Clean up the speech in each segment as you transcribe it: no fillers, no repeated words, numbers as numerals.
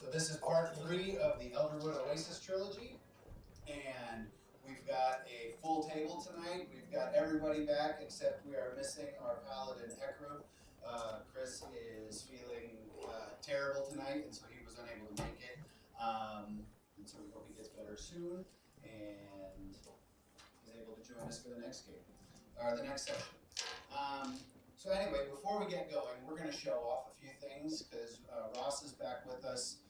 So this is part 3 of the Elderwood Oasis Trilogy, and we've got a full table tonight. We've got everybody back except we are missing our paladin Ekrub. Chris is feeling terrible tonight, and so he was unable to make it. And so we hope he gets better soon and is able to join us for the next game, or the next session. So anyway, before we get going, we're going to show off a few things because Ross is back with us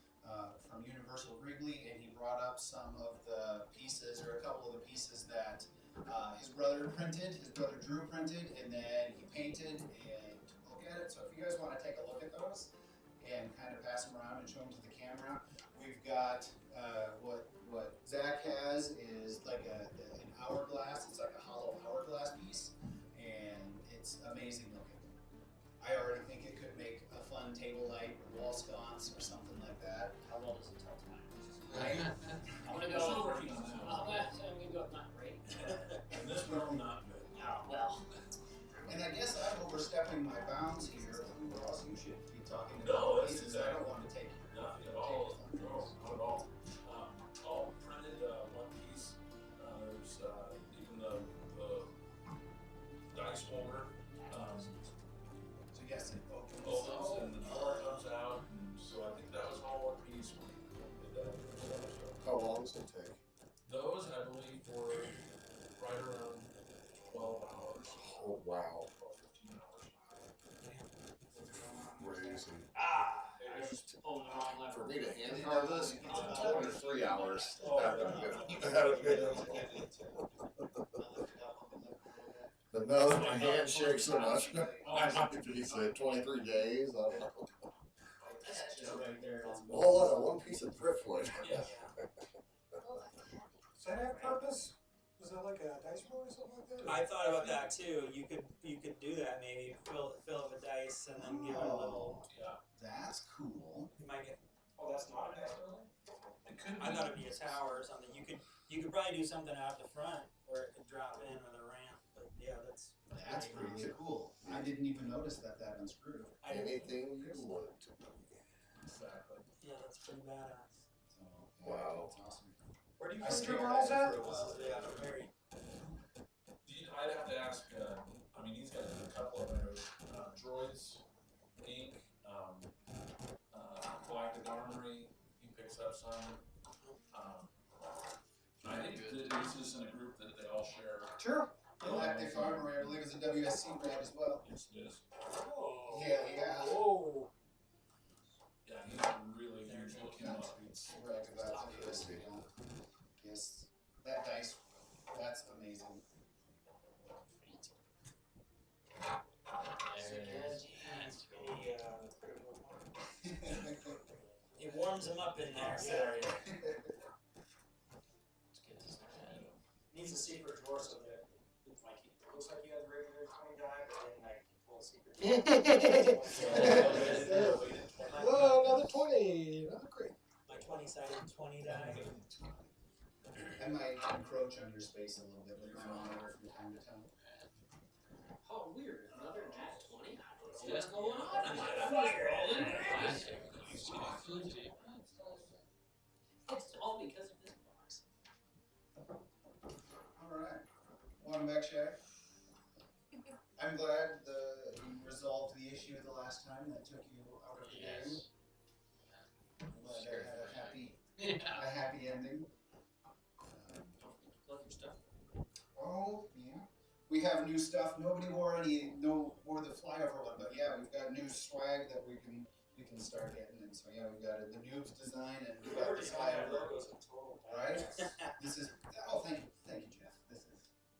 from Universal Wrigley, and he brought up some of the pieces, or a couple of the pieces that his brother printed, his brother Drew printed, and then he painted and took a look at it. So if you guys want to take a look at those and kind of pass them around and show them to the camera, we've got what Zach has is like an hourglass. It's like a hollow hourglass piece, and it's amazing looking. I already think it could make a fun table light or wall sconce or something like that. How well does it tell time? Right? I'm gonna go. I'm gonna go. Not great. In this realm, not good. Oh well. And I guess I'm overstepping my bounds here. Ross, you should be talking No, about that's pieces. exactly. I don't want to take Nothing at all. No, not at all. All printed one piece. There's even the dice holder. So yes, it opens. Opens and the drawer comes out, and so I think that was all one piece when we did that. How long does it take? Those, I believe, were right around 12 hours. Oh, wow. 15 hours. Crazy. I was pulling the wrong lever. For me to hand carve this, it's 23 hours. Oh, But no, my hand shakes so much. I might be say 23 days. I don't know. That's just right there. Hold on, one piece of driftwood. Yeah. Does that have purpose? Is that like a dice roll or something like that? I thought about that too. You could do that maybe. Fill it with dice and then give it a little. Yeah. That's cool. You might get. Oh, that's not a dice roll? It could be. I thought it'd be a tower or something. You could probably do something out the front where it could drop in with a ramp. But yeah, that's Pretty cool. I didn't even notice that unscrewed. Anything you want it to be. Exactly. Yeah, that's pretty badass. So, Wow. That's awesome. Where do you I print your stayed rolls at at? it for a while. Yeah, very. I'd have to ask, I mean, he's got a couple of other droids, ink, Galactic Armory, he picks up some. I think that this is in a group that they all share. Sure. Galactic Armory, I believe, is a WSC brand as well. Yes, it is. Oh. Yeah. Whoa. Yeah, he's really huge looking up. It's Brag about WSC. Yes. That dice, that's amazing. It warms them up in there. Sorry. Needs a secret drawer so that it looks like you have the regular 20 die, but then like pull a secret drawer. Oh, another 20. Another great. My 20-sided 20 die. I might encroach on your space a little bit with my monitor from time to time. Oh, weird. Another nat 20? What's going on? It's all because of this box. Alright. Welcome back, Shaq. I'm glad you resolved the issue the last time that took you out of the game. I'm glad that had a happy ending. Love your stuff. Oh, yeah. We have new stuff. Nobody wore the flyover one, but yeah, we've got new swag that we can start getting. And so yeah, we've got the Newbs design and we've got the flyover. Right? This is thank you, Jeff.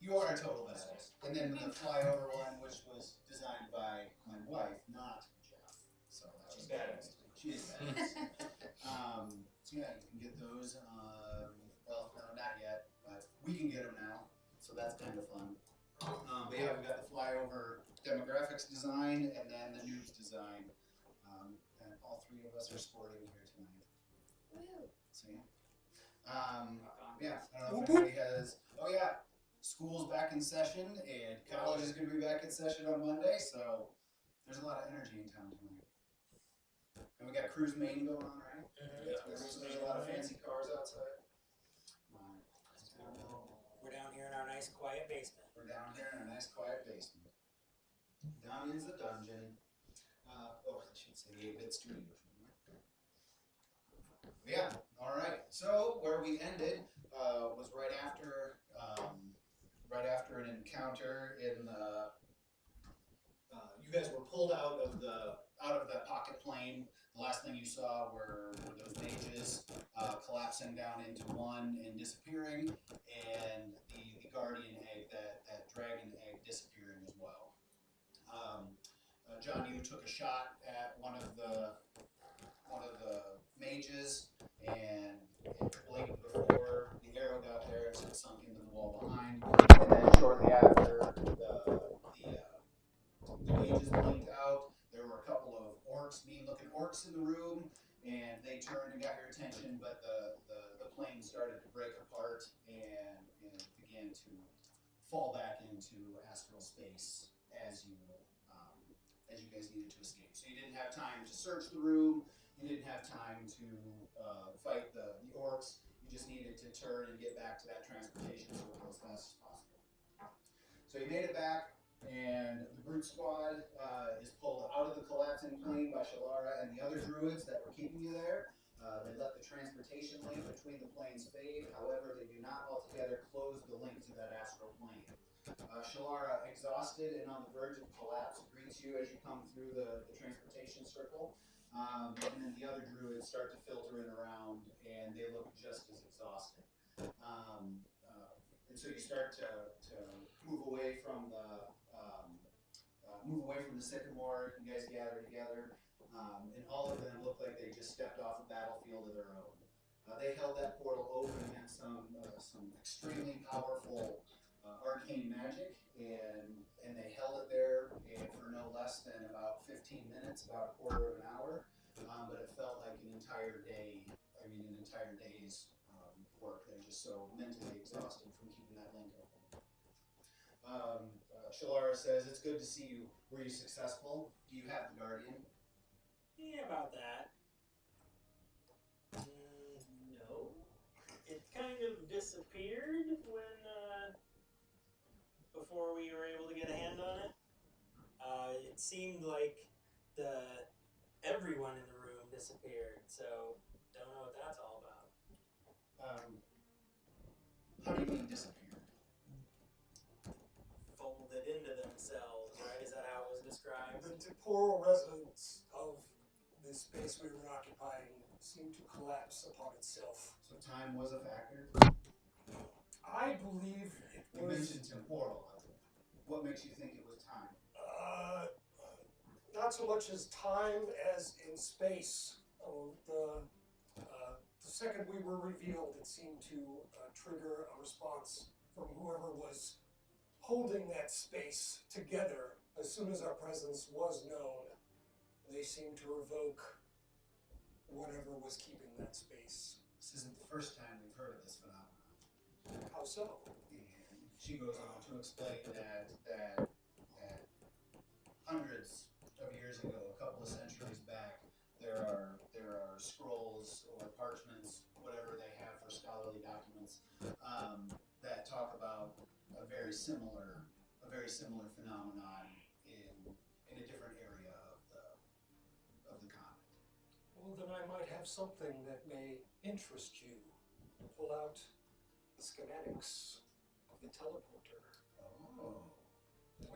You are a total badass. And then the flyover one, which was designed by my wife, not Jeff. So she's badass. She is badass. So yeah, you can get those. Well, no, not yet, but we can get them now. So that's kind of fun. But yeah, we've got the flyover demographics design and then the Newbs design. And all three of us are sporting here tonight. So yeah. Yeah, I don't know if anybody has. Oh yeah, school's back in session and college is going to be back in session on Monday. So there's a lot of energy in town tonight. And we got Cruise Main going on, right? There's a lot of fancy cars outside. We're down here in our nice quiet basement. We're down here in a nice quiet basement. Down is the dungeon. I should say the 8-bit studio. Yeah, alright. So, where we ended was right after an encounter in the... you guys were pulled out of that pocket plane. The last thing you saw were those mages collapsing down into one and disappearing, and the guardian egg, that dragon egg, disappearing as well. Jonyoo took a shot at one of the mages, and it blinked before the arrow got there, and it sunk into the wall behind. And then shortly after, the mages blinked out. There were a couple of mean-looking orcs in the room, and they turned and got your attention. But the plane started to break apart and began to fall back into astral space as you guys needed to escape. So you didn't have time to search the room. You didn't have time to fight the orcs. You just needed to turn and get back to that transportation circle as fast as possible. So you made it back, and the brute squad is pulled out of the collapsing plane by Shalara and the other druids that were keeping you there. They let the transportation link between the planes fade. However, they do not altogether close the link to that astral plane. Shalara, exhausted and on the verge of collapse, greets you as you come through the transportation circle. And then the other druids start to filter in around, and they look just as exhausted. And so you start to move away from the sycamore. You guys gather together, and all of them look like they just stepped off a battlefield of their own. They held that portal open against some extremely powerful arcane magic, and they held it there for no less than about 15 minutes, about a quarter of an hour. But it felt like an entire day. I mean, an entire day's work. They're just so mentally exhausted from keeping that link open. Shalara says, "It's good to see you. Were you successful? Do you have the guardian?" Yeah, about that. No. It kind of disappeared when, before we were able to get a hand on it. It seemed like everyone in the room disappeared, so don't know what that's all about. How do you mean disappeared? Folded into themselves, right? Is that how it was described? The temporal resonance of the space we were occupying seemed to collapse upon itself. So time was a factor? I believe it You was... mentioned temporal. What makes you think it was time? Not so much as time as in space. The second we were revealed, it seemed to trigger a response from whoever was holding that space together. As soon as our presence was known, they seemed to revoke whatever was keeping that space. This isn't the first time we've heard of this phenomenon. How so? And she goes on to explain that hundreds of years ago, a couple of centuries back, there are scrolls or parchments, whatever they have for scholarly documents, that talk about a very similar phenomenon in a different area of the comic. Well, then I might have something that may interest you. Pull out the schematics of the teleporter. Oh.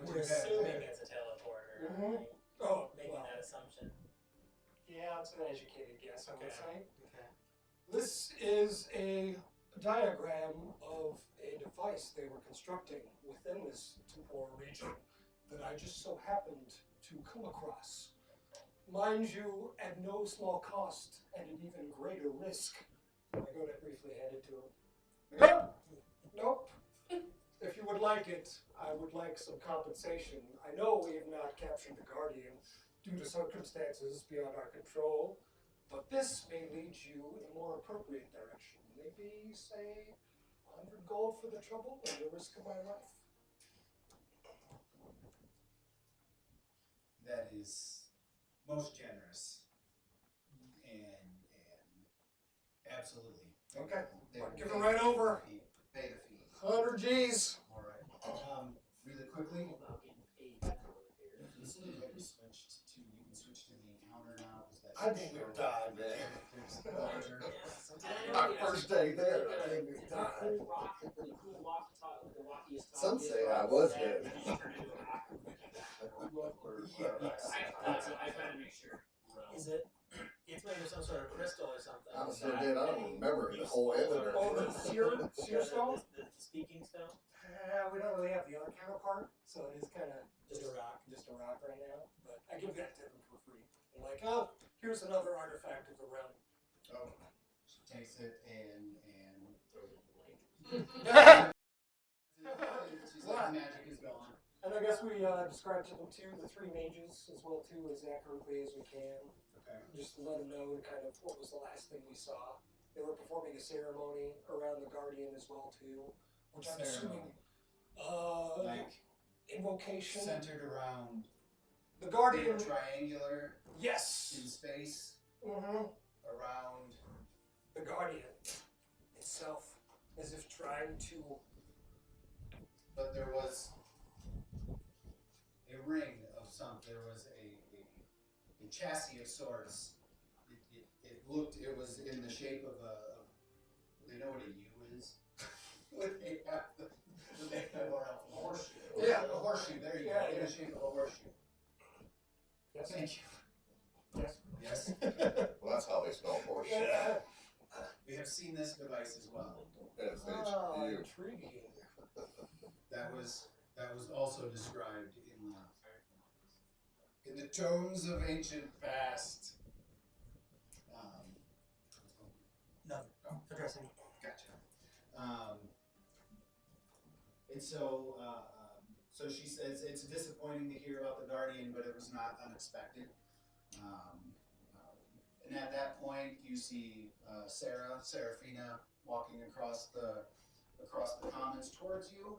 We're assuming it's a teleporter. Mhm. Right? Oh, Making well, that assumption. yeah, it's an educated guess, I would say. Okay. This is a diagram of a device they were constructing within this temporal region that I just so happened to come across. Mind you, at no small cost and at even greater risk. I'm going to briefly hand it to him. Nope. If you would like it, I would like some compensation. I know we have not captured the Guardian due to circumstances beyond our control, but this may lead you in a more appropriate direction. Maybe, say, 100 gold for the trouble and the risk of my life. That is most generous, and Absolutely. Okay. They will Give pay it right the over. fee. Pay the fee. 100 G's. All right. Really quickly. About getting paid for here. This is what you switched to. You can switch to the encounter now. I think we're done, man. Yeah, My first day there, I think we The died. cool rock, the cool walkie-talkie Some say I was dead. I try to make sure. Is it? It's made of some sort of crystal or something. I'm so dead, I don't remember the whole editor. Oh, the seer stone? The speaking stone? We don't really have the other counterpart, so it is kind of Just a rock. just a rock right now. But I give that to them for free. I'm like, oh, here's another artifact of the realm. Oh, she takes it and Throws it in the lake. she's like, magic is gone. And I guess we described to them too the three mages as well too as accurately as we can. Okay. Just to let them know kind of what was the last thing we saw. They were performing a ceremony around the guardian as well too, which I'm assuming Like invocation. centered around The guardian. triangular Yes. in space Mm-hmm. around. The guardian itself, as if trying to. But there was a ring of some. There was a chassis of sorts. It looked. It was in the shape of a. They know what a U is. When they have the. When they have a horseshoe. Yeah. A horseshoe. There you Yeah, go. In yeah. the shape of a horseshoe. Yes. Thank you. Yes. Yes. Well, that's how they spell horseshit. Yeah. We have seen this device as well. It's Oh, HU. intriguing. That was also described in the tomes of ancient past. No. Addressing. Gotcha. And so, so she says it's disappointing to hear about the guardian, but it was not unexpected. And at that point, you see Seraphina, walking across the commons towards you.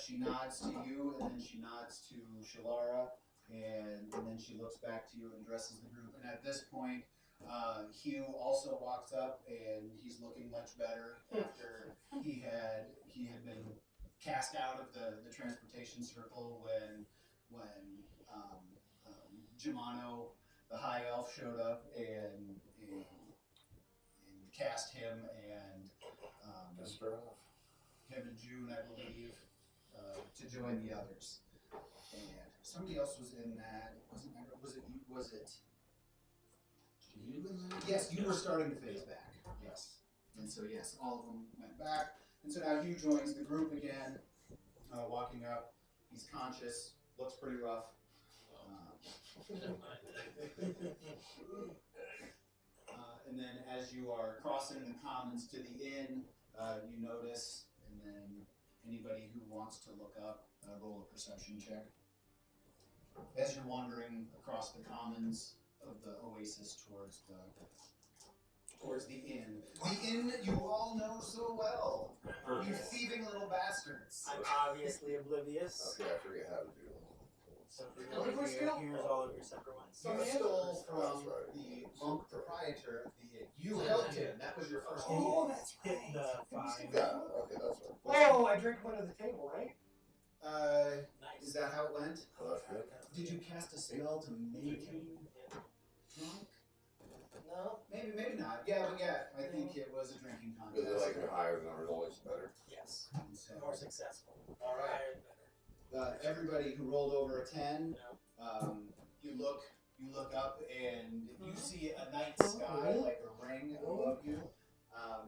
She nods to you, and then she nods to Shalara, and then she looks back to you and addresses the group. And at this point, Hugh also walks up, and he's looking much better after he had been cast out of the transportation circle when Jonyoo, the high elf, showed up and cast him and him and June, I believe, to join the others. And somebody else was in that. Was it you? Was it you in that? Yes, you were starting to phase back. Yes. And so yes, all of them went back. And so now Hugh joins the group again, walking up. He's conscious, looks pretty rough. And then as you are crossing the commons to the inn, you notice, and then anybody who wants to look up, roll a perception check. As you're wandering across the commons of the oasis towards the inn. The inn you all know so well. You thieving little bastards. I'm obviously oblivious. Okay, I forget how to do it. So What did we steal? here's all of your separate ones. You stole from That's right. the monk proprietor of the inn. You helped him. That was your first Oh, that's Hit right. the 5. Yeah, okay, that's right. Oh, I drink one at the table, right? Nice. Is that how it went? Oh, that's good. Did you cast a spell to make him drunk? No. Maybe not. Yeah, but yeah, I think it was a drinking Because contest. like the higher numbers always better. Yes. And so, More successful. all right. Higher and better. Everybody who rolled over a 10, No. you look up and you see a night sky, like a ring above you.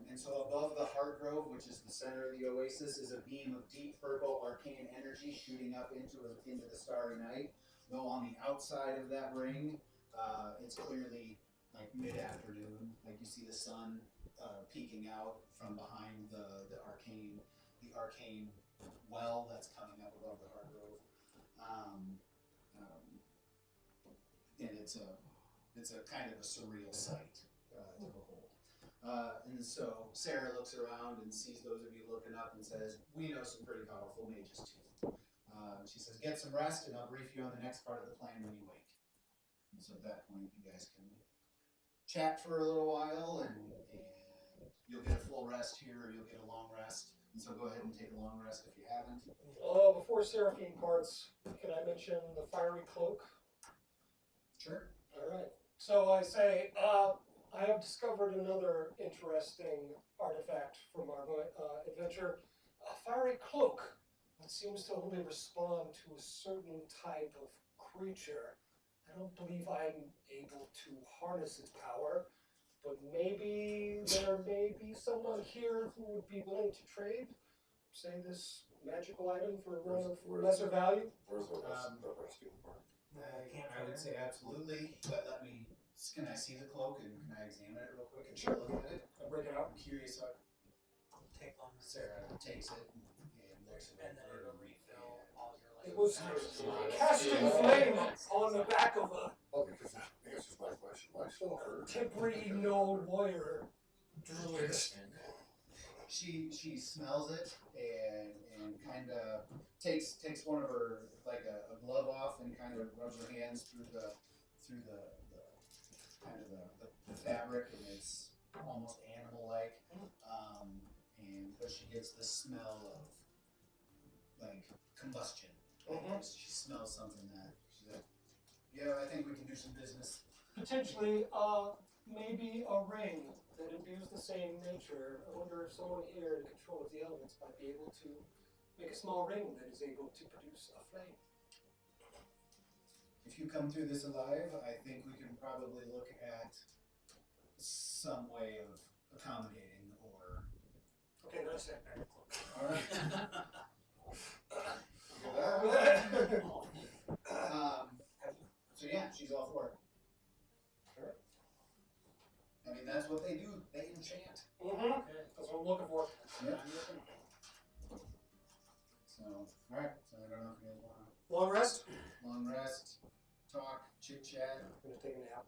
And so above the heart grove, which is the center of the oasis, is a beam of deep purple arcane energy shooting up into the starry night. Though on the outside of that ring, it's clearly like mid-afternoon. Like you see the sun peeking out from behind the arcane well that's coming up above the heart grove. And it's a kind of a surreal sight to behold. And so Sarah looks around and sees those of you looking up and says, "We know some pretty powerful mages too." She says, "Get some rest, and I'll brief you on the next part of the plan when you wake." And so at that point, you guys can chat for a little while and you'll get a full rest here, or you'll get a long rest. And so go ahead and take a long rest if you haven't. Before Seraphine parts, can I mention the fiery cloak? Sure. Alright. So I say, I have discovered another interesting artifact from our adventure. A fiery cloak that seems to only respond to a certain type of creature. I don't believe I'm able to harness its power, but maybe there may be someone here who would be willing to trade, say, this magical item for one of lesser value. Where's the rescue part? I would say absolutely, but can I see the cloak and can I examine it real quick and Sure. look at it? I'll break it out. I'm curious how Take on Sarah takes it and there's a and then it'll refill all your It was casting flame on the back of a Oh, because that answers my question. Why so hurt? temporary no warrior druid. She smells it and kind of takes one of her like a glove off and kind of rubs her hands through the kind of the fabric, and it's almost animal like. But she gets the smell of like combustion. She smells something that she's like, yeah, I think we can do some business. Potentially, maybe a ring that imbues the same nature. I wonder if someone here in control of the elements might be able to make a small ring that is able to produce a flame. If you come through this alive, I think we can probably look at some way of accommodating or. Okay, that's it. All right. So yeah, she's all for it. Alright. I mean, that's what they do. They enchant. That's what I'm looking for. Yeah. So, all right. So I don't know if you guys want to Long rest? long rest, talk, chit chat. I'm gonna take a nap.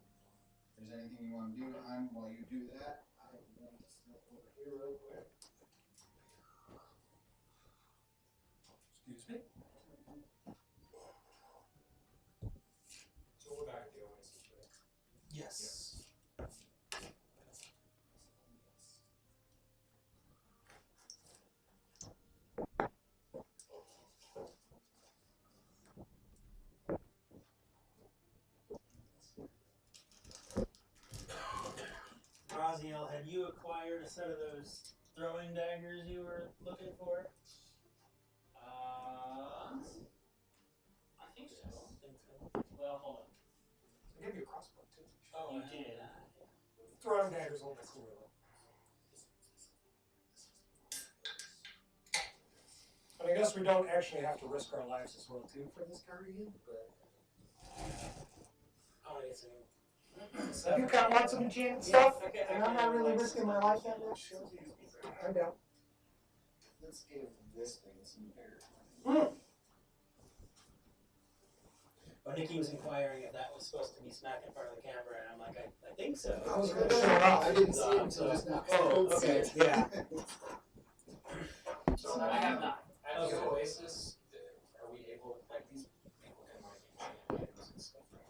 If there's anything you want to do, while you do that, I'm going to step over here real quick. Excuse me? So we're back at the Oasis, right? Yes. Rasiel, had you acquired a set of those throwing daggers you were looking for? I think so. Think so. Well, hold on. I'll give you a crossbow too. Oh, You I did. Throwing daggers a little bit cooler though. And I guess we don't actually have to risk our lives as well too for this guardian, but I want to get some. if you got lots of enchanted stuff, and I'm not really risking my life that much, I'm down. Let's give this thing some air. Well, Nikki was inquiring if that was supposed to be smack in front of the camera, and I'm like, I think so. I was gonna show it off. I didn't see it until just now. Oh, okay, yeah. So I have not. At the Okay. Oasis, are we able, like, these people can, like, enchant items and stuff, right?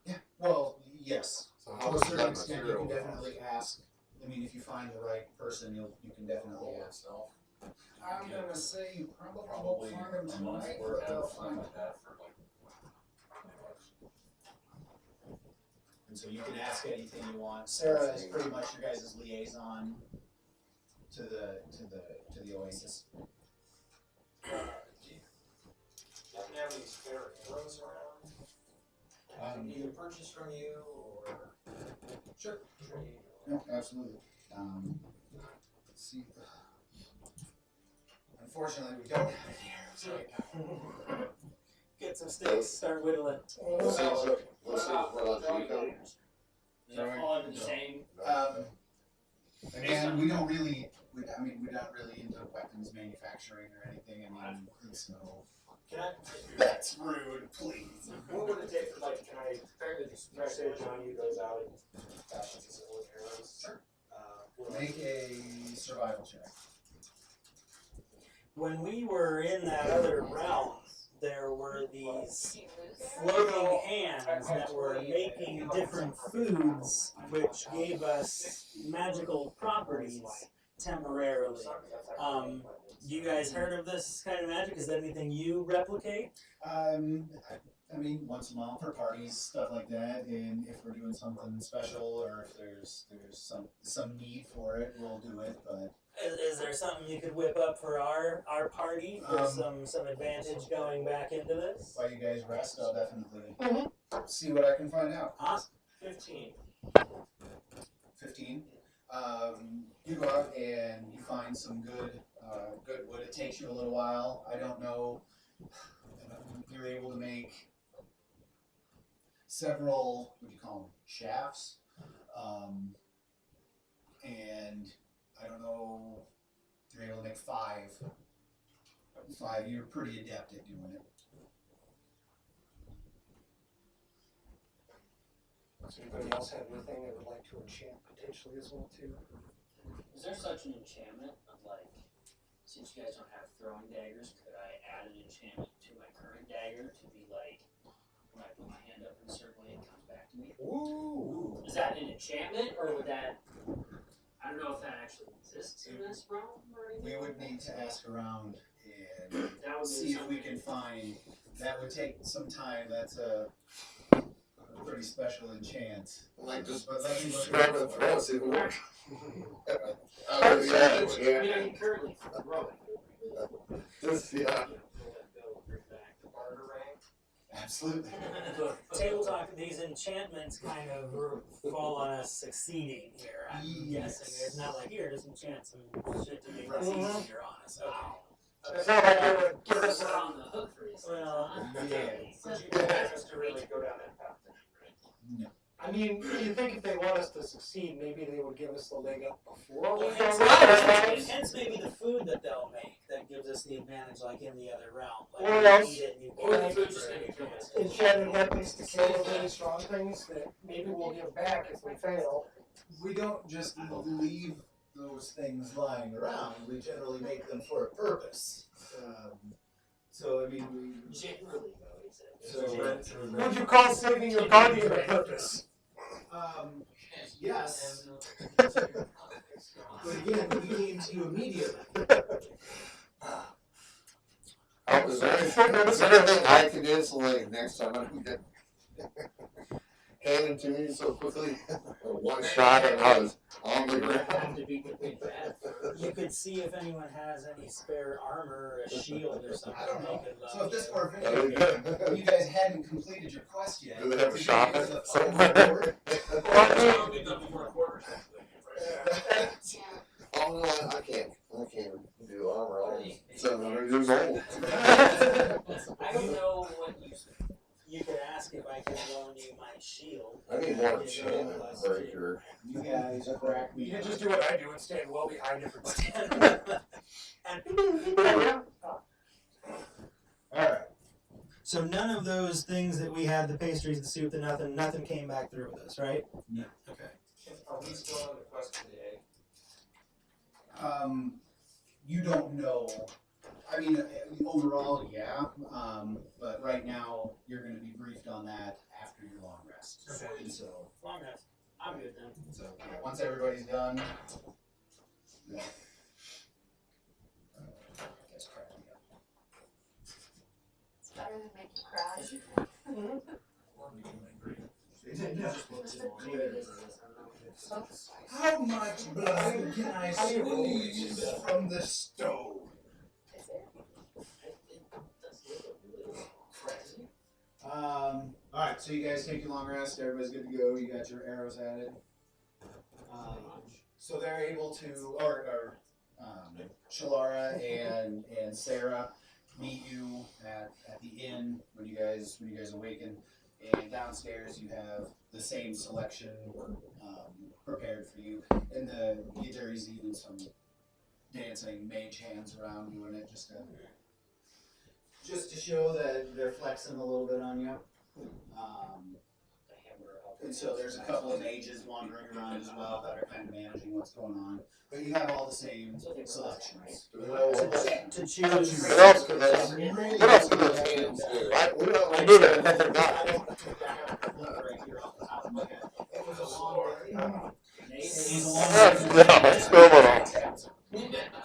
Yeah. Well, yes. So To how a much is certain that extent, you material? can definitely ask. I mean, if you find the right person, you can definitely ask. itself. I'm gonna say you probably Probably won't find them a month's tonight, worth but they'll of find like it. that for like. And so you can ask anything you want. Sarah is pretty much your guys' liaison to the Oasis. Do you happen to have any spare arrows around? I can either purchase from you or Sure. trade. No, absolutely. Let's see. Unfortunately, we don't have any arrows right now. Get some sticks, start whittling. Let's see what else you got. Does that fall under the same? Again, we don't really into weapons manufacturing or anything. I mean, so Can I? that's rude, please. What would it take? Like, can I say Jonyoo goes out and fashions his own arrows? Sure. Would I- Make a survival check. When we were in that other realm, there were these floating hands that were making different foods, which gave us magical properties temporarily. You guys heard of this kind of magic? Is that anything you replicate? I mean, once in a while for parties, stuff like that, and if we're doing something special or if there's some need for it, we'll do it. But Is there something you could whip up for our party for some advantage going back into this? while you guys rest, I'll definitely see what I can find out. Awesome. 15. 15. You go out and you find some good wood. It takes you a little while. I don't know. You're able to make several, what do you call them, shafts. And I don't know, you're able to make 5. 5, you're pretty adept at doing it. Does anybody else have anything they would like to enchant potentially as well too? Is there such an enchantment of like, since you guys don't have throwing daggers, could I add an enchantment to my current dagger to be like, when I put my hand up in a certain way, it comes back to me? Ooh. Is that an enchantment, or would that, I don't know if that actually exists in this realm or anything? We would need to ask around and That would be see if we something. can find. That would take some time. That's a pretty special enchant. Like just But let me look grab at and throw, see if it works. I mean, I can currently throw it. Just, yeah. Barter rank. Absolutely. Table talk, these enchantments kind of fall on us succeeding here, I'm Yes. guessing. It's not like, here, just enchant some shit to make this easier on us. Okay. It's not like they would give us We're on the hook for this. Well, yeah. Would you want us to really go down that path? I mean, you think if they want us to succeed, maybe they would give us the leg up before we Well, go hence maybe the food that they'll make that gives us the advantage, like in the other realm. Like Or you else- eat it and you Or the can't food's eat just it. gonna kill us. enchanted weapons to kill the really strong things that maybe we'll give back if we fail. We don't just leave those things lying around. We generally make them for a purpose. So I mean, Generally, though, he said. So- Would you call saving your guardian a purpose? yes. But again, we came to you immediately. Is there anything I can do so like next time I don't get handed to me so quickly? One shot and I was on the Have ground. to be complete bad first. You could see if anyone has any spare armor or a shield or something. I don't know. They could So if this were a That'd be video game, good. and you guys hadn't completed your quest yet, Do they have a we shop could use the somewhere? final reward. It'll be done before quarters. Oh no, I can't do armor. I'm 700 years old. I don't know what you You could ask if I can loan you my shield. I need more Give you a enchantment plus breaker. You guys crack me You can up. just do what I do and stand well behind everybody. And Alright. so none of those things that we had, the pastries, the soup, the nothing came back through with us, right? No. Okay. Are we still on the quest today? You don't know. I mean, overall, yeah. But right now, you're going to be briefed on that after your long rest. Okay. And so, long rest. I'm good then. yeah, once everybody's done. Yeah. Guys crack me up. It's better than make you cry. How much blood can I squeeze from the stove? Is it? Alright, so you guys take your long rest, everybody's good to go, you got your arrows added. So they're able to, Shalara and Sarah meet you at the inn when you guys awaken, and downstairs you have the same selection prepared for you, and there's even some dancing mage hands around doing it just to show that they're flexing a little bit on you. The hammer of And so there's a couple of mages wandering around as well that are kind of managing what's going on. But you have all the same selections. Do we know what To choose. What else could those hands do? I did it, I forgot. It was a long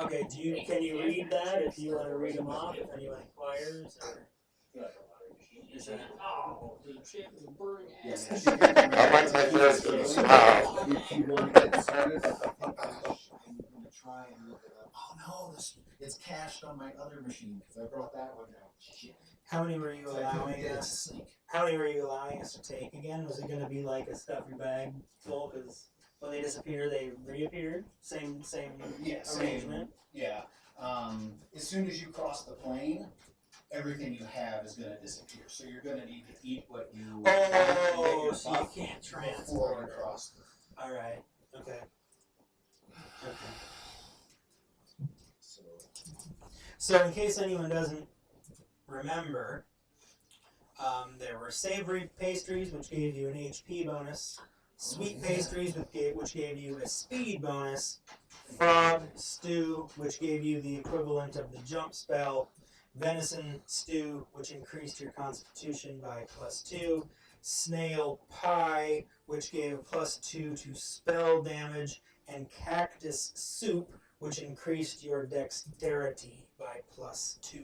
Okay, can you read that if you want to read them off, if anyone inquires? Or? Is that, Yes. I might take this to the smile. You want to get started? Try and look it up. Oh no, it's cached on my other machine because I brought that one out. Shit. how many were you allowing us? How many were you allowing us to take again? Was it going to be like a stuff your bag full? Because when they disappear, they reappear. Same arrangement. Yeah. As soon as you cross the plane, everything you have is going to disappear. So you're going to need to eat what you. Oh, so you can't before transport. you cross. All right. Okay. So in case anyone doesn't remember, there were savory pastries, which gave you an HP bonus, sweet pastries, which gave you a speed bonus, frog stew, which gave you the equivalent of the jump spell, venison stew, which increased your constitution by +2, snail pie, which gave +2 to spell damage, and cactus soup, which increased your dexterity by +2.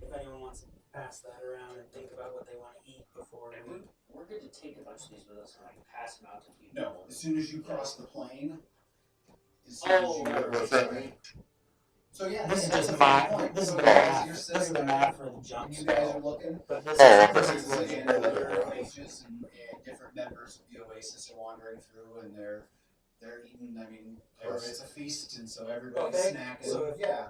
If anyone wants to pass that around and think about what they want to eat before we... We're good to take a bunch of these with us and like pass them out to people. No, as soon as you cross the plane. What's that mean? So yeah, This is that's just a fair math. point. This is So the as math. you're This is sitting the there, math for the jump and you guys are spell. looking. But this Oh, is This is again other mages and different members of the Oasis are wandering through, and they're eating. I mean, it's a feast, and so everybody's Okay. snacking. So yeah,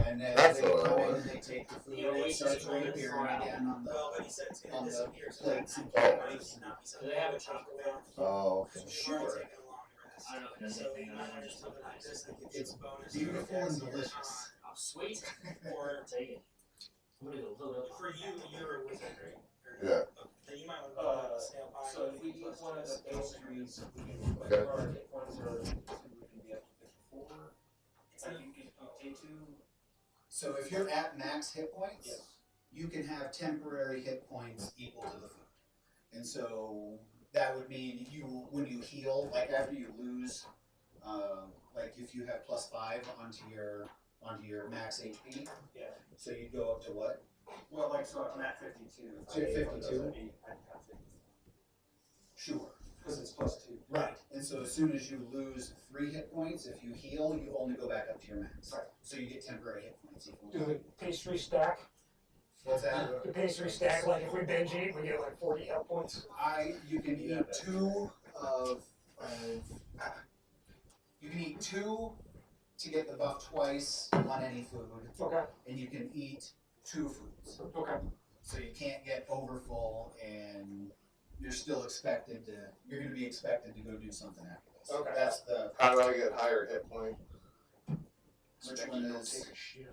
and That's they what I come in want. and they take the food, The and it Oasis starts roll reappearing is again on the. Well, but he said it's going on to the disappear, so plates and that plates. might not be Do something they have a to talk chocolate about. Oh, Because we've Sure. already taken a long rest. I don't know if it does So anything. you I might don't want just to something like this that gives you It's a bonus. beautiful and delicious. Oh, sweet. Or Take it. I'm gonna go load up. for you, you're a wizard, right? Or no? yeah. Then you might want to go like a snail pie. So if we eat one of the pastries, we can, like, Okay. our hit points are 2, we can be up to 54. It's like you can take two. So if you're at max hit points, Yes. you can have temporary hit points equal to the food. And so that would mean when you heal, like after you lose, like if you have +5 onto your max HP, Yeah. so you'd go up to what? Well, like, so I'm at 52. So you're 52? I'd have 50. Sure. Because it's +2. Right. And so as soon as you lose 3 hit points, if you heal, you only go back up to your max. Right. So you get temporary hit points equal. Do the pastry stack? What's that? The pastry stack, like if we binge eat, we get like 40 health points. You can eat 2 of you can eat 2 to get the buff twice on any food, Okay, and you can eat 2 foods. okay. So you can't get overfull, and you're still expected to. You're going to be expected to go do something after this. Okay. That's the How do I get higher hit point? which one is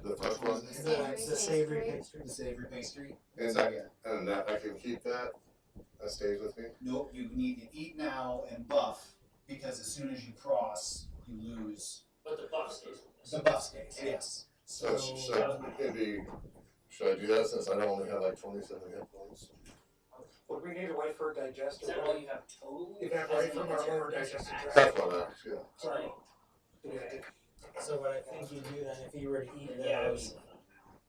The first one? The savory pastry. the savory pastry. And So that, yeah. and that I can keep that. That stays with me. Nope. You need to eat now and buff because as soon as you cross, you lose. But the buff stays with us. The buff stays. Yes. So it'd be. Should I do that since I only have like 27 hit points? Would we need to wait for a Is digestive? that all you have total? Evaporate from our lower digestive tract. That's what I asked. Yeah. Sorry. Okay. So what I think you do then, if you were to eat Yeah. those,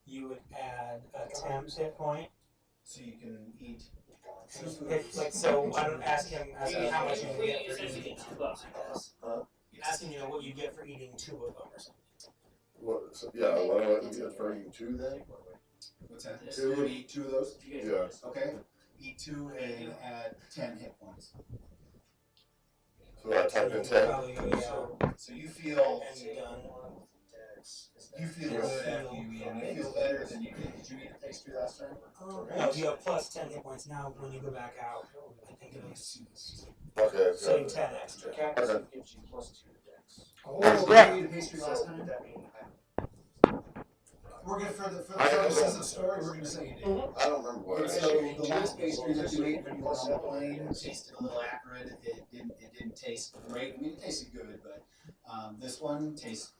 you would add a temp hit point. So you can eat. Like so, I don't ask him how much you We get for essentially eating get $2, I guess. asking you what you get for eating 2 of them or something. What? So, yeah. What do I get for eating 2 then? What's that? This You're gonna eat 2 of those. You guys Yeah. do this. Okay. Eat 2 and add 10 hit points. So I type in 10. Probably go, yeah, So you feel and done. good after you eat, and you feel better than you did. Did you eat a pastry last time? No, you have plus 10 hit points now when you go back out. I think it was Okay. so you 10 extra. Cactus Okay. gives you +2 to dex. Oh, did you eat a pastry last So time? would that mean We're gonna for the I don't purposes know. of story, we're gonna say you did. I don't remember what And I so ate. the last pastry that you made when you were on the plane tasted a little acrid. It didn't taste great. I mean, it tasted good, but this one tastes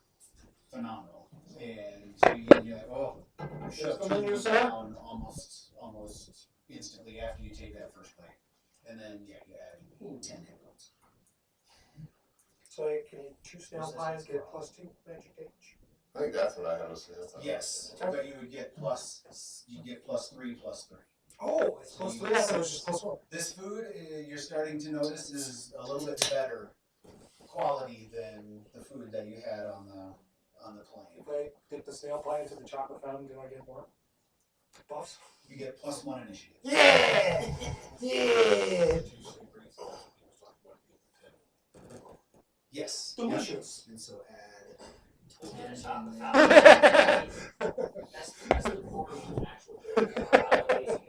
phenomenal. And so you're like, oh, you shove two meals down almost instantly after you take that first bite. And then you add 10 hit points. So can you choose snail pies, get +2 magic damage? I think that's what I had to say. Yes, but you would get +3 +3. Oh, it's So +3. you- I thought it was just +1. This food, you're starting to notice, is a little bit better quality than the food that you had on the plane. If I dip the snail pie into the chocolate fountain, do I get more buffs? You get +1 initiative. Yeah! Yeah! Yes. Delicious. And so add. That's That's the core of the actual character.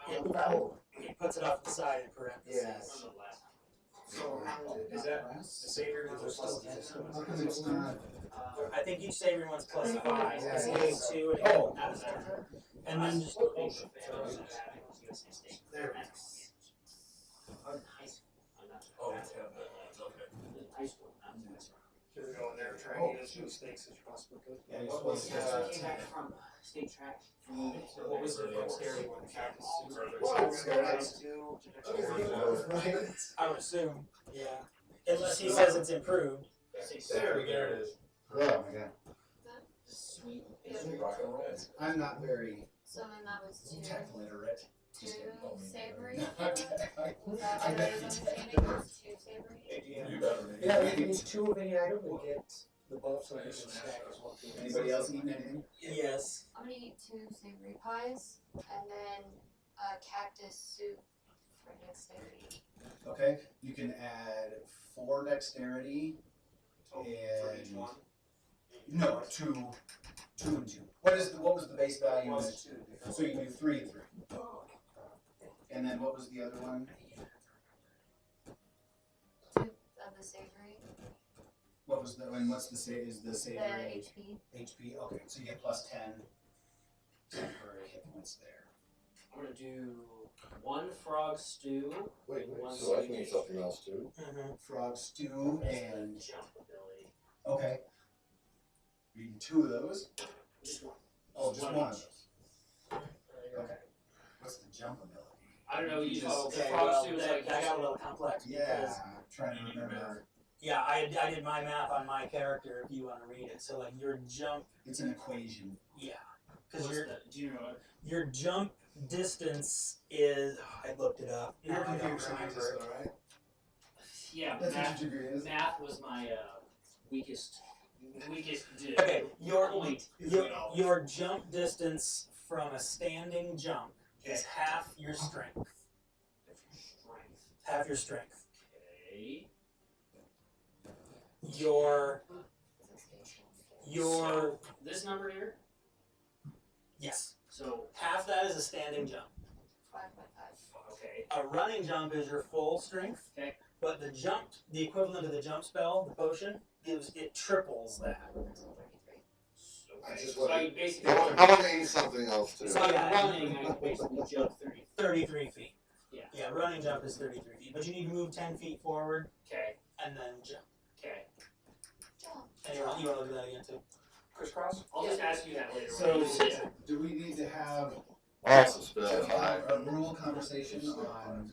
It puts it off the side in parentheses. Yes. So, is that the savior with those still How come it's not? I think each savior one's +5. Yeah, It's it a is. 2 and Oh. out of there. And then just There. Oh, it's okay. High school. You're going there trying to get as many snakes as you possibly could. Yeah, you're What was supposed to. Came back from state track. what was the dexterity one? Cactus I would assume, yeah. Unless he says it's improved. There it is. Oh my god. Sweet. I'm not very So then that was two, tech literate. two savory. I Was that bet better you than did. standing was two savory? You better make Yeah, if you need 2 of any item, we get the buffs on each stack as well. Anybody else eating anything? Yes. I'm gonna eat 2 savory pies and then a cactus soup for dexterity. Okay, you can add 4 dexterity For each and one? no, 2 and 2. What was the base value? Was of it? 2. So you can do 3 and 3. Oh, And then what was the other one? 2 of the savory, What was the and what's the is the the savory HP. HP? Okay, so you get +10 temporary hit points there. I'm gonna do 1 frog stew. Wait, One so I can sweet eat something else too? Frog stew and Jump ability. okay. You need 2 of those. Just one. Oh, just One one of each. those. Okay. What's the jump ability? I don't know. You just Okay, the frog well, stew is that, like that got a little complex. Yeah, Because, I'm trying to remember. yeah, I did my math on my character if you want to read it. So, like, your jump, It's an equation. yeah. Because What's your, the- do you know what? your jump distance is, I looked it up. You're a Now I don't computer scientist, remember. though, right? Yeah, That's math, what your degree is. math was my weakest Okay, your point. your jump distance from a standing jump is half your strength. Strength. Half your strength. Okay. Your So, this number here. yes. So Half that is a standing jump. 5 by 5. okay. A running jump is your full strength. Okay. But the jump, the equivalent of the jump spell, the potion, it triples that. Until 33. I just So I want basically I want to eat something else too. so running, I basically jump 30. 33 feet. Yeah. Yeah, running jump is 33 feet. But you need to move 10 feet forward Okay. and then jump. Okay. Jump. And you want to look at that again too? Crisscross? I'll just ask you that later. So, Yeah. do we need to have Awesome spell. a rule conversation on?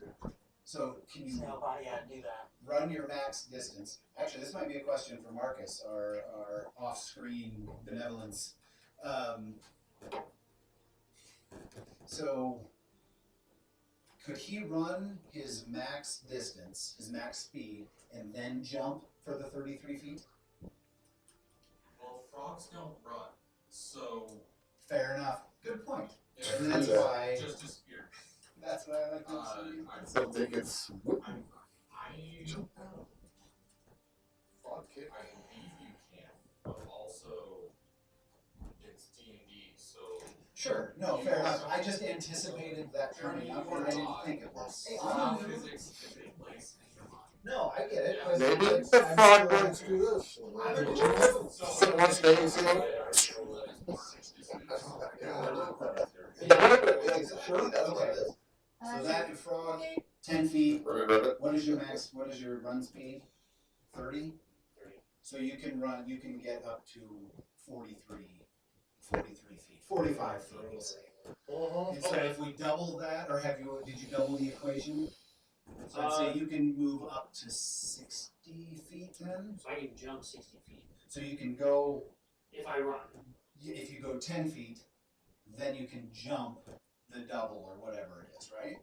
So, can you Snail body, yeah, do that. run your max distance? Actually, this might be a question for Marcus, our off-screen benevolence. So, could he run his max distance, his max speed, and then jump for the 33 feet? Well, frogs don't run, so Fair enough. Good point. yeah, And that's why. just disappear. That's why I like to see. I'd Don't think it's. I Frog kick. I believe you can, but also it's D&D, so Sure. No, fair enough. I just anticipated that turning up, and I didn't think it was. physics is a place in your mind. No, I get it. But Maybe I'm the frog still wants to asking. do this. I'm a Someone stays in. Okay. So that frog, 10 feet. What is your max? What is your run speed? 30? So you can run, you can get up to 43 feet, 45 feet, we'll say. And so if we double that, or did you double the equation? So I'd say you can move up to 60 feet then. So I can jump 60 feet. So you can go, If I run. if you go 10 feet, then you can jump the double or whatever it is, right?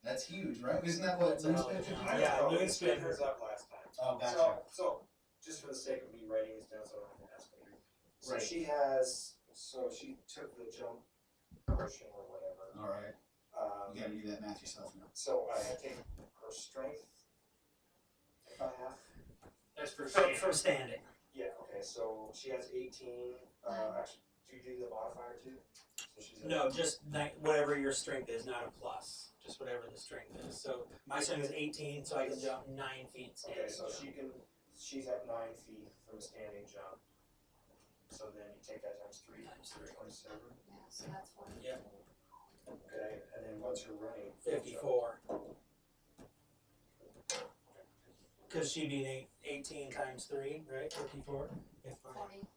That's huge, right? Isn't that what Moonspin should do? Yeah, Moonspin Moonspin. hers up last time. Oh, gotcha. So, just for the sake of me writing this down so I don't have to ask later. So Right. she took the jump portion or whatever. All right. You gotta do that math yourself now. So I had to take her strength by half. That's for From standing. Yeah, okay, so she has 18, actually, do you do the modifier too? So she's at No, just whatever your strength is, not a plus. Just whatever the strength is. So my strength is 18, so I can jump 9 feet standing. Okay, so she's at 9 feet from a standing jump. So then you take that times 3. Times 3. 27. Yeah, so that's 40. Yeah. Okay, and then once you're running. 54. Because she'd be 18 times 3, right? 54? If 44.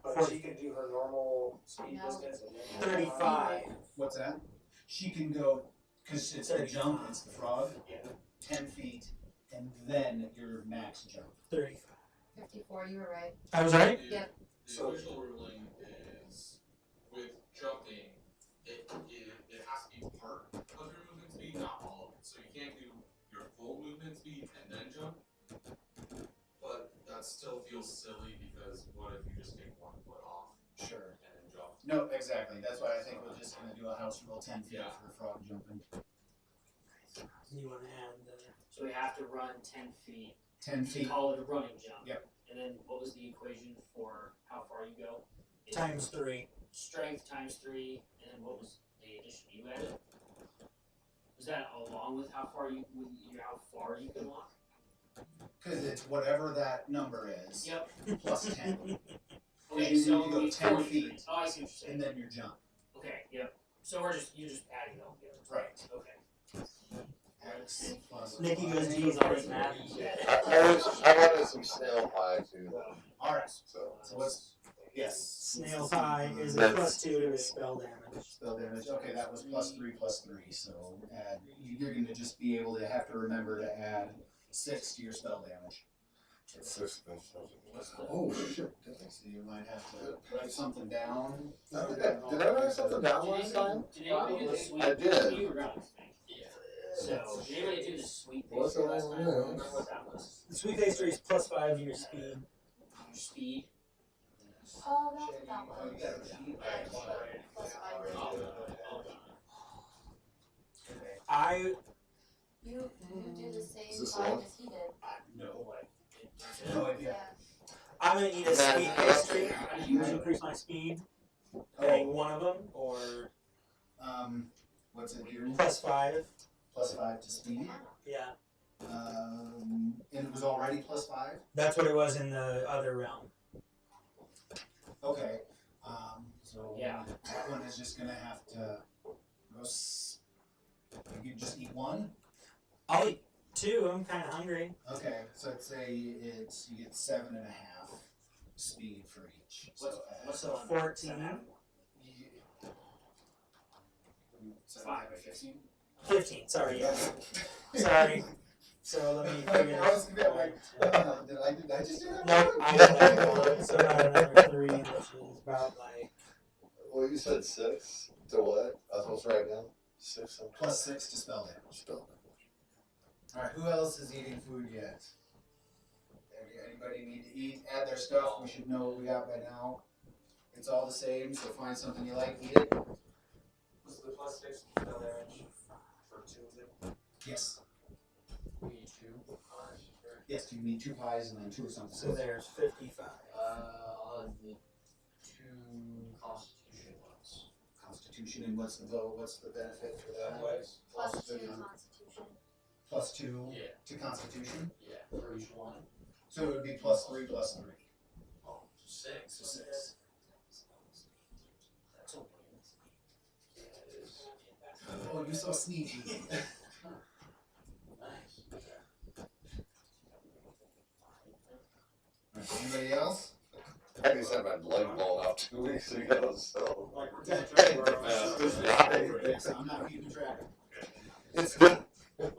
But she can do her normal speed No. distance and then. 35. What's that? She can go, because it's the jump, it's the frog, Yeah. 10 feet, and then your max jump. 35. 54, you were right. I was right? The Yep. official ruling is with jumping, it has to be part of your movement speed, not all of it. So you can't do your full movement speed and then jump. But that still feels silly because what if you just take 1 foot off Sure. and then jump? No, exactly. That's why I think we're just gonna do a house rule 10 feet Yeah. for frog jumping. You want to add the. So we have to run 10 feet. 10 To feet. call it a running jump. Yep. And then what was the equation for how far you go? It's Times 3. strength times 3, and then what was the addition you added? Was that along with how far you can walk? Because it's whatever that number is, Yep. plus 10. Okay, You so need to go it's 10 43. feet. Oh, I see what you're saying. And then your jump. Okay, yep. So you're just adding it all together. Right. Okay. X plus Nikki goes Y. G's on his math. I wanted some snail pie too. Alright. So So what's, yes. Snail pie is a That's- plus 2 to his spell damage. Spell damage. Okay, that was plus 3. So you're gonna just be able to have to remember to add 6 to your spell damage. Oh shit! So you might have to write something down. Did I write something down last time? Did anybody do the sweep? I did. You were right, I think. So, did anybody do the sweep What's pastry the last one time? with that? Remember what that was? The sweet pastry is plus 5 to your speed. Your speed. Oh, that's what that Oh, was. you got a sheet? Plus 5. Okay. You do the Is same this time on? as he did. No. It- No idea. Yeah. I'm going to eat a sweet pastry to increase my speed. Getting one of them, or What's it here? plus 5. Plus 5 to speed. Yeah. And it was already plus 5? That's what it was in the other realm. Okay. So Yeah. that one is just gonna have to go. You can just eat one. I'll eat 2. I'm kind of hungry. Okay. So let's say you get 7.5 speed for each. What's So the one? 14. 5 by 15. 15. Sorry, yeah. Sorry. So let me figure I was gonna be like, this. did I just do that? Nope, I did that one. So not another 3, which is about like. Well, you said 6 to what? I was supposed to write down 6 something. Plus 6 to spell damage. Spell. Alright, who else is eating food yet? Anybody need to eat? Add their stuff. We should know what we got by now. It's all the same, so find something you like, eat it. Was the plus 6 spell damage for 2 of them? Yes. We eat 2. Yes, you need 2 pies and then 2 of something. So there's 55. On the 2 constitution ones. Constitution, and what's the benefit for that? Plus 2 constitution. +2 Yeah. to Constitution. Yeah, for each one. So it would be +3 +3. Oh, 6. So 6. That's a win. Yeah, it is. Oh, you're so sneaky. Nice. Anybody else? I just had my leg blown out 2 weeks ago, so. Like, we're gonna try to work Yeah, on it's it. not- I'm not keeping track. It's good. So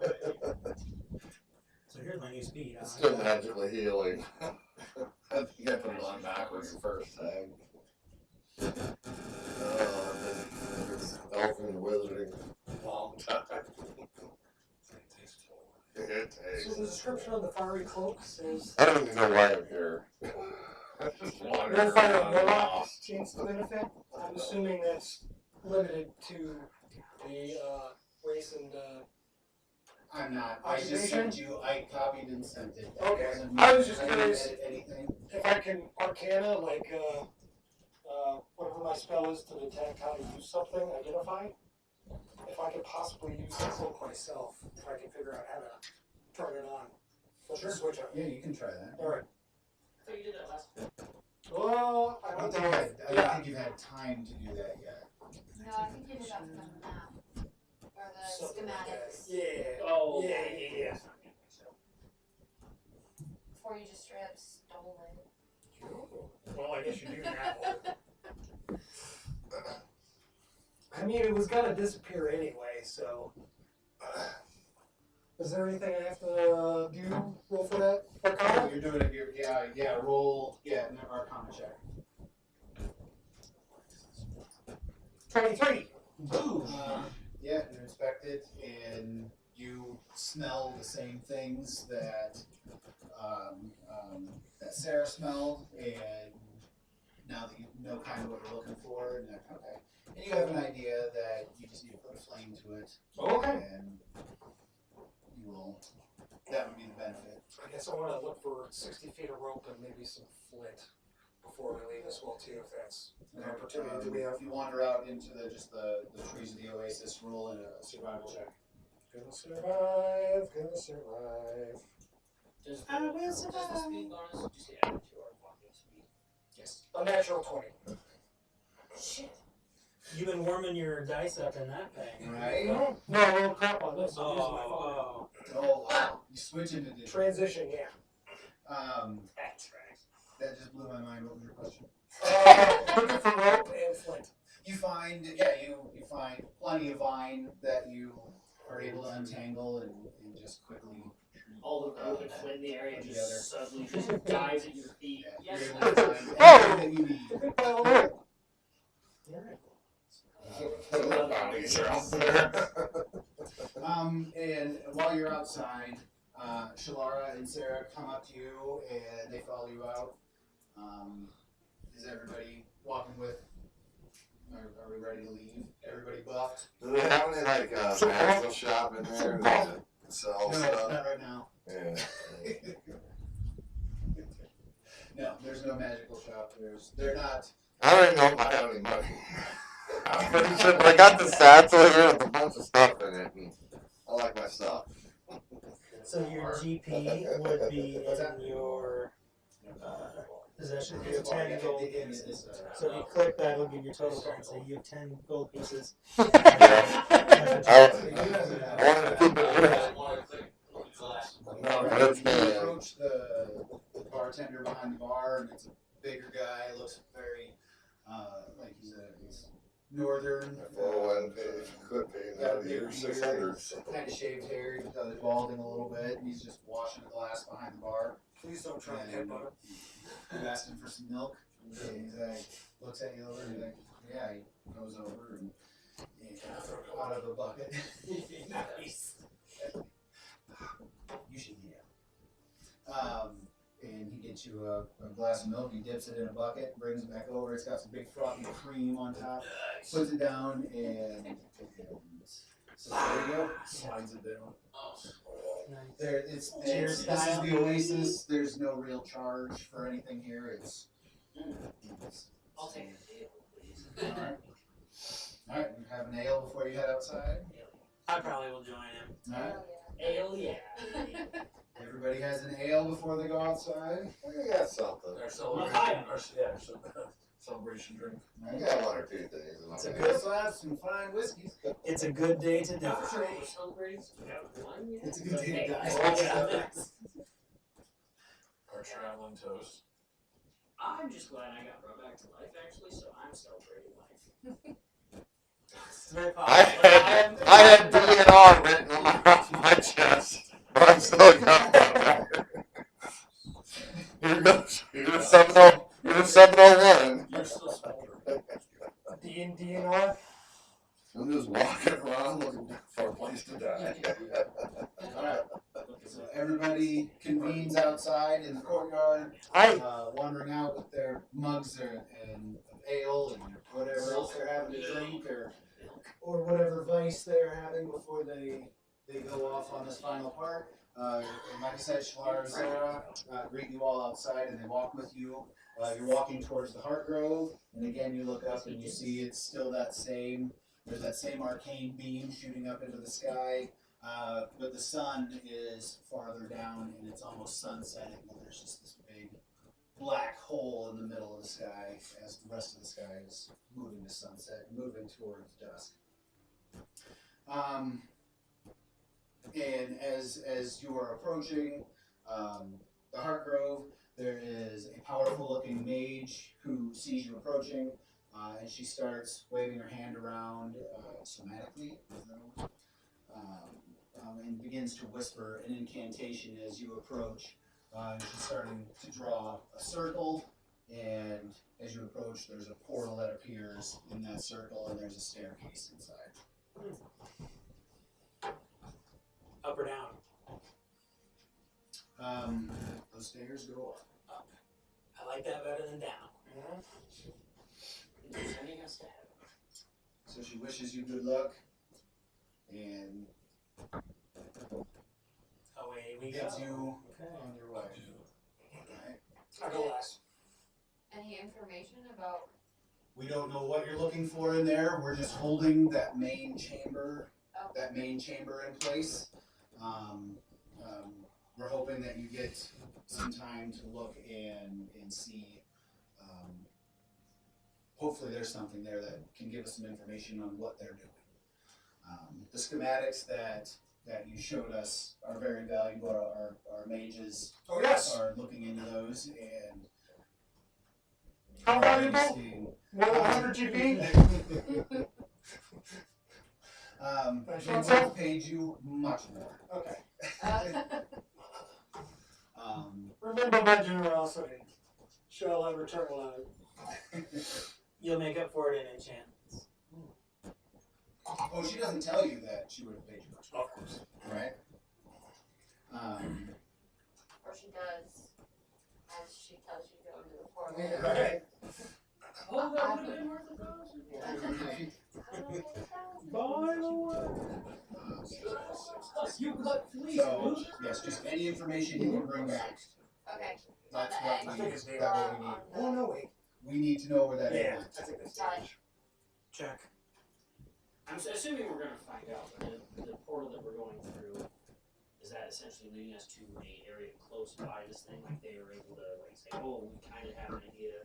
here's my new speed. It's still magically healing. I think I put it on backwards the first time. It's elfing and wizarding a long time. It So takes. the description of the fiery cloak says I don't even know why I'm here. I just wandered no fire around warlock lost. chance to benefit. I'm assuming that's limited to the race and I'm not. I just Occupation? sent you. I copied and sent it. Okay. Wasn't- I was just didn't curious. edit anything. if I can arcana, like whatever my spell is to detect how to use something, identify. If I could possibly use the cloak myself, if I can figure out how to turn it on. Flip the switch on. Yeah, you can try that. Alright. I thought you did that last time. Well, I I don't don't think, know. I don't think you've had time to do that yet. No, I think you did that for the map. Or the Something like that. schematics. Yeah. Oh, Yeah. Before you just straight up stole it. Well, I guess you do now. I mean, it was gonna disappear anyway, so. Is there anything I have to do? Roll for that? Arcana? You're doing it. Yeah. Roll. Yeah, an Arcana check. 23. Yeah, you inspect it and you smell the same things that that Sarah smelled, and now that you know kind of what you're looking for, and okay, and you have an idea that you just need to put a flame to it, Okay. and you will. That would be the benefit. I guess I want to look for 60 feet of rope and maybe some flint before we leave as well too, if that's an opportunity. Do we have? If you wander out into the trees of the oasis, roll in a survival check. Gonna survive. Gonna survive. Does I will does the survive. speed bonus just get added to our walking speed? Yes. A natural 20. Shit. You've been warming your dice up in that thing. Right. No, I rolled crap on this. I'm using my phone. Oh, Oh wow! You switch into the Transition, yeah. That tracks. That just blew my mind. What was your question? Looking for rope and flint. You find, you find plenty of vine that you are able to untangle and just quickly. All the rope and flint in the area just suddenly just dives at your feet. Yeah, Yes. you're able to find Oh! everything that you need. Big pile of rope. Bodies are out there. And while you're outside, Shalara and Sarah come up to you and they follow you out. Is everybody walking with? Are we ready to leave? Everybody buffed? Do they have any like magical shop in there that sells No, stuff? not right now. Yeah. No, there's no magical shop. They're not. I don't even know if I have any money. I'm pretty sure I got the satchel here with a bunch of stuff in it, and I like my stuff. so your GP would be in your possession. You have 10 gold pieces. So if you click that, it'll give you total currency. You have 10 gold pieces. I wanted to keep it real. No, but it's You bad. approach the bartender behind the bar, and it's a bigger guy. Looks very like he's northern. Oh, and it could be now the year 600. Kind of shaved hair. He's balding a little bit, and he's just washing a glass behind the bar. Please don't try and And headbutt him. you asked him for some milk, and he's like, looks at you over, and he's like, yeah. He goes over and out of a bucket. Nice. You should eat it. And he gets you a glass of milk. He dips it in a bucket, brings it back over. It's got some big frothy cream on top. Puts it down, and so there you go. Slides it down. There, this is the Oasis. There's no real charge for anything here. It's I'll take a table, please. all right. All right, you have an ale before you head outside. I probably will join him. All right. Oh, yeah. Ale, yeah. Everybody has an ale before they go outside. We got something. Our celebration, celebration drink. We got one or two things. It's a We good- also have some fine whiskeys. It's a good day to die. We're celebrating. We have one yet? It's a good day to die. Okay. Our traveling toast. I'm just glad I got brought back to life, actually, so I'm celebrating life. It's very I popular. had DNR written on my chest, but I'm still got You're 701. You're still smoldering. DNR. I'm just walking around looking for a place to die. Alright. So everybody convenes outside in the courtyard, wandering out with their mugs and ale and whatever else they're having to drink or whatever vice they're having before they go off on this final part. And like I said, Shlar and Sarah greet you all outside and they walk with you. You're walking towards the Heart Grove, and again you look up and you see it's still that same, there's that same arcane beam shooting up into the sky. But the sun is farther down and it's almost sunsetting, and there's just this big black hole in the middle of the sky as the rest of the sky is moving to sunset, moving towards dusk. And as you are approaching the Heart Grove, there is a powerful looking mage who sees you approaching, and she starts waving her hand around somatically, and begins to whisper an incantation as you approach. She's starting to draw a circle, and as you approach, there's a portal that appears in that circle, and there's a staircase inside. Up or down? Those stairs go up. I like that better than down. Sending us to heaven. So she wishes you good luck, and Away we go. gets you Okay. on your way. Alright. I go last. Any information about We don't know what you're looking for in there. We're just holding that main chamber in place. We're hoping that you get some time to look and see. Hopefully, there's something there that can give us some information on what they're doing. The schematics that you showed us are very valuable. Our mages Oh yes. are looking into those and. How valuable? seeing- More than 100 GP. They would have paid you much more. Okay. Remember my generosity. Shall I return alive? You'll make up for it in enchantments. Oh, she doesn't tell you that she would have paid you much more, Of course. right? or she does as she tells you to go into the portal. Right. Oh, that would have been worth You cut fleece, So, dude. yes, just any information you can bring back. Okay. That's The what egg. I think it's we need. Oh no, wait. We need to know where that Yeah, is. I think it's Got it. Check. I'm assuming we're going to find out, but the portal that we're going through, is that essentially leading us to an area close by this thing? Like they were able to like say, oh, we kind of have an idea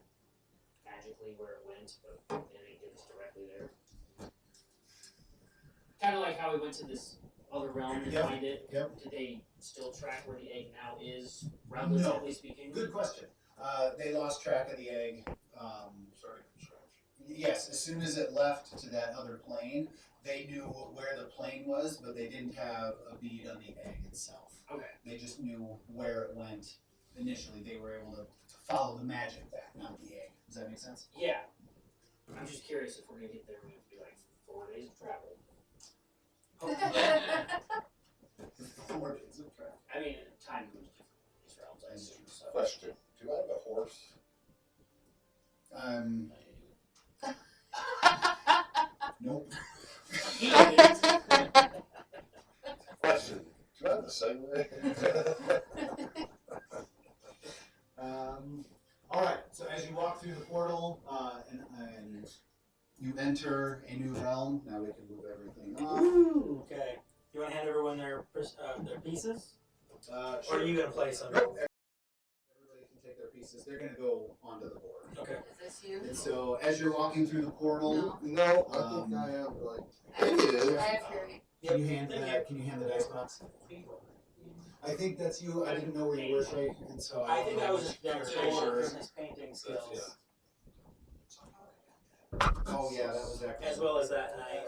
magically where it went, but they didn't get us directly there. Kind of like how we went to this other realm to Yep, find it. yep. Did they still track where the egg now is, relatively speaking? Good question. They lost track of the egg. Sorry, from scratch. Yes, as soon as it left to that other plane, they knew where the plane was, but they didn't have a bead on the egg itself. Okay. They just knew where it went initially. They were able to follow the magic back, not the egg. Does that make sense? Yeah. I'm just curious if we're going to get there, we're going to be like 4 days of travel. 4 days of travel. I mean, time moves different in these realms, I assume. So. Question: do I have a horse? Nope. Question: do I have a Segway? All right. So as you walk through the portal and you enter a new realm, now we can move everything on. Ooh, okay. You want to hand everyone their pieces? Or Sure. are you going to play some? Nope. Everybody can take their pieces. They're gonna go onto the board. Okay. Is this you? And so as you're walking through the portal, No, I think I have like. It is. I have Hurey. can you hand the dice box? I think that's you. I didn't know where you were, Shay, and so I think I was just there. demonstrating his painting skills, Oh yeah, that was that. as well as that night.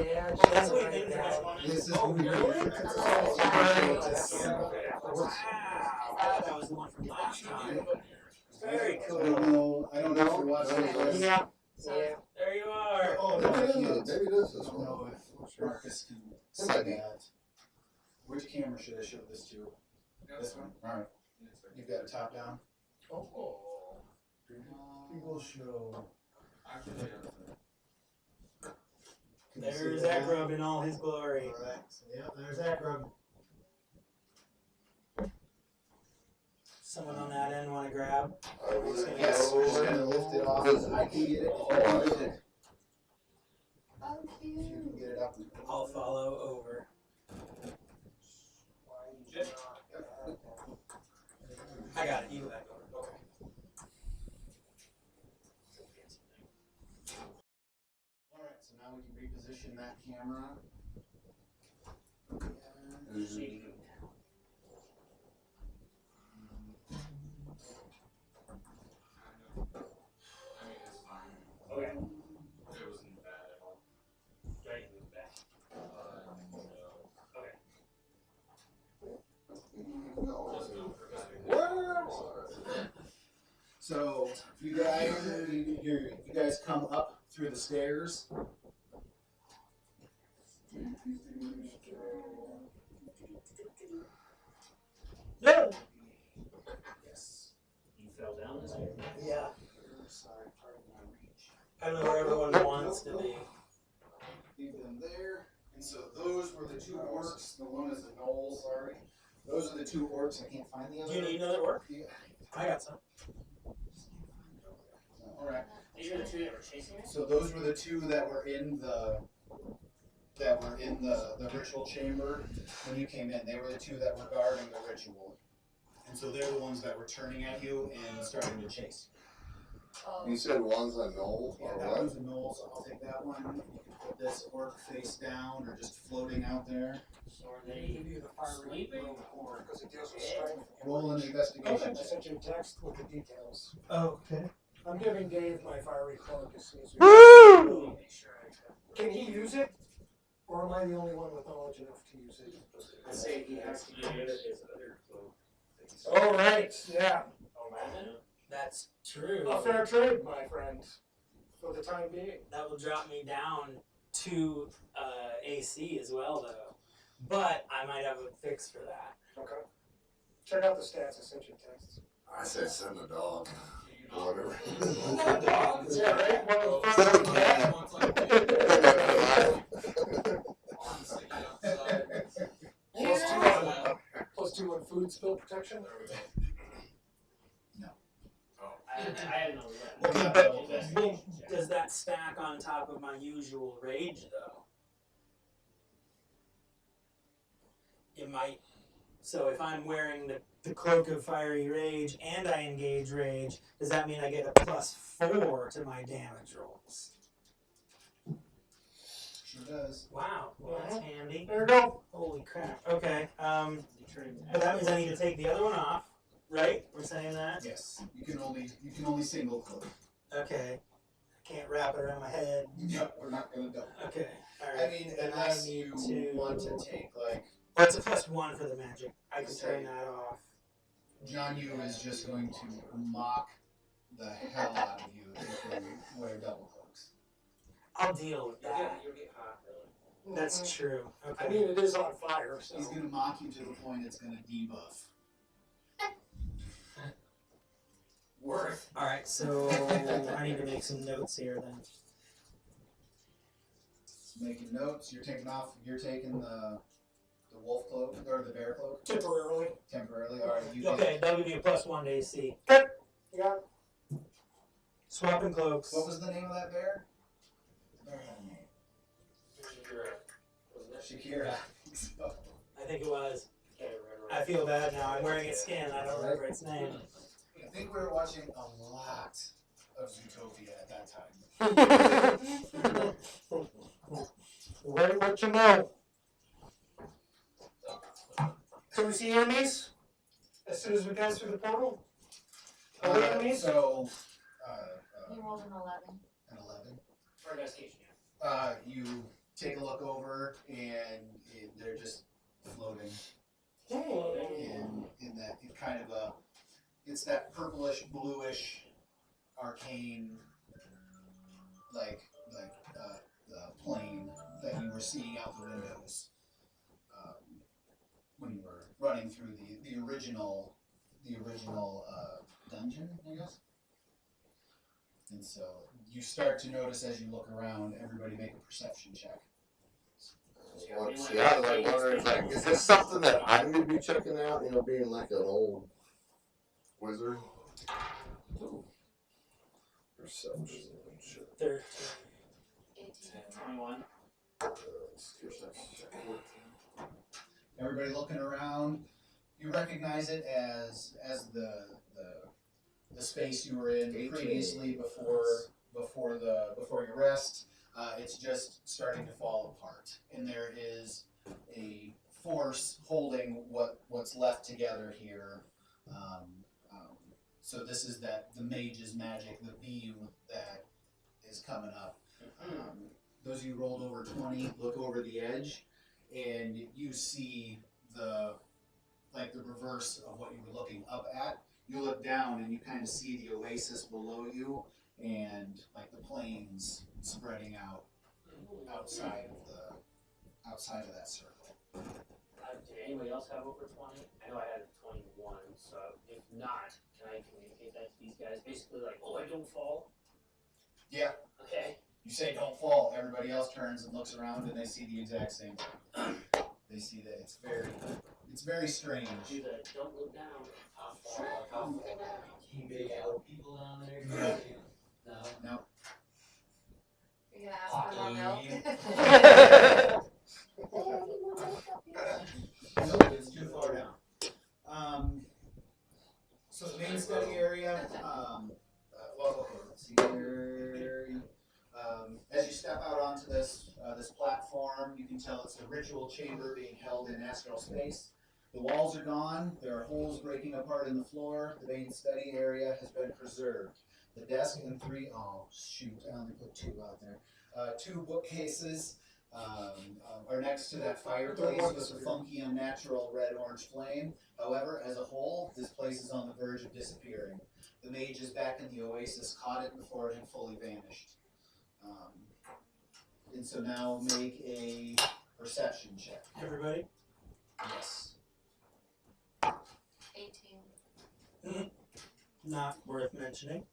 Yeah, That's what he did for this one. This is Oh, who you're really? with. Wow, that was the one from last time. Very I cool. don't know if you're watching this. Yeah, Yeah. there you are. Oh, Maybe no, it I is. can't. Maybe this I is don't one. know if Marcus can see It might be. that. Which camera should I show this to? This one? Alright. You've got it top down. Oh. We will show. Can you see There's that? Ekrub in all his glory. Alright, so yeah, there's Ekrub. Someone on that end want to grab? Yes, we're just gonna lift it off. I can get it. Lift it. Oh, If you cute. can get it up. I'll follow over. I got it. You go back over. Okay. Alright, so now we can reposition that camera. Okay. It wasn't bad at all. Do I need to move back? No. Just go for So you guys come up through the stairs. Yeah. Yes. You fell down this way? Yeah. Sorry, pardon my reach. I don't know where everyone wants to be. Leave them there. And so those were the two orcs. The one is a gnoll, sorry. Those are the two orcs. I can't find the other. Do you need another orc? Yeah. I got some. Alright. These are the two that were chasing us? So those were the two that were in the ritual chamber when you came in. They were the two that were guarding the ritual. And so they're the ones that were turning at you and starting to chase. Oh. You said one's a knoll Yeah, or that what? one's a gnoll, so I'll take that one. You can put this orc face down or just floating out there. So are Give they you the fire rate sleeping? because it deals with strength. Roll an investigation I check. sent you a text with the details. Oh, okay. I'm giving Dave my fiery cloak as soon as we. Woo! Make sure I Can he use it? Or am I the only one with knowledge enough to use it? I say he has to use it. All right, yeah. That's true. A fair trade, my friend, for the time being. That will drop me down to AC as well, though. But I might have a fix for that. Okay. Check out the stats. I sent you a text. I said send a dog. Or whatever. Yeah, right? One of the Send first a cat. plus two on food spill protection. I had no Okay, Well, does that stack on top of my usual rage, though? It might. So if I'm wearing the cloak of fiery rage and I engage rage, does that mean I get a +4 to my damage rolls? Sure does. Wow, well, that's handy. There you go. Holy crap. Okay. But that means I need to take the other one off, right? We're saying that. Yes. You can only single cloak. Okay. I can't wrap it around my head. Yep, we're not gonna double. Okay. All I right. mean, Then unless I need you to. want to take like What's a +1 for the magic? I can turn that off. Jonyoo is just going to mock the hell out of you if you wear double cloaks. I'll deal with that. You'll get hot, really. That's true. Okay. I mean, it is on fire, so. He's gonna mock you to the point it's gonna debuff. Worth. All right. So I need to make some notes here then. Making notes. You're taking the wolf cloak or the bear cloak Temporarily. temporarily. All right. You Okay, that'll give you a +1 to AC. Yeah. Swapping cloaks. What was the name of that bear? Was this Shakira. So, I think it was. Can't remember. I feel bad now. I'm wearing its skin. I don't remember its name. I think we were watching a lot of Zootopia at that time. Wait, what you know? So we see enemies? As soon as we pass through the portal? Are we enemies? So, You rolled an 11. an 11. For investigation, You take a look over, and they're just floating in that kind of a, it's that purplish, bluish, arcane, plane that you were seeing out the windows when you were running through the original dungeon, I guess. And so you start to notice as you look around, everybody make a perception check. Yeah, like wondering, like, is this something that I'm gonna be checking out? You know, being like an old wizard. Ooh. Perception. Shit. 13. 18. 21. Everybody looking around, you recognize it as the space you were in 18. previously before your rest. It's just starting to fall apart, and there is a force holding what's left together here. So this is the mage's magic, the beam that is coming up. Those of you rolled over 20, look over the edge, and you see the reverse of what you were looking up at. You look down and you kind of see the oasis below you, and like the plains spreading out outside of that circle. Did anybody else have over 20? I know I had 21, so if not, can I communicate that to these guys? Basically like, oh, I don't fall? Yeah. Okay. You say don't fall, everybody else turns and looks around and they see the exact same thing. They see that it's very strange. Do the don't look down. Big owl people down there. No. You're gonna ask for more milk? Nope, it's too far down. So the main study area, well, okay, let's see here. As you step out onto this platform, you can tell it's a ritual chamber being held in astral space. The walls are gone. There are holes breaking apart in the floor. The main study area has been preserved. The desk and I only put 2 out there. 2 bookcases are next to that fireplace with a funky, unnatural red-orange flame. However, as a whole, this place is on the verge of disappearing. The mage is back in the oasis, caught it before it had fully vanished. And so now make a perception check. Everybody? Yes. 18. Not worth mentioning.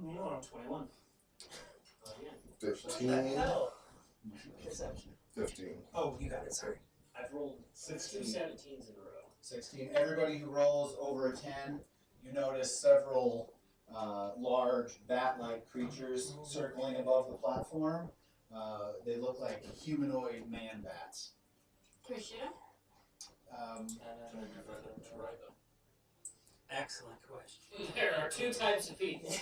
21. Oh, yeah. 15. Hell. Perception. 15. Oh, you got it. Sorry. I've rolled 2 16. 17s in a row. 16. Everybody who rolls over a 10, you notice several large bat-like creatures circling above the platform. They look like humanoid man bats. Appreciate it. Excellent question. There are 2 types of people.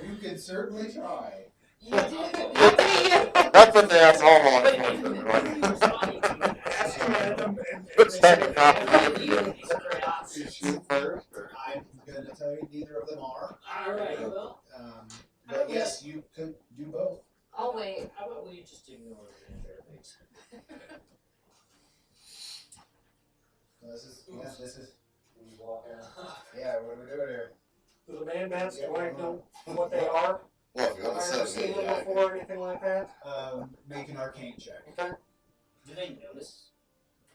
You can certainly try. You do. That's what they ask all of us. It's that copy. You shoot first? Or? I'm going to tell you neither of them are. Alright, well. But yes, you could do both. I'll wait. How about we just ignore the intro things? This is. Yeah, what are we doing here? Do the man bats, do I know what they are? Well, if you Have want I to ever set seen me, them yeah. before or anything like that? Make an arcane check. Okay. Do they notice?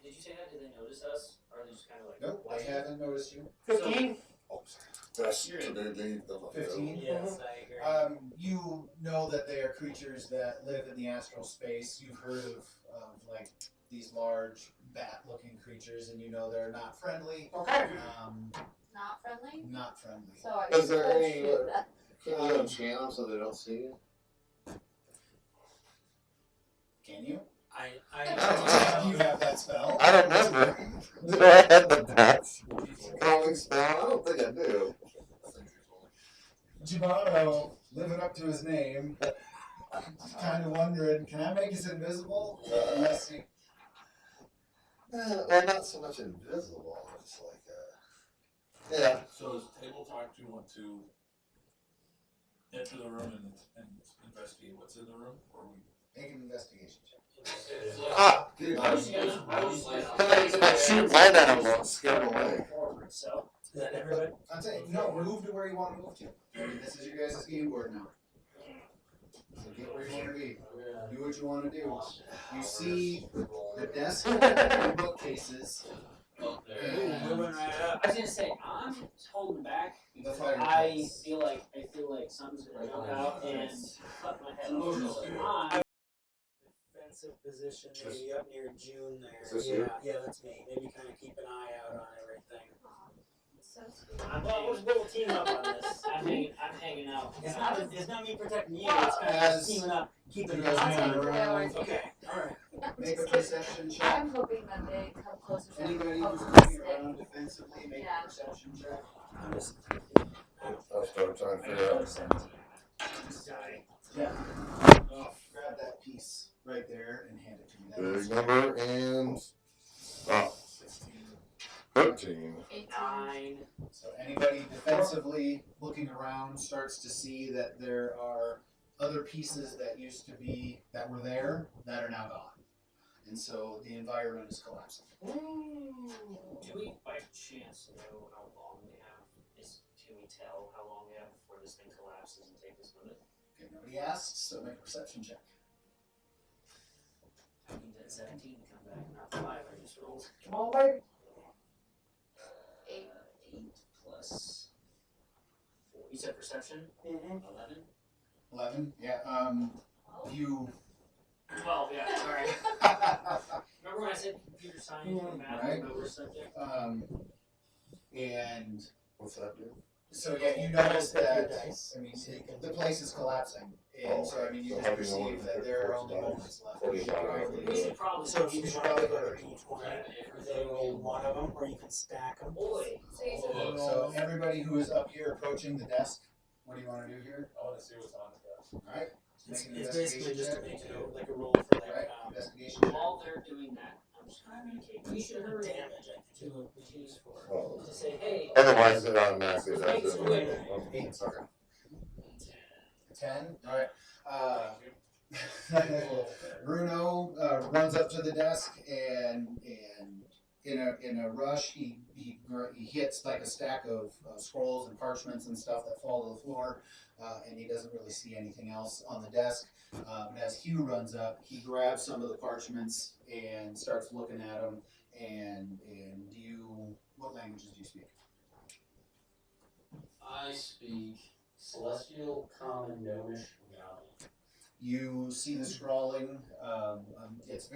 Did you say that? Did they notice us? Or are they just kind of like Nope, I watching? haven't noticed you. 15? Oh, that's to leave them. 15? Yes, I agree. You know that they are creatures that live in the astral space. You've heard of like these large bat-looking creatures, and you know they're not friendly. Okay. Not friendly? Not friendly. So I Is there any, shoot that. Can you enchant them so they don't see you? Can you? I Do you have that spell? I don't remember. Do I have the bats? Calling spell? I don't think I do. Jibaro, living up to his name, kind of wondering, can I make us invisible? Unless you... Well, not so much invisible. It's like, yeah. So does table talk to want to enter the room and investigate what's in the room? Or we Make an investigation check. Ah! Dude, I shoot light at him and scare him away. Forward, so. Is that everybody? I'm saying, no, move to where you want to move to. I mean, this is your guys' game board now. So get where you want to be. Do what you want to do. You see the desk and bookcases. Moving right up. I was gonna say I'm holding back The because fireplace. I feel like something's gonna jump out and cut my head off. So I'm Defensive position, maybe up near June there. Is this yeah, you? yeah, that's me. Maybe kind of keep an eye out on everything. So sweet. We'll team up on this. I'm hanging out. It's not me protecting you. It's kind of As teaming up, keeping you an guys eye move on it. around, Okay, all right. make a perception check. I'm hoping that they come closer to Anybody the who's post moving stick. around defensively, make Yeah. a perception check. I'm just. I'll start trying to figure out. 17. Just die. Yeah. Grab that piece right there and hand it to me. That Big is- number and. Oh. 13. 9. So anybody defensively looking around starts to see that there are other pieces that used to be, that were there, that are now gone. And so the environment is collapsing. Do we by chance know how long we have? Can we tell how long we have before this thing collapses and take us with it? Okay, nobody asks, so make a perception check. I need that 17 to come back, not 5 I just rolled. Come on, baby. 8. 8 plus 4. You said perception? Mm-hmm. 11? 11? Yeah, you... 12, yeah, sorry. Remember when I said computer science or math Right. or over subject? And What's that do? so yeah, you notice that, Dice. I mean, the place is collapsing. And so, I mean, you So just how do you know perceive when that to there are put only dice? moments left. 45. We should probably So you should probably go to D20. They roll one of them, or you can stack them. Boy. So you said So everybody who is up here approaching the desk, what do you want to do here? I want to see what's on the desk. Alright, It's, make an it's basically investigation just to check. make like a roll for like Alright, investigation check. While they're doing that, I'm just going to communicate. We should hurry damage. I think. to use for Oh. to say, hey, Otherwise, it automatically does Make it. it quick. Okay. 10? Alright. Bruno runs up to the desk and in a rush he hits like a stack of scrolls and parchments and stuff that fall to the floor, and he doesn't really see anything else on the desk. But as Hugh runs up, he grabs some of the parchments and starts looking at them. And what languages do you speak? I speak Celestial, Common, Gnomish, Goblin. You see the scrawling. It's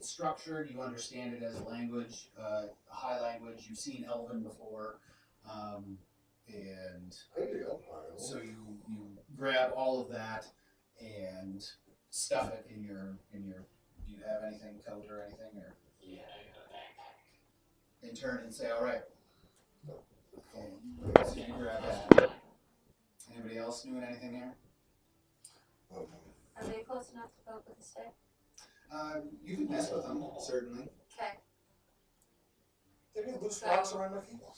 structured. You understand it as a language, a high language. You've seen Elven before, and so you grab all of that and stuff it in your. Do you have anything, coat or anything, or Yeah, I got a backpack. in turn and say, all right. Okay. So you grab that. Anybody else doing anything here? Are they close enough to vote with a stick? You can mess with them, certainly. Okay. They need loose rocks around my feet. What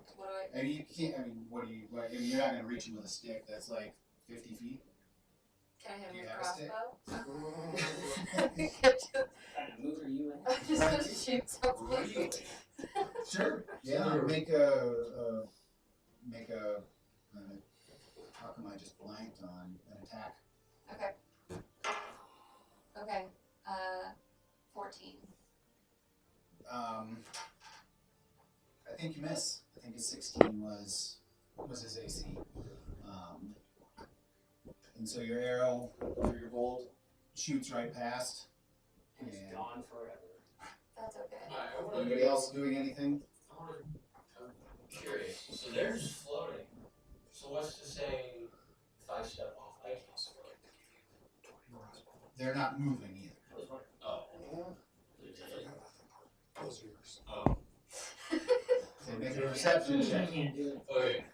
do I? I mean, you can't. I mean, what do you? Like, I mean, you're not gonna reach him with a stick that's like 50 feet. Can I hit Do him you with a have a stick? crossbow? What kind of mood are you in? I'm just gonna shoot something. Sure. Yeah. Make a. How come I just blanked on an attack? Okay. Okay. 14. I think you miss. I think his 16 was his AC. And so your arrow or your bolt shoots right past. He's And gone forever. That's okay. anybody else doing anything? I'm curious. So they're just floating. So So what's to say if I step off, I can also get They're not moving either. Oh. Those are yours. Oh. They make a perception check. Can't do it. Okay.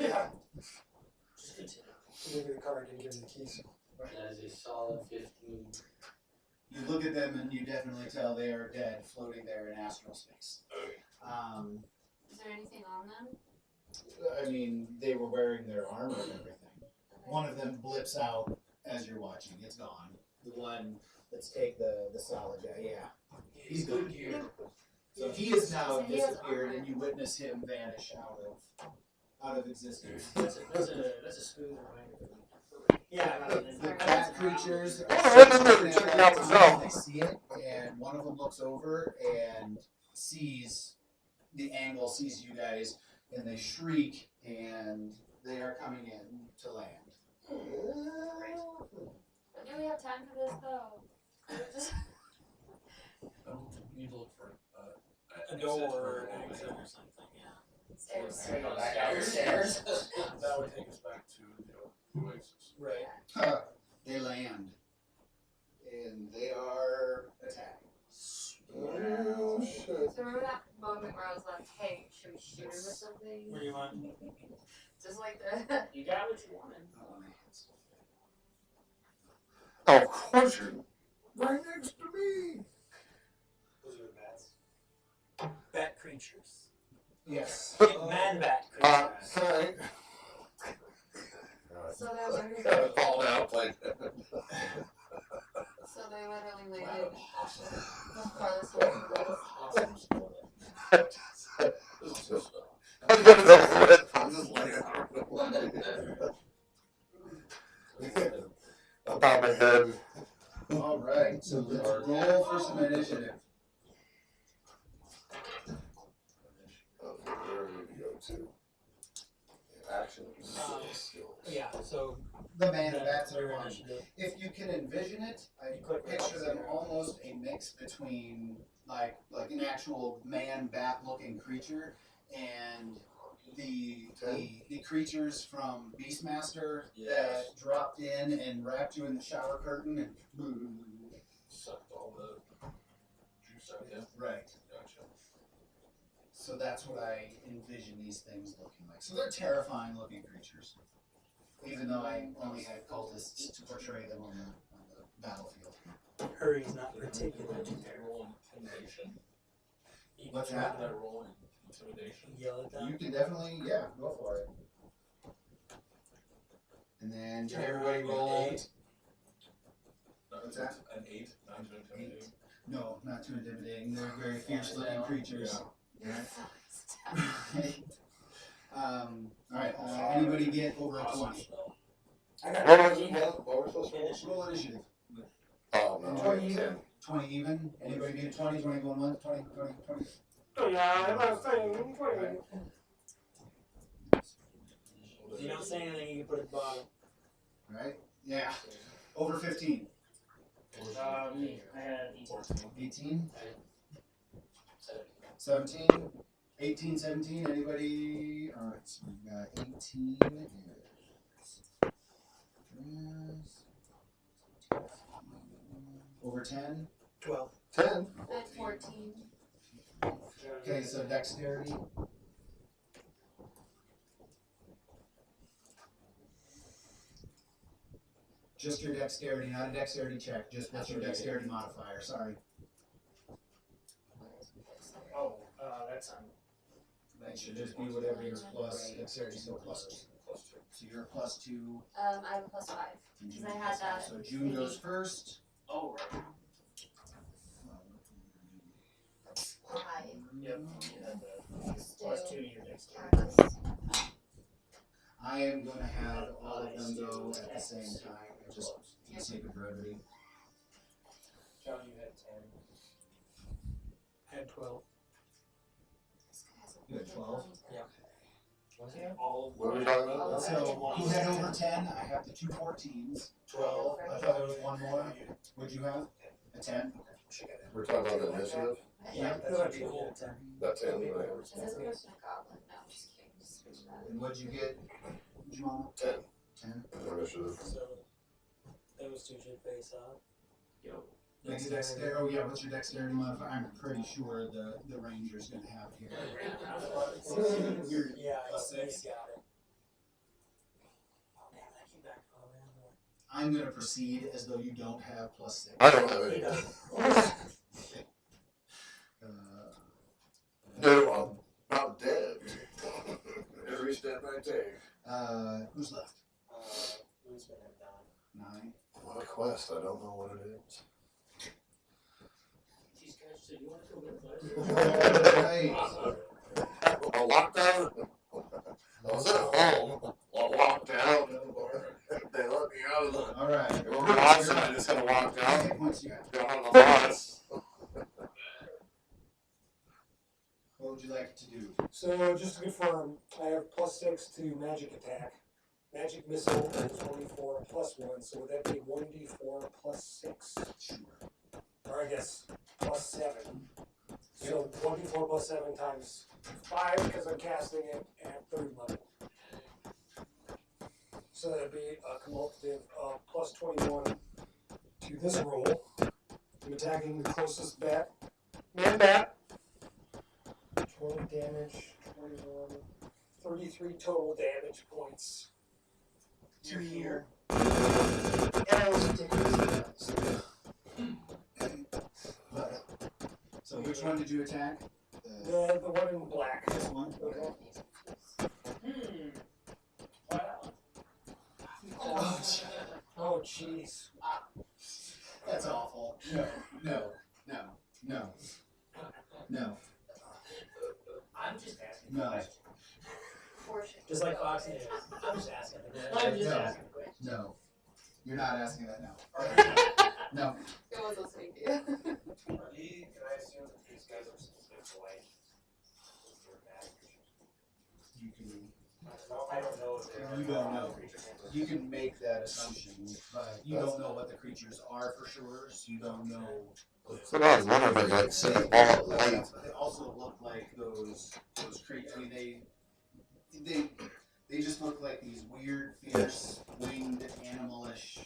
Yeah. Just continue. Give me the card and give me the keys. That is a solid 15. You look at them and you definitely tell they are dead, floating there in astral space. Is there anything on them? I mean, they were wearing their armor and everything. One of them blips out as you're watching. It's gone. The one, let's take the solid guy. Yeah, he's gone. So he has now So he has disappeared, armor. and you witness him vanish out of existence. That's a smooth reminder. Yeah. The cat creatures Oh, are check it out myself. they see it, and one of them looks over and sees the angle, sees you guys, and they shriek, and they are coming in to land. But do we have time for this though? Just You need to look for A door or an exit or something, yeah. stairs. Go back downstairs. That would take us back to the Oasis. Right. They land, and they are attacking. Oh, shit. So remember that moment where I was like, hey, should we shoot him or something? Where do you want? Just like the You got what you wanted. Oh, of course you're right next to me. Those are the bats. Bat creatures. Yes. Man bat creatures. Sorry. so they literally Gotta fall down like that. so they literally landed actually the farthest away from us. I'm gonna go for it. I'm just like about my head. All right. So let's roll for some initiative. Okay, where did we go to? Action. Skills. Yeah, so The man bats their are on. initiative. If you can envision it, I Click picture them almost a mix between like an actual man bat looking creature and the creatures from Beastmaster that dropped in and wrapped you in the shower curtain and Sucked all the juice out of you. right. Gotcha. So that's what I envision these things looking like. So they're terrifying looking creatures. Even though I only had cultists to portray them on the battlefield. Hurry's not particular. Did I roll intimidation? What's Did that? I roll intimidation? Yell at them. You can definitely, yeah, go for it. And then everybody roll. What's that? An 8, not to intimidate. No, not too intimidating. They're very fierce looking creatures. Yeah. Alright, anybody get over a 20? I got What was 19. it? What was supposed to be? Roll initiative. Oh, no. 20 even? 20 even? Anybody get a 20? 20 going once? 20, 20, 20. Oh yeah, I'm not saying 20. If you don't say anything, you can put it at the bottom. Right? Yeah. Over 15. I had 18? 17. 17? 18, 17, anybody? Alright, so we got 18 is over 10. 12. 10. I had 14. Okay, so dexterity. Just your dexterity, not a dexterity check. Just what's your dexterity modifier? Sorry. Oh, that's on. That should just be whatever your plus dexterity, so plus 2. So you're plus 2. I have a +5. And June I had plus that 5. So June goes first. Oh, right. 5. Yep. You had the plus 2 to your dexterity. Cactus. I am going to have all of them go at the same time, just for the sake of brevity. John, you had 10. I had 12. This guy has a You had 12? Yeah. Was he? All What are we talking Oh, about? So who had over 10? I have the 2 14s. 12. I thought there was one more. What'd you have? A 10? We're talking about the initiative? Yeah. That'd be cool. 10. That's 10, right? Is this person a goblin? No, I'm just kidding. Just And what'd you get, Jonyoo? 10. 10. Initiative. So those two should face off. Yo. Make a dexterity. Oh yeah, what's your dexterity modifier? I'm pretty sure the ranger's gonna have it here. You're Yeah, plus I 6. got it. Oh damn, I keep back. Oh man. I'm gonna proceed as though you don't have plus 6. I don't have any. No, I'm dead. Every step I take. Who's left? Who's been done? 9. What a quest, I don't know what it is. These guys said, you want to go with us? Alright. A lockdown? I was at home. I walked out. They let me out of the. Alright. It would be awesome. I just had to walk How out. many points you got? Got on the bus. What would you like to do? So just to confirm, I have plus 6 to magic attack. Magic missile is 1d4 plus 1, so would that be 1d4 plus 6? Sure. Or I guess plus 7. So 1d4 plus 7 times 5 because I'm casting it at 3rd level. So that'd be a cumulative of plus 21 to this roll. I'm attacking the closest bat. Man, bat. 20 damage, 21, 33 total damage points. You're here. So which one did you attack? The one in black. This one? Okay. Why that one? Oh jeez. That's awful. No, no, no, no, no. I'm just asking No. a question. Just like Fox News. I'm just asking. I'm just No. asking a question. No. You're not asking that now. No. No one's listening to you. Can I assume that these guys are specific white? You can I don't know if they're. You don't know. You can make that assumption, but you don't know what the creatures are for sure, so you don't know. That's what I was wondering, but like, see a ball of light. But they also look like those creatures. I mean, they just look like these weird, fierce, winged, animalish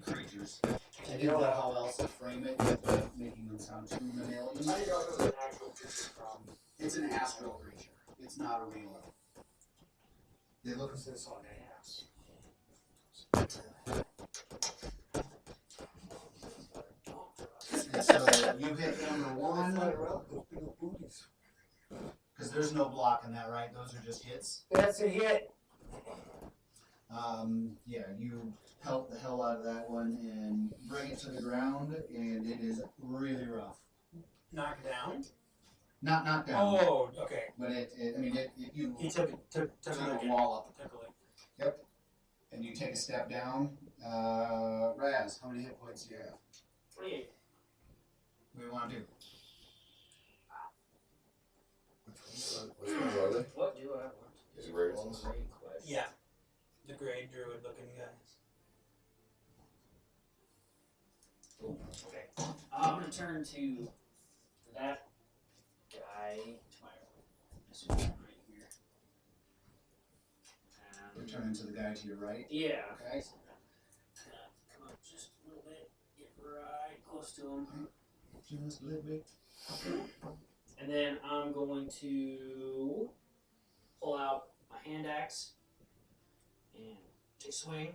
creatures. I didn't know how else to frame it without making them sound too mammalian. How do you know if it's an actual creature from? It's an astral creature. It's not a real one. They look This on ass. And so you hit number one, Those big booties. because there's no block in that, right? Those are just hits. That's a hit. Yeah, you help the hell out of that one and bring it to the ground, and it is really rough. Knocked down? Not knocked down, Oh, okay. but you He took took a a lick. wallop, Took a lick. and you take a step down. Raz, how many hit points do you have? 28. What do you want to do? Which ones are they? What do I want? These great That's ones? a great question. Yeah. The gray druid looking guys. Okay. I'm gonna turn to that guy to my this one right here. You're turning to the guy to your right. Yeah. Okay. Come up just a little bit, get right close to him, Just a little bit. and then I'm going to pull out my hand axe and take a swing.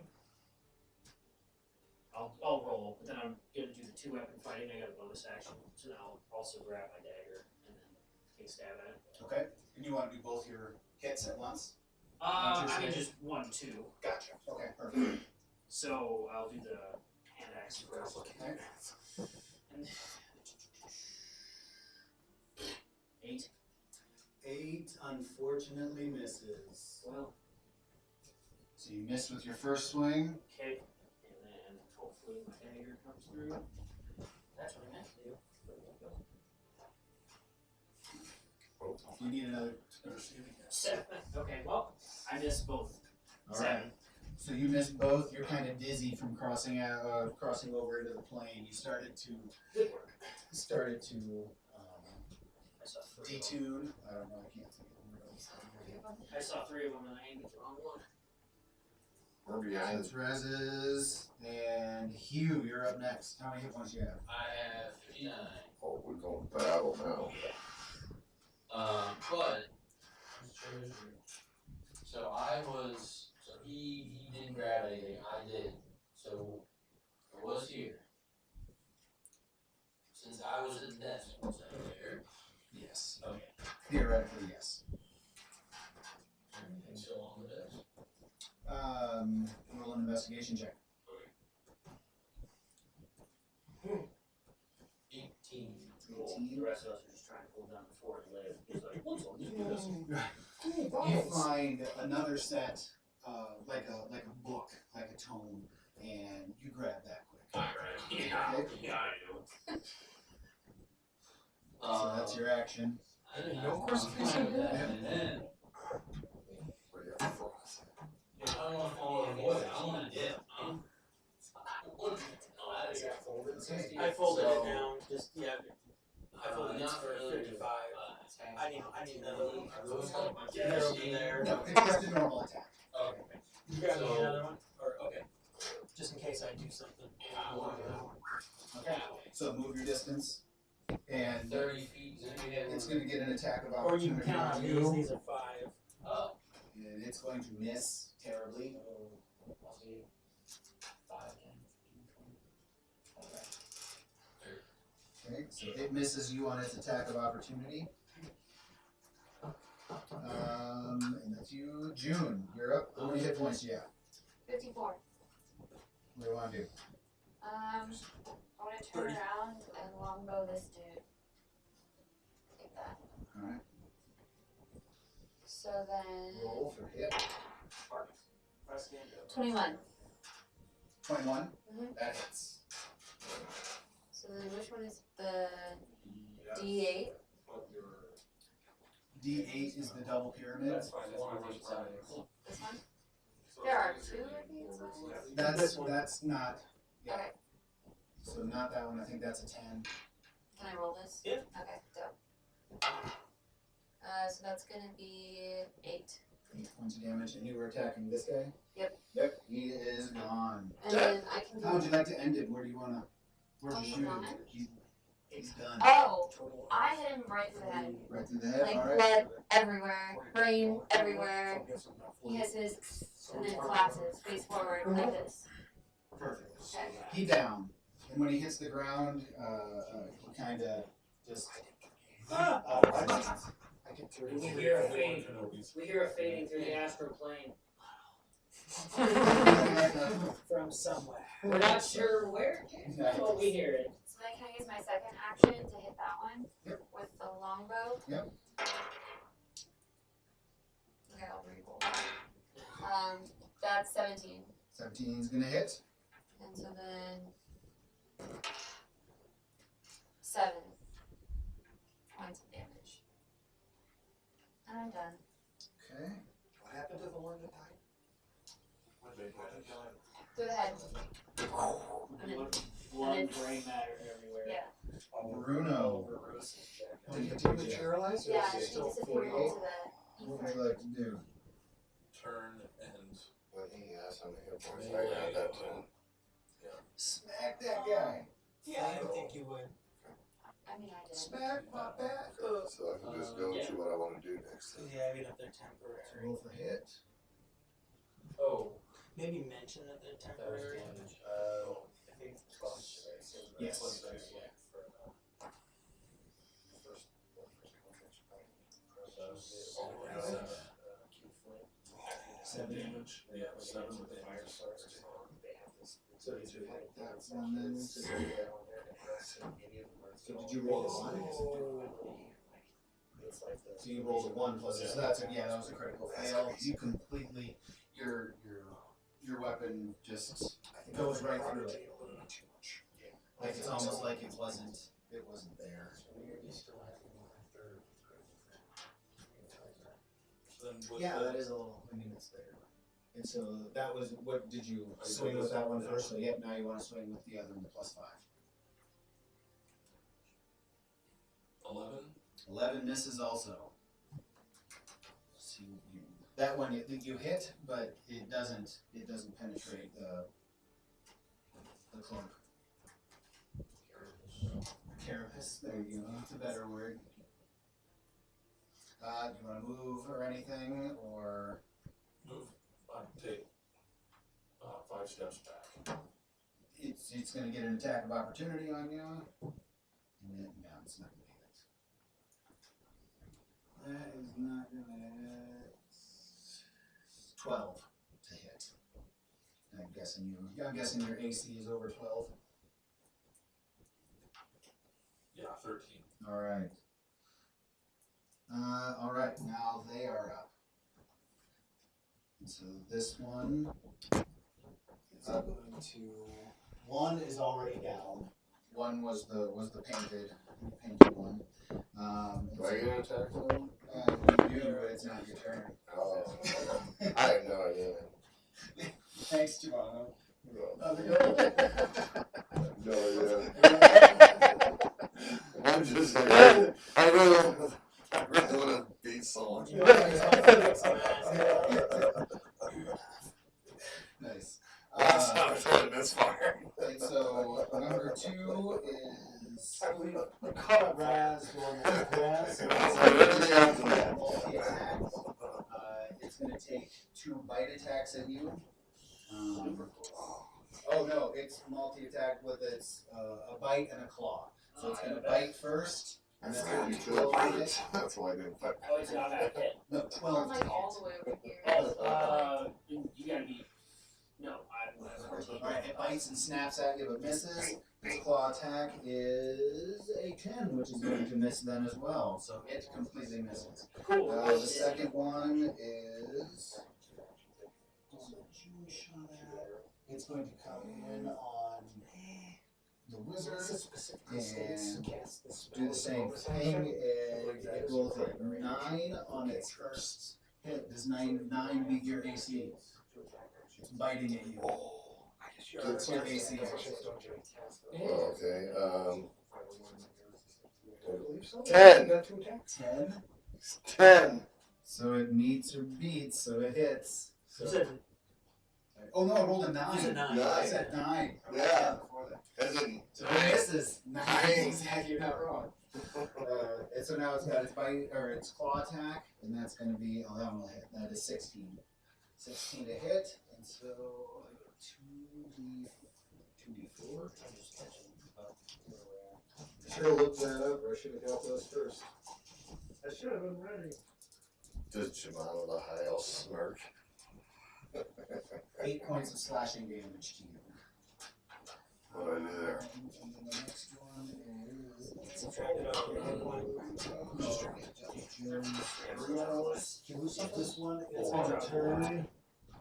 I'll roll, but then I'm gonna do the 2-weapon fighting. I got a bonus action, so then I'll also grab my dagger and then take a stab at it. Okay. And you want to do both your hits at once? I mean swing? just 1, 2. Gotcha. Okay, perfect. So I'll do the hand axe first. Okay. And 8. 8 unfortunately misses. Well, So you miss with your first swing. okay. And then hopefully my dagger comes through. That's what I meant to do. If you need another. 7. Okay, well, I missed both. All right. 7. So you missed both. You're kind of dizzy from crossing over into the plane. You started to Good work. started to I saw 3. detune. I don't know. I can't think of the word. I saw 3 of them and I aimed at the wrong one. We're So behind. it's Rez's and Hugh. You're up next. How many hit points do you have? I have 59. Oh, we're going to battle now. But so I was. So he didn't grab anything. I did. So I was here. Since I was at the desk, was I there? Yes. Okay. Theoretically, yes. Everything's still on the desk. Roll an investigation check. 18. The rest of us are just trying to pull down the fort and live. He's like, what's all this? You find another set, like a book, like a tome, and you grab that quick. Yeah, I do. So that's your action. I didn't No know question. that. And then I don't want to fall in the void. I don't want to dip. Okay. I folded So- it down. Just yeah. I folded it Not for really. 55. I need another one. Yeah, They're over there. No, it's just a normal attack. Okay. You grab me So- another one, or okay, just in case I do something. Okay. So move your distance, and 30 feet. Is it it's going to get an attack of Or you can opportunity count on on these. you, These are 5. Oh. and it's going to miss terribly. I'll see. 5, 10, 15, 20. Okay, so it misses you on its attack of opportunity. And that's you, June. You're up. How many hit points do you have? 54. What do you want to do? I want to turn 30. around and longbow this dude. Take that. All right. So then, Roll for hit. 21. 21. Mhm. That hits. So then, which one is the D8? D8 is the double pyramid. That's fine. That's one of these This one? There are 2 of these. That's not. Yeah. Okay. So not that one. I think that's a 10. Can I roll this? Yeah. Okay, dope. So that's gonna be 8. 8 points of damage, and you were attacking this guy. Yep. Yep. He is gone. And then I can How would do. you like to end it? Where do you wanna? Where'd Oh, you he's shoot gone? him? He's done. Oh! I hit him right to the head. Right through the head. Like All right. blood everywhere, brain everywhere. He has his, and then collapses face forward like this. Perfect. Okay. He down, and when he hits the ground, he kind of just. I get 30. We hear a fading. We hear a fading through the astral plane. From somewhere. We're not sure where, but we hear it. So then can I use my second action to hit that one? Yep. With the longbow? Yep. Okay, I'll re-roll. That's 17. 17's gonna hit. And so then 7 points of damage. And I'm done. Okay. What happened to the one that died? Through the head. Blood, brain matter everywhere. Yeah. Bruno. Did you Did take you it? materialize? Yeah, Or she still disappeared 48? into the What would ether. you like to do? Turn and When he asked how many hit points I had that time. Smack that guy. Yeah, I didn't think you would. I mean, I did. Smack my back. So I can just go to what I want to do next. Yeah, even if they're temporary. Roll for hit. Oh, Maybe mention that they're that was temporary. damage. I think plus. Yes. seven damage. Yeah, 7 with damage. So did you hit that one then? So did you roll a 1? So you rolled a 1 plus, so that's that was a critical fail. You completely, your weapon just goes right through it. Like it's almost like it wasn't there. Then with Yeah, the, that is a little, I mean, it's there. And so that was, what, did you swing with that one first? So yep, now you wanna swing with the other one, the +5. 11. 11 misses also. That one you hit, but it doesn't penetrate the cloak. Carapace, there you go. That's a better word. Do you want to move or anything, or Move. I can take 5 steps back. it's going to get an attack of opportunity on you? And then, no, it's not going to hit. That is not going to hit. 12 to hit. I'm guessing your AC is over 12. Yeah, 13. All right. All right. Now they are up. So this one is going to. One is already down. One was the painted one. Do I get an attack zone? You do, but it's not your turn. Oh, I have no idea. Thanks, Jonyoo. No idea. I'm just like, I really want to beat someone. Nice. That's how I tried this far. And so number 2 is I believe the cut Raz going with Raz. multi-attack. It's going to take 2 bite attacks at you. Oh no, it's multi-attack with its a bite and a claw. So it's going to bite first, and then That's it's going to 12 to hit. That's why I didn't fight. Oh, it's not that hit. No, 12 I'm to like hit. all the way over here. You gotta be. No, I'm. Alright, it bites and snaps at you but misses. Its claw attack is a 10, which is going to miss then as well. So it completely misses. Cool. The second one is. It's going to come in on the wizard and do the same thing. It rolls a 9 on its first hit. Does 9 beat your AC? It's biting at you. That's your AC. Oh, okay. 10. 10. 10. So it meets or beats, so it hits. So You said oh no, I rolled a 9. You said 9. I said 9. Yeah. Before that. As in, So it misses. 9. Exactly, you're not wrong. And so now it's got its bite or its claw attack, and that's going to be that one will hit. That is 16. 16 to hit, and so 2d4. I'm just catching up. I should have looked that up, or I should have got those first. I should have been ready. does Jemima the High Elf smirk? 8 points of slashing damage to you. What do I do there? And the next one is. subtract it out. This one is going to turn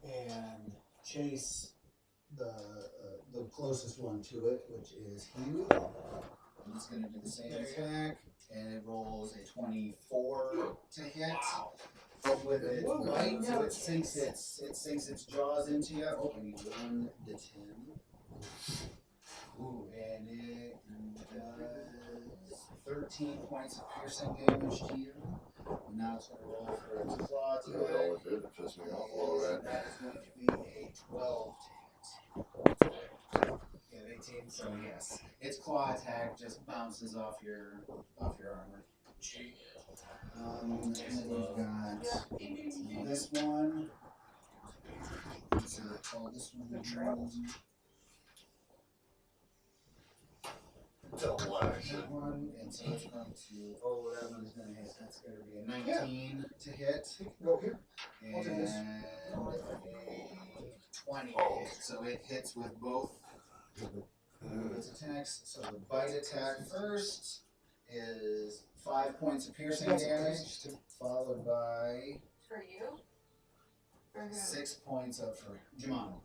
and chase the closest one to it, which is Hugh. And it's going to do the same attack, and it rolls a 24 to hit. But with its bite, so it sinks its jaws into you. Oh, I need 1 to 10. Ooh, and it does 13 points of piercing damage to you. And now it's going to roll for its claw That's really all attack. it did to piss me off a little bit. That is going to be a 12 to hit. Yeah, 18. So yes, its claw attack just bounces off your armor. And then we've got this one. So I call this one. That one, and so it's going to. Oh, that one is going to hit. That's going to be a 19 to hit. Go here. And a 20 to hit. So it hits with both of its attacks. So the bite attack first is 5 points of piercing damage, followed by For you? For who? 6 points for Jonyoo,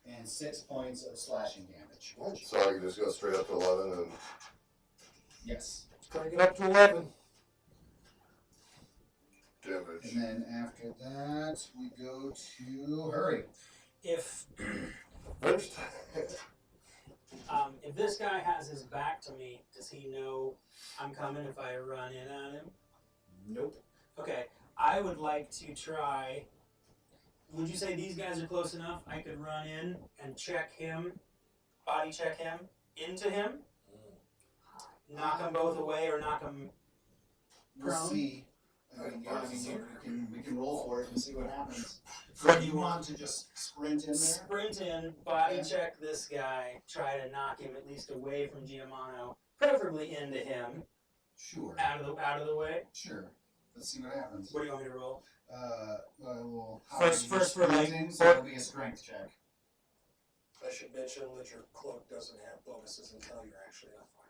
and 6 points of slashing damage. So I can just go straight up to 11 and. Yes. Gotta get up to 11. Damage. And then after that, we go to Hurey. If First. if this guy has his back to me, does he know I'm coming if I run in on him? Nope. Okay. I would like to try. Would you say these guys are close enough? I could run in and check him, body check him, into him, knock them both away, or knock them We'll prone. see. We can roll for it and see what happens. What So do you want to just sprint in there? Sprint in, body check this guy, try to knock him at least away from Giammano, preferably into him, Sure. out of the way. Sure. Let's see what happens. What do you want me to roll? Well, First for, like, so it'll be a strength check. I should mention that your cloak doesn't have bonuses until you're actually on fire.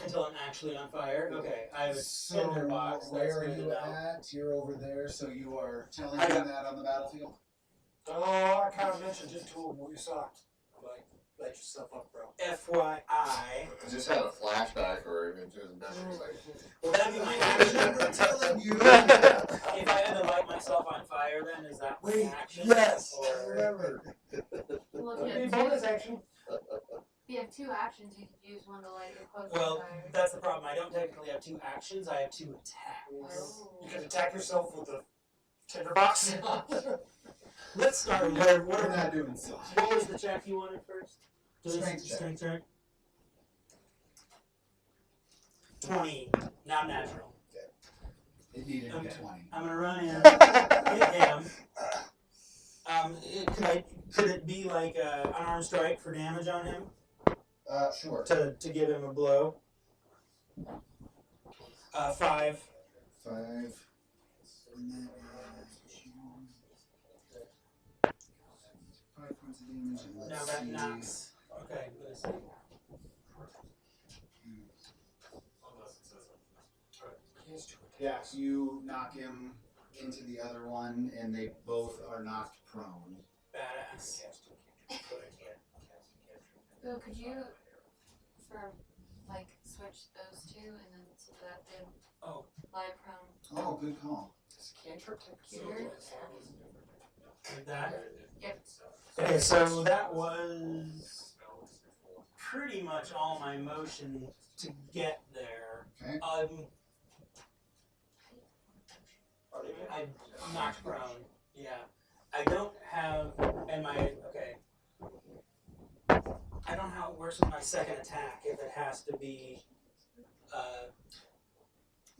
Until I'm actually on fire. Okay, I have a So cinder box. where That's are good to you know. at? You're over there, so you are telling I him got- that on the battlefield? Oh, I kind of mentioned it to him what you saw. I'm like, let yourself up, bro. FYI. I just had a flashback or even to his memory. Like, Will that be my action? We're telling you. If I had to light myself on fire, then is that my action? Yes. Or Remember. Well, That'd if be you a have bonus two, action. if you have 2 actions, you could use one to light your cloak well, on fire. that's the problem. I don't technically have 2 actions. I have 2 attacks. Oh. You can attack yourself with a tinderbox. Let's start with We're what not doing so. What was the check you wanted first? Strength check. Strength check. 20. Not natural. It needed to be Okay. 20. I'm gonna run in, hit him. Could it be like an unarmed strike for damage on him Sure. to give him a blow? 5. 5. And that is 5 points of damage. And let's Now that see. knocks. Okay, let's see. Yeah, you knock him into the other one, and they both are knocked prone. Badass. So could you, switch those 2 and then so that they Oh. lie prone? Oh, good call. This cantrip takes Here. Like that. Yep. Okay, so that was pretty much all my motion to get there. Okay. I knocked prone. Yeah. I don't have, and my, okay. I don't know how it works with my second attack, if it has to be,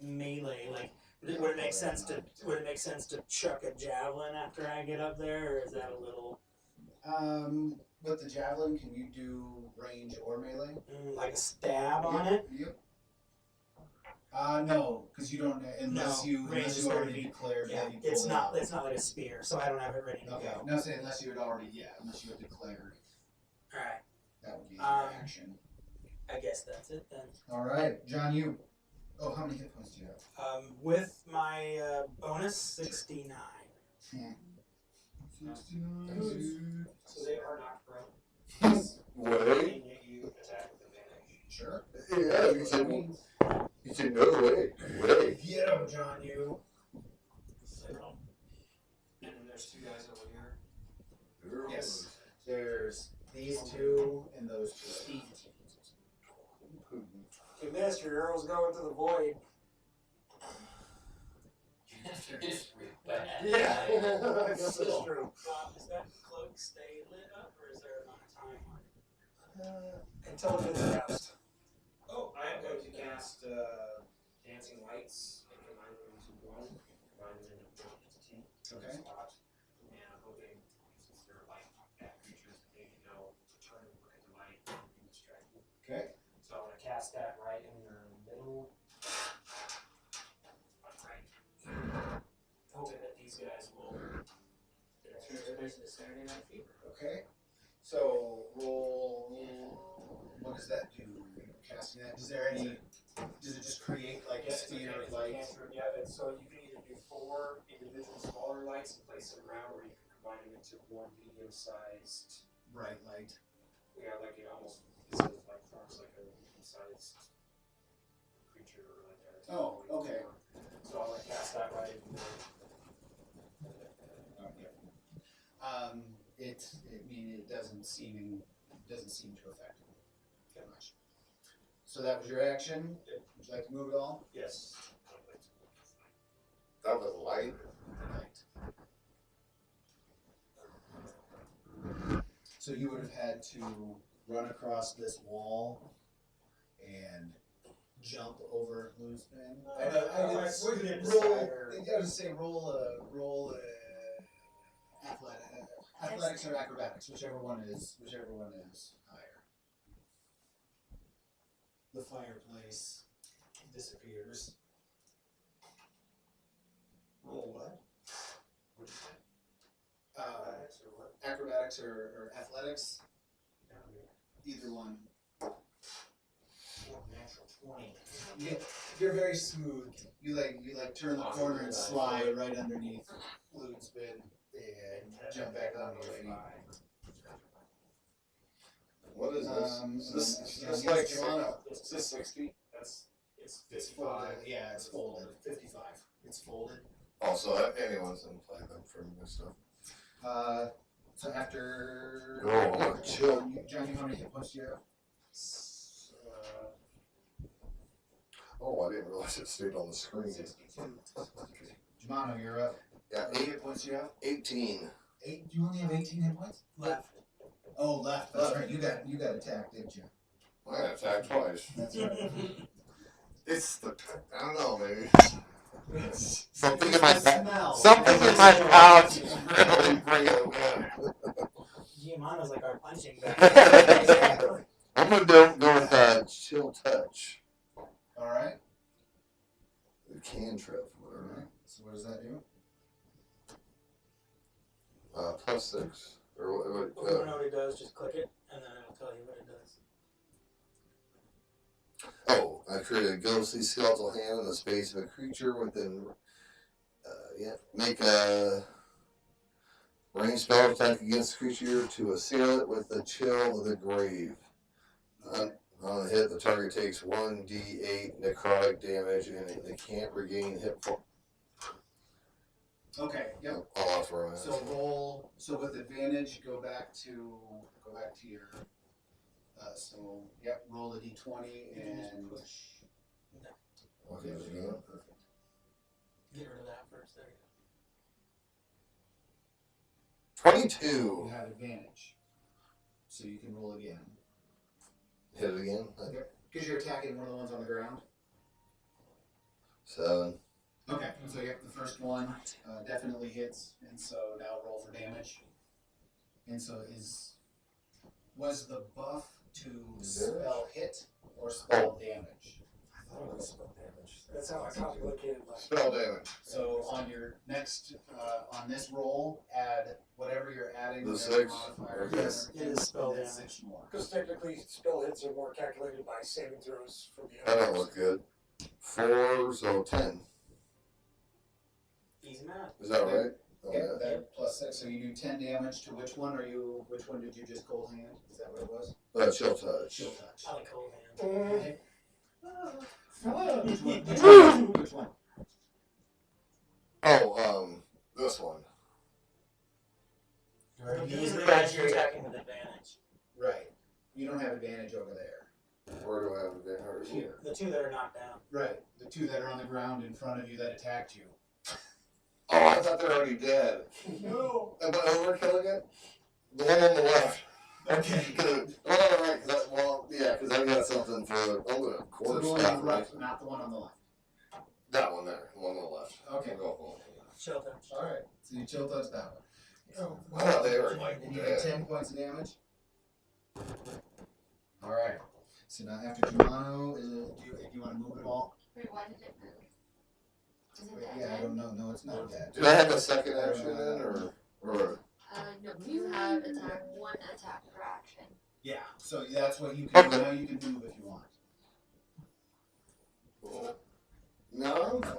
melee, like, would it make sense to chuck a javelin after I get up there, or is that a little, With the javelin, can you do range or melee? like a stab on it? Yep. No, because you don't, unless No, you range is already going to be- declared Yeah, that you it's pulled not, out. it's not like a spear, so I don't have it ready to Okay, go. no, say unless you had already, unless you had declared, Alright, that would be your action. I guess that's it then. Alright, Jonyoo. Oh, how many hit points do you have? With my bonus, 69. 69. So they are not prone. way? Can you attack with advantage? Sure. Yeah, you should know way. Way. Get him, Jonyoo. And then there's 2 guys over here. Yes. There's these 2 and those 2. You missed, your arrow's going to the void. They're just real bad. Yeah, I guess that's true. Does that cloak stay lit up, or is there a amount of time on it? Intelligence cast. Oh, I am going to cast Dancing Lights and combine them into one. Combine them into one entity. Okay. Slot. And I'm hoping, since they're light creatures, that maybe they'll turn and look at the light and be distracted. Okay. So I'm going to cast that right in the middle. Right. Hoping that these guys will experience the Saturday Night Fever. Okay. So roll. What does that do? Casting that. Is there any? Does it just create like a sphere of light? Yeah, and so you can either do 4 individual smaller lights and place them around, or you can combine them into one medium-sized. Bright light. Yeah, like it almost this is like forms like a medium-sized creature or like a. Oh, okay. So I'll like cast that right in the It doesn't seem to affect it that much. So that was your action. Would you like to move at all? Yes. That was light. So you would have had to run across this wall and jump over Bluesman. I know. I Roll. Athletics or acrobatics, whichever one is higher. The fireplace disappears. Roll what? What'd you say? Acrobatics or athletics, either one. Natural 20. You're very smooth. You like turn the corner and slide right underneath Bluesman and jump back onto your feet. What is this? Is this yeah, like Jonyoo. is this 60? It's It's 55. folded. Yeah, it's folded. 55. It's folded. Also, anyone's gonna play them for me stuff. So after Oh, chill. Johnny, how many hit points do you have? Oh, I didn't realize it stayed on the screen. 62. Jonyoo, you're up. Yeah, How many hit points do you have? 18. You only have 18 hit points? Left. Oh, left. That's right. You got attacked, didn't you? I got attacked twice. That's right. It's the I don't know, maybe. Something in my smell. Something in my pouch is really bringing it in. Giamano's like our punching bag. I'm gonna go with chill touch. All right. The cantrip. All right. So what does that do? +6. Or If you don't know what it does, just click it, and then it'll tell you what it does. Oh, I created a ghostly skeletal hand in the space of a creature within. Make a range spell attack against the creature to assail it with the chill of the grave. On the hit, the target takes 1d8 necrotic damage and it can't regain hit point. Okay. Yep. I'll offer a So roll. So with advantage, go back to your. So yep. Roll a d20 and push. Okay, Perfect. Get rid of that first. There you 22. You have advantage, so you can roll again. Hit it again. Because you're attacking one of the ones on the ground. 7. Okay, so yep, the first one definitely hits, and so now roll for damage. And so was the buff to spell hit or spell damage? I thought it was spell damage. That's how I calculated my Spell damage. So on your next, on this roll, add whatever you're adding. The whatever 6? modifier, Yes, whatever it is spell and then damage. 6 more. because technically spell hits are more calculated by saving throws from the That others. don't look good. 4, so 10. Easy math. Is that right? Okay, Okay. that plus 6, so you do 10 damage to which one which one did you just cold hand? Is that what it was? Chill touch. Chill touch. I like cold hand. Okay. Which one? Oh, this one. These are the guys you're attacking with advantage. Right. You don't have advantage over there. Where do I have advantage? Here. The two that are knocked down. Right. The two that are on the ground in front of you that attacked you. Oh, I thought they were already dead. No. Am I overkilling it? The one on the left. Okay. The one on the right, because I got something for So quarter the one staff. on the right, not the one on the left. That one there, the one on the left. Okay. We'll go. Chill touch. Alright. So you chill touch that one. Oh, I thought they were like And you get dead. 10 points of damage. Alright. So now after Jonyoo, do you want to move it all? Wait, why did it move? Is it Wait, dead yeah, I then? don't know. No, it's not dead. Did I have a second action then, or? No, you have one attack per action. Yeah. So that's what you can Okay. now you can move if you want. No, I'm fine.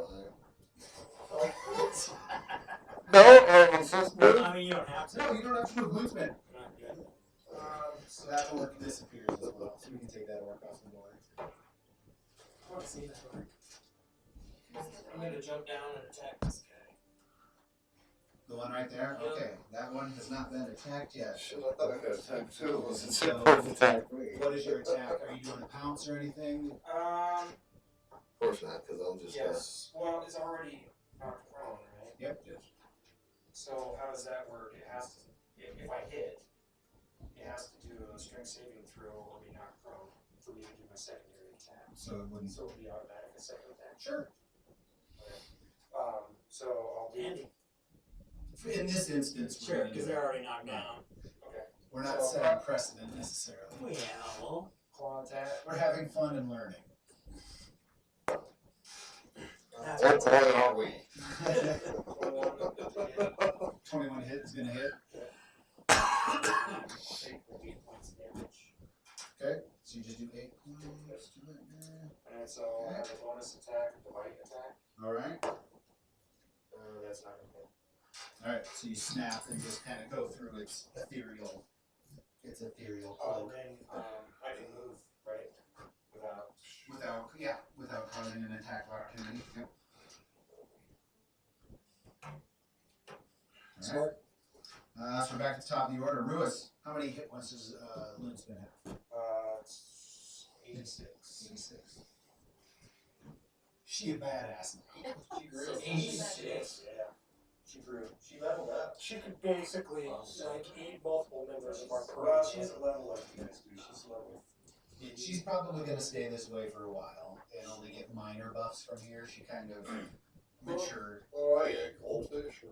I'm supposed to move? I mean, you don't have to. No, you don't have to move movement. Not good. So that orc disappears as well. So we can take that orc off the board. I want to see that work. I'm gonna jump down and attack this guy. The one right there? Yep. Okay. That one has not been attacked yet. Shit, I thought I got attacked too. It So- supposed to attack me. What is your attack? Are you doing a pounce or anything? Of course not, because I'm just Yes. Well, it's already knocked prone, right? Yep. So how does that work? It has to, if I hit, it has to do a strength saving throw or be knocked prone for me to do my secondary attack. So it wouldn't. So it would be automatic a second attack. Sure. So I'll do. Handy. In this instance, we're Sure, gonna because do it. they're already knocked down. Okay. We're not So- setting precedent necessarily. Well, Claw attack. We're having fun and learning. that's What boy are we? 21 hit is gonna hit. Take 8 points of damage. Okay, so you just do 8 points. Do it there. And so I have a bonus attack, the bite attack. All right. That's not gonna hit. All right. So you snap and just kind of go through its ethereal. Its ethereal cloak And then I can move, right? without causing an attack of opportunity. Yep. All right. So back to the top of the order. Rewis, how many hit points does Loonskin have? It's 86. 86. She a badass now. She grew. So 86. Yeah. She grew. She leveled up. She could basically like eat multiple members of our Well, crew. she hasn't leveled like you guys do. She's level. She's probably going to stay this way for a while and only get minor buffs from here. She kind of matured. Oh, I ate goldfish.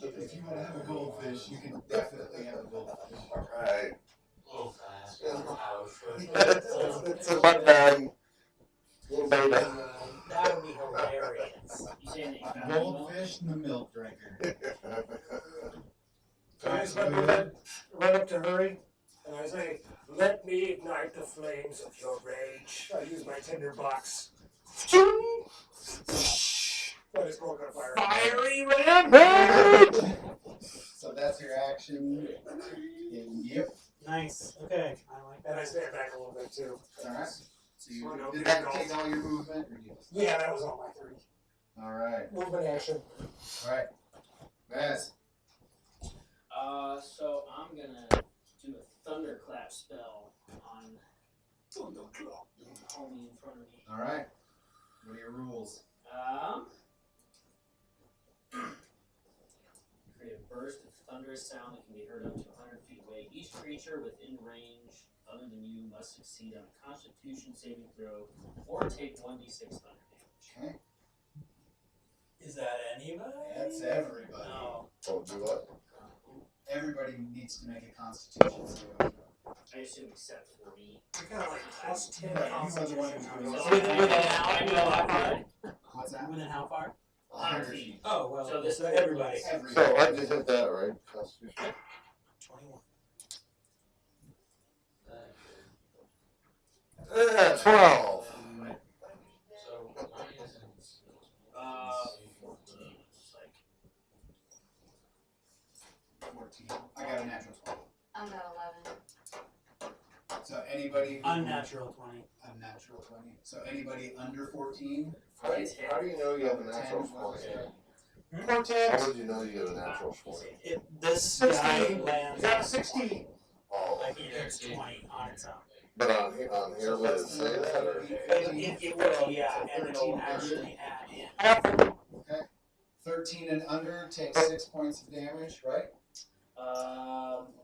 If you want to have a goldfish, you can definitely have a goldfish. Alright. A little fast. Ouch. It's a fun bag. Little beta. that would be hilarious. You saying that you found Goldfish and the milk drinker. So I just run up to Hurey, and I say, "Let me ignite the flames of your rage." I use my tinderbox. I just broke on fire. Fiery rampage! So that's your action. Yep. Nice. Okay, I like And I that. stand back a little bit too. Alright. So you Oh, no, did big that golf. take all your movement? Or you... Yeah, that was all my 3. Alright. Movement action. Alright. Vaz. So I'm gonna do a thunderclap spell on the homie in front of me. Alright. What are your rules? Create a burst of thunderous sound that can be heard up to 100 feet away. Each creature within range other than you must succeed on a Constitution saving throw or take 1d6 thunder damage. Okay. Is that anybody? That's everybody. No. Oh, do what? Everybody needs to make a constitution save. I assume except for me. I got like plus 10 Right, you were the one who's constitution. doing Within how? I know how far? What's that? Within how far? 100 feet. Oh, well, So this- everybody. Everybody. So I just hit that, right? Constitution. 21. 12. So mine isn't. 14. It's like 14. I got a natural 20. I'm at 11. So anybody who... Unnatural 20. Unnatural 20. So anybody under 14? How do you know you have a natural 20? How would you know you have a natural 20? This 16. guy lands Got a 16. Oh, like it's 20 on its own. but on here, would it say that? Or? It will, yeah, and it'll actually add in. Okay. 13 and under takes 6 points of damage, right?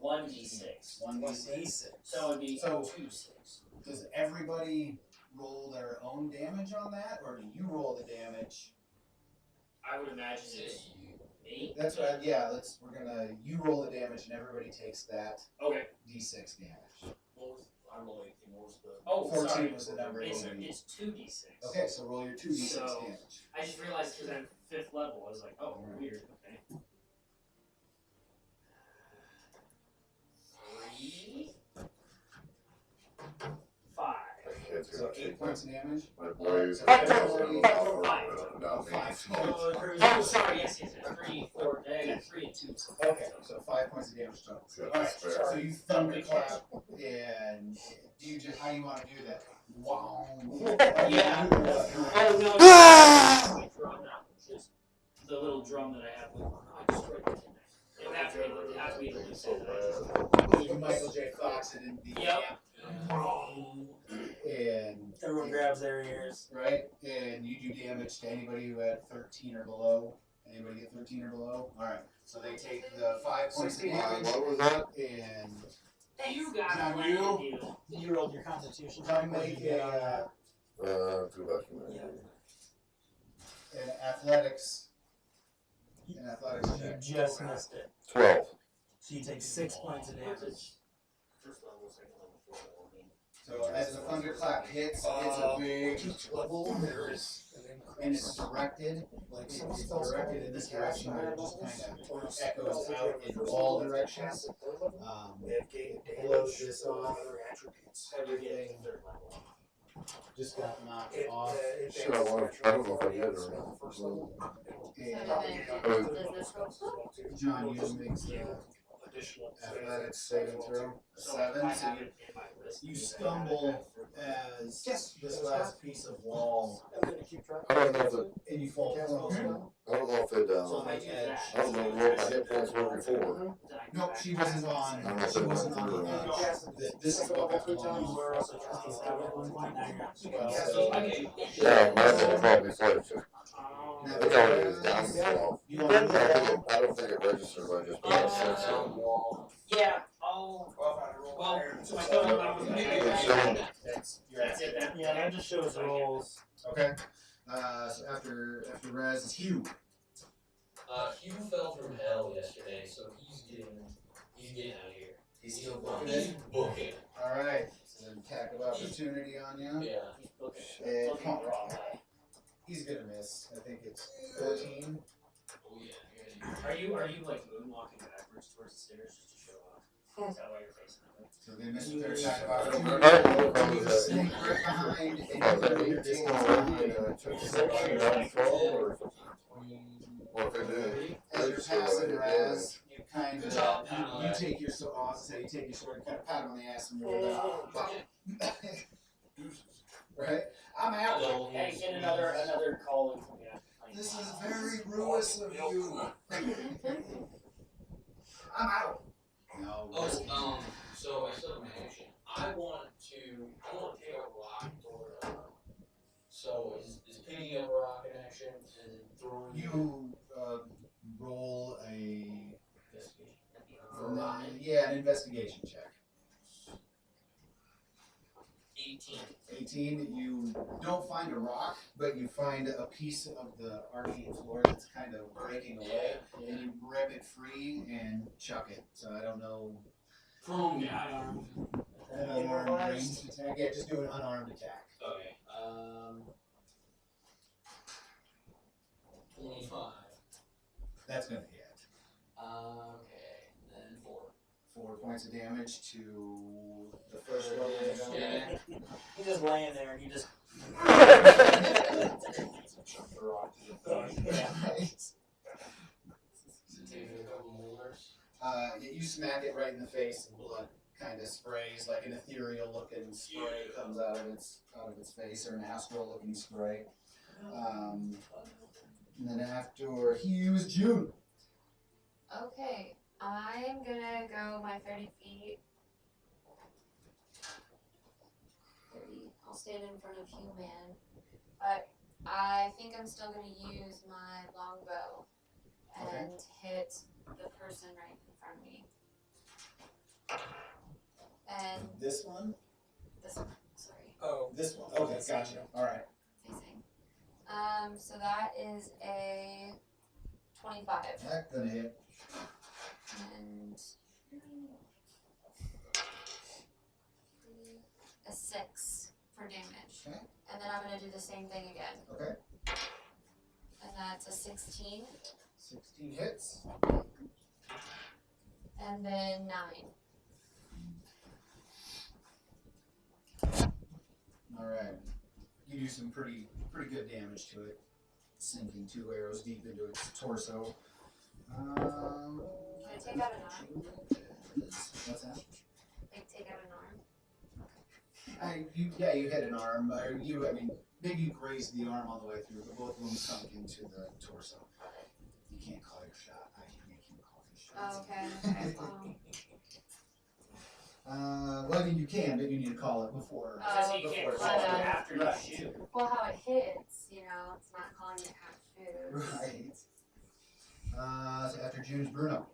1d6. 1d6. So it'd be So- 2d6. Does everybody roll their own damage on that, or do you roll the damage? I would imagine it's 8. That's right. Yeah, you roll the damage, and everybody takes that Okay. d6 damage. What was, I'm rolling 18, what was the? Oh, 14 sorry. was the number. It's 2d6. Okay, so roll your 2d6 So- damage. I just realized because I'm 5th level, I was like, oh, weird. Okay. 3, 5. Kids So gonna 8 take points of damage. my boys. So and everybody- down me. Oh, sorry. Yes. 3, 4. I got 3 and 2. So Okay, so 5 points of damage total. Good. Alright, so you thunderclap, and how do you want to do that? Wow. Yeah. Oh no. Ah! My drum now. Just the little drum that I have. I destroyed it. It would have to be the loose end that I just. You Michael J. Fox it in the Yep. and Everyone Someone grabs their ears. Right? And you do damage to anybody who had 13 or below. Anybody get 13 or below? Alright. So they take the 5 points of damage. What was that? And You got John, it, you- dude. You rolled your constitution. come What did make you get on that? Go back a minute. an athletics. An athletics You check. just missed it. 12. So you take 6 points of damage. First level, second level, fourth level. So as the thunderclap hits, it's a big level. And it's directed, like it's directed in this direction, but it just kind of echoes out in all directions. Blows this off. Everything just got knocked off. Shit, I don't know if I did or not. So And then, does this go? Jonyoo makes the athletics saving throw. 7, so you stumble as this last piece of wall, I don't know if it, and you fall prone. I don't know if it, So if I use that. I don't know what my hit points were before. Nope, she wasn't on. She wasn't on the edge. This is what got You long. were also trying to stop at one point. Now you're not. So I get. Yeah, mine was probably close. Now, It's already down to 12. you don't have to I don't think it registered, but I just put a 6 in. Yeah, I'll. Well, so my total amount was That's your That's it then. Yeah, that just shows rolls. Okay. So after Raz is Hugh. Hugh fell from hell yesterday, so he's getting out of here. He's still booking He's it. booking. Alright. So then attack of opportunity on you. Yeah. He's booking. And Looking the wrong way. he's gonna miss. I think it's 14. Oh yeah. Are you like moonwalking backwards towards the stairs just to show off? Is that why you're facing that way? So they missed their attack of opportunity. Oh, You sneak right behind and Oh, you that put your 18 distance already, behind. and I took 6, you got 12, or what if I did? As you're passing Raz, you kind Good of job. you take your you take your sword and kind of pat him on the ass and roll it. Right? I'm out. Hey, get another call in from you. This is very Rewis of you. I'm out. No. Oh, so I still have my action. I want to take a rock or so is picking up a rock in action and then throwing You roll a investigation. yeah, an investigation check. 18. 18. You don't find a rock, but you find a piece of the arcane floor that's kind of breaking away, and you rip it free and chuck it. So I don't know. Prone guy armed. An unarmed ranged attack. Yeah, just do an unarmed attack. Okay. 25. That's gonna hit. Okay. Then 4. 4 points of damage to the first level. Yeah. He's just laying there and you just. Taking a couple molars. You smack it right in the face, and blood kind of sprays, like an ethereal looking spray comes out of its face, or an astral looking spray. And then after Hughes, June. Okay, I'm gonna go my 30 feet. 30. I'll stand in front of Hugh Man. But I think I'm still gonna use my longbow and hit the person right in front of me. And This one? this one, sorry, Oh, This one. Okay, gotcha. Alright. facing. So that is a 25. That's gonna hit. And a 6 for damage. Okay. And then I'm gonna do the same thing again. Okay. And that's a 16. 16 hits. And then 9. Alright. You do some pretty good damage to it. Sinking 2 arrows deep into its torso. Can I take out an arm? What's that? Like take out an arm? You hit an arm. Maybe you grazed the arm on the way through, but both of them sunk into the torso. You can't call your shot. I can't call your shot. Oh, okay. Well, I mean, you can, but you need to call it before. It says you can't before call it Right. after you Right. shoot. Well, how it hits, you know, it's not calling it half shoes. Right. So after June's Bruno.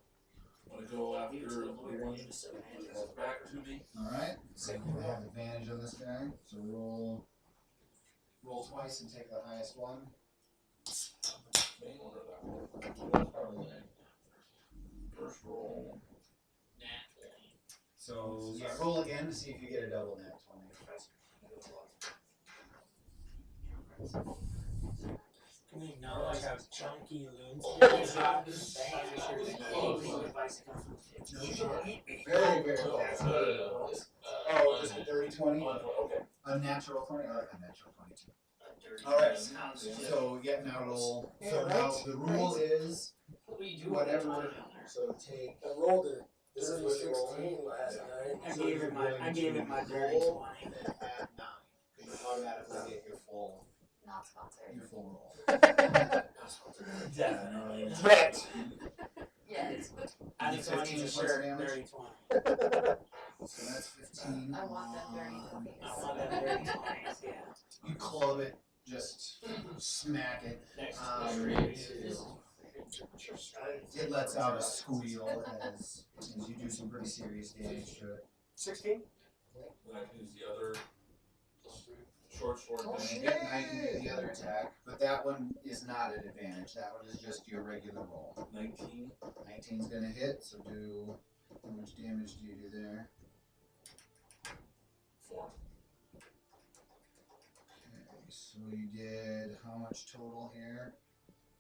Wanna go after the one that's back to me? Alright. So you have advantage on this guy. So roll twice and take the highest one. May order that one. First roll. Nat 20. So yeah, roll again to see if you get a double nat 20. Can we acknowledge how chunky Loon's Very, very fast. Oh, just a dirty 20? Okay. A natural 20? I like a natural 22. Dirty Alright, sounds just- so yeah, now roll. Yeah, So now right, the rule is What do you do whatever. with that 20 on there? So take. I rolled a This is dirty what you're rolling. 16 last night. I gave it my dirty roll 20. and then add 9. You automatically get your full Not sponsored. roll. Definitely. Right. Yes. I think 15 20 points for of sure. damage. Dirty 20. So that's 15. I want that dirty cookies. I want that dirty 20s, yeah. You club it, just smack it. Next It lets out a squeal as you do some pretty serious damage to it. 16? Then I can use the other short sword And thing. now you can do the other attack, but that one is not an advantage. That one is just your regular roll. 19. 19's gonna hit, so do how much damage do you do there? 4. Okay, so you did how much total here?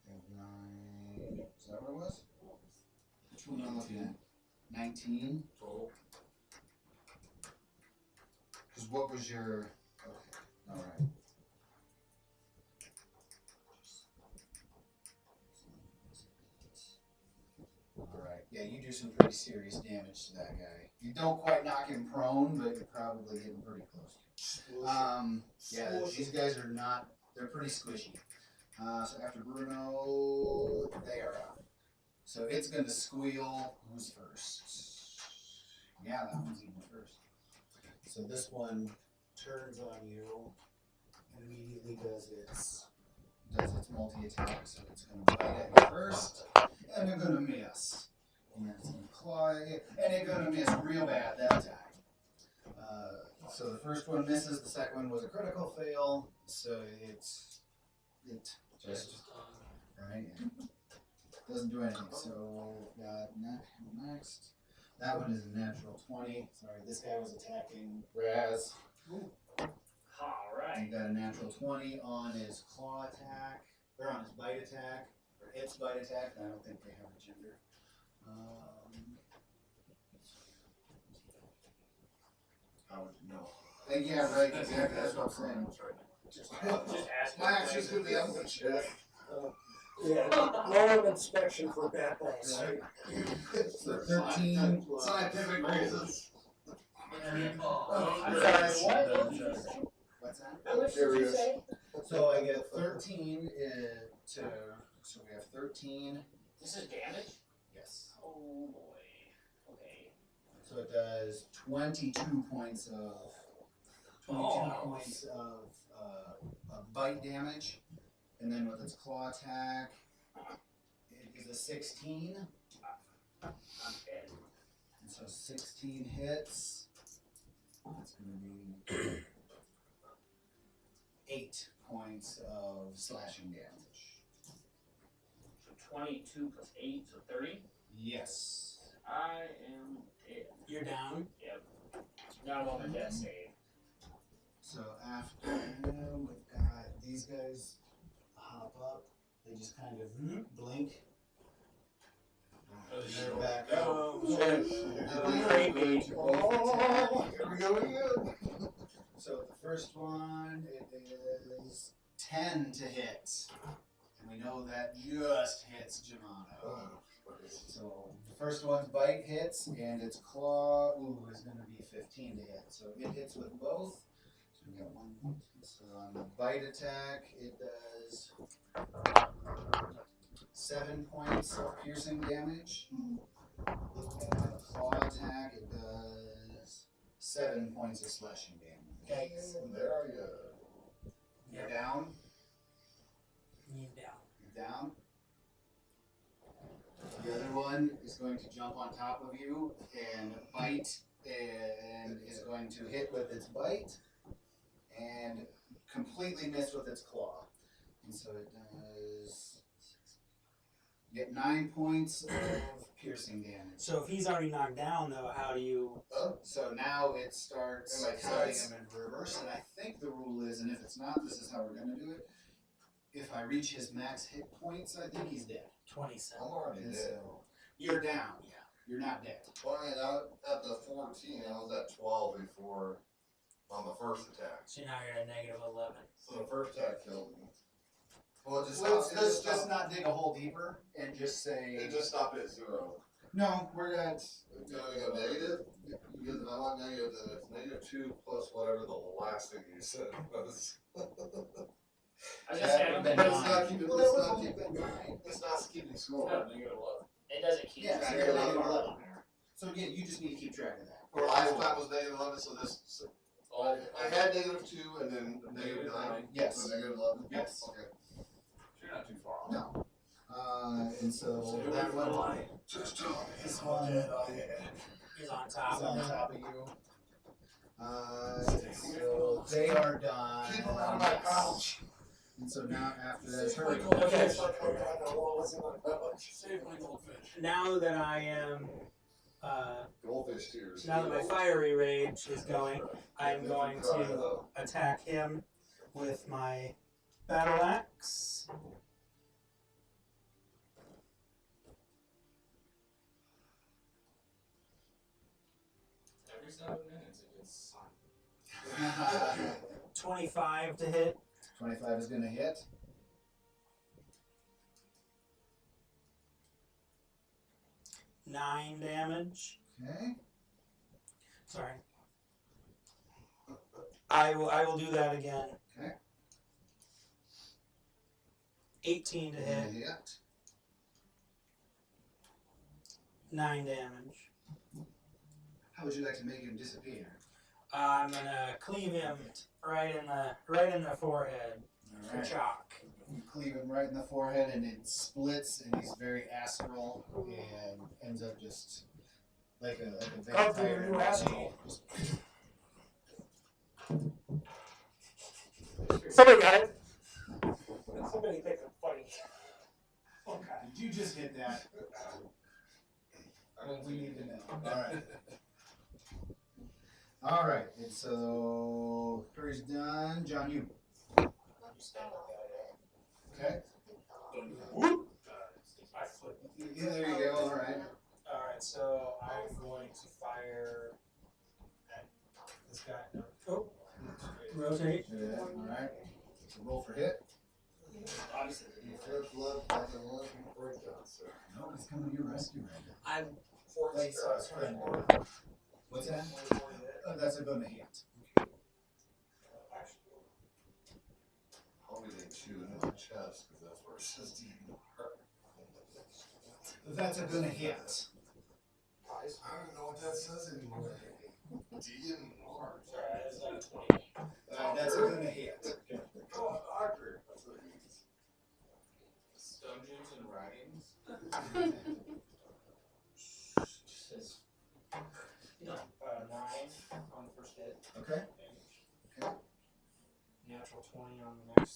You have 9. Is that what it was? Which one am I looking at? 19. Total. Because what was your? Okay, all right. All right. Yeah, you do some pretty serious damage to that guy. You don't quite knock him prone, but you're probably getting pretty close. Yeah, these guys are not. They're pretty squishy. So after Bruno, they are up. So it's gonna squeal. Who's first? Yeah, that one's even first. So this one turns on you and immediately does its multi-attack. So it's gonna bite at you first, and they're gonna miss. And it's gonna claw at you, and it's gonna miss real bad that time. So the first one misses. The second one was a critical fail. So it just right. Doesn't do anything. So got next. That one is a natural 20. Sorry, this guy was attacking Raz. Alright. He got a natural 20 on his claw attack, or on his bite attack, or its bite attack. I don't think they have a gender. How would you know? Yeah, right. Exactly. That's what I'm saying. Just ask My action's gonna be on the chest. Yeah, no inspection for bat balls. Right. So 13 scientific reasons. I'm sorry, what? What's that? How much did you say? So I get 13 so we have 13. This is damage? Yes. Oh boy. Okay. So it does 22 points of bite damage, and then with its claw attack, it is a 16. I'm dead. And so 16 hits. That's going to be 8 points of slashing damage. So 22 plus 8, so 30? Yes. I am dead. You're down. Yep. Now I'm on my death save. So after him, we've got these guys hop up. They just kind of blink. They're back up. Great mage. Here we go again. So the first one, it is 10 to hit. And we know that just hits Jonyoo. So the first one's bite hits, and its claw is going to be 15 to hit. So it hits with both. So we got 1 point. So on the bite attack, it does 7 points of piercing damage. And on the claw attack, it does 7 points of slashing damage. There you go. You're down. You down. You're down. The other one is going to jump on top of you and bite, and is going to hit with its bite and completely miss with its claw. And so it does get 9 points of piercing damage. So if he's already knocked down, though, how do you? So now it starts It counting starts- him in reverse, and I think the rule is, and if it's not, this is how we're going to do it. If I reach his max hit points, I think he's dead. 27. I'm already And dead. so you're down. You're not dead. Well, I mean, at the 14, I was at 12 before on the first attack. So now you're at -11. So the first attack killed me. Well, it just Let's stopped, it just just stopped, not dig a hole deeper and just say it just stopped at 0. no. We're at It's gonna go negative. Because if I'm on negative, then it's -2 plus whatever the last thing you said was. I was That just saying, would've been But nine. it's not keeping, Well, it's that not was keeping, it's not keeping score. it doesn't keep Yeah, track so of you're the negative bar 11. on there. So yeah, you just need to keep track of that. Well, last time was -11, so this. So I had -2 and then -9. Yes. So -11. Yes. Okay. You're not too far off. No. And so So that one one line Just tell me. is on top is of on him. top of you. So they are done. Keep them out of my pouch. And so now after that, it's Hurey. Okay. It's like, oh God, no, what was in my pouch? Save my goldfish. Now that I am, Goldfish tears. now that my fiery rage is going, I'm going to attack him with my battle axe. Every 7 minutes it gets 25 to hit. 25 is going to hit. Nine damage. Okay. Sorry. I will do that again. Okay. 18 to hit. Hit. 9 damage. How would you like to make him disappear? I'm gonna cleave him right in the forehead for Alright. chalk. You cleave him right in the forehead, and it splits, and he's very astral, and ends up just like a Come for vampire. your new asshole. Somebody got it. Somebody make it funny. Okay. Did you just hit that? We need to know. Alright. Alright, and so Hurry's done. Jonyoo. Okay. I flip. Yeah, there you go. Alright. Alright, so I'm going to fire at this guy. No. Oh. Rotate. Alright. So roll for hit. Obviously. No, he's coming to your rescue right now. I'm Wait, sorry. What's that? That's a good hit. Hopefully they chew into my chest, because that's where it says demon heart. That's a good hit. I don't even know what that says anymore. Demon heart. Sorry, that's not a 20. That's a good hit. Oh, awkward. That's what it means. Dungeons and Dragons. Says 9 on the first hit. Okay. Okay. Natural 20 on the next.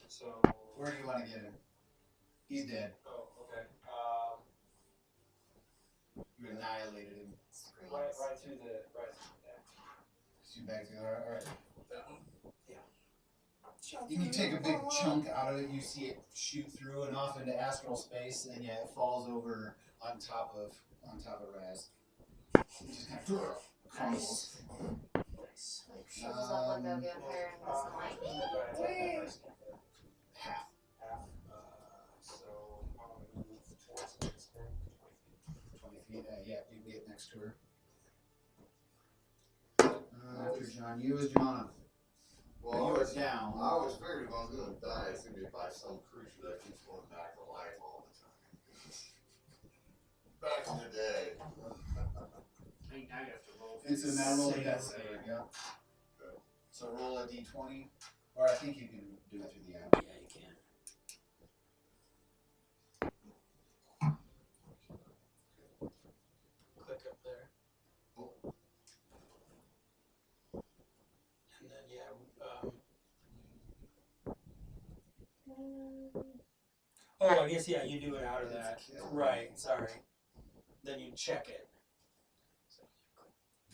So. Where do you want to get him? He's dead. Oh, okay. You annihilated him. Right through the deck. Shoot back to alright. That one? You take a big chunk out of it, you see it shoot through and off into astral space, and yeah, it falls over on top of Raz. It just kind of crumbles. Shovels up like a vampire and doesn't like me. Half. So I'm gonna move towards the next thing. 20 feet. Yeah, you can get next to her. After Jonyoo is Jonyoo. Well, You are down. I always figured if I was going to die, it's going to be by some creature that keeps going back to life all the time. Back in the day. Now you have to roll. And so now roll a Save. death save, yeah. So roll a d20, or I think you can do it through the app. Yeah, you can. Click up there. And then Oh, I guess, yeah, you do it out of that. Right, sorry. Then you check it.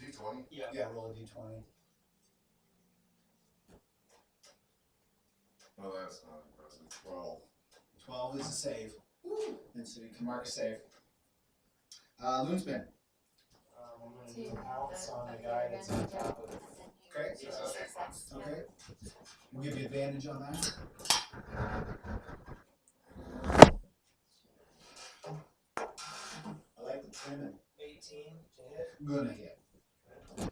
D20. Yeah. Yeah, roll a d20. Well, that's not impressive. 12. 12 is a save. And so you can mark a save. Loonspin. I'm gonna do a pounce on the guy that's on top of it. Okay. Okay. We'll give you advantage on that. I like the trimming. 18 to hit. Gonna hit. But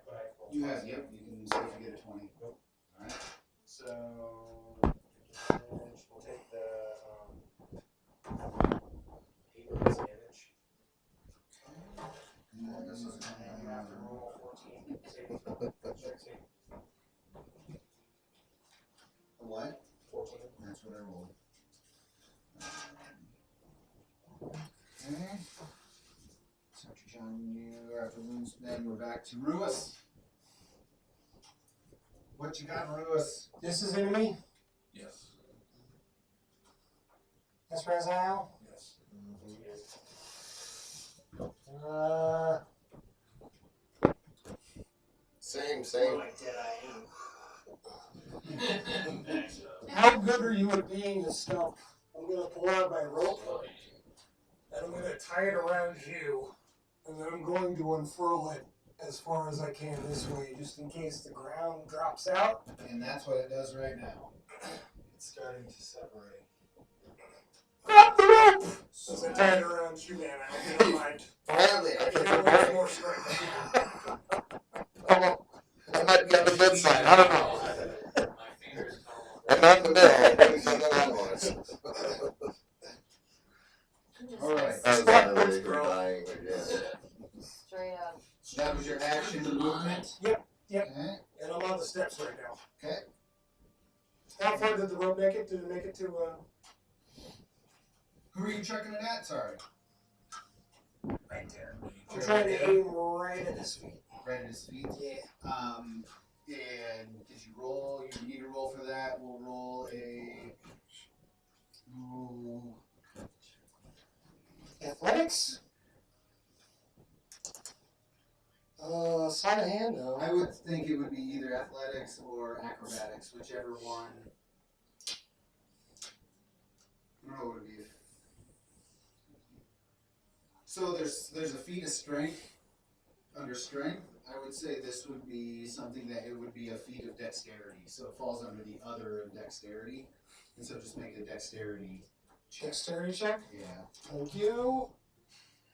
I rolled You have, positive. yep, you can see if you get a 20. Nope. Alright. So damage, we'll take the 8 points damage. And This is you have to roll 14 saving throw. Strength save. a what? 14. That's what I rolled. Okay. So after Jonyoo, after Loonspin, we're back to Rewis. What you got, Rewis? This is enemy. Yes. That's Rasiel. Yes. Same. More like dead I am. How good are you at being a stump? I'm gonna pull out my rope and I'm gonna tie it around you, and then I'm going to unfurl it as far as I can this way, just in case the ground drops out. And that's what it does right now. It's starting to separate. Grab the rope! As I tie it around you, man, I don't mind. Finally, I I can can survive. more strength. I might be on the good side. I don't know. my fingers I'm not in the middle. Maybe something I was. Alright. I was not really dying, but yeah. Straight up. That was your action movement? Yep. Okay. And I'm on the steps right now. Okay. How far did the rope make it? Did it make it to, Who are you chucking it at? Sorry. right there? I'm trying to aim right at his feet. Right at his feet. Yeah. And did you roll? You need to roll for that. We'll roll a. Ooh. Athletics? Sleight of hand, though. I would think it would be either athletics or acrobatics, whichever one. I don't know what it would be. So there's a feat of strength. Under strength, I would say this would be something that it would be a feat of dexterity. So it falls under the other of dexterity. And so just make a dexterity check. Dexterity check? Yeah. Thank you.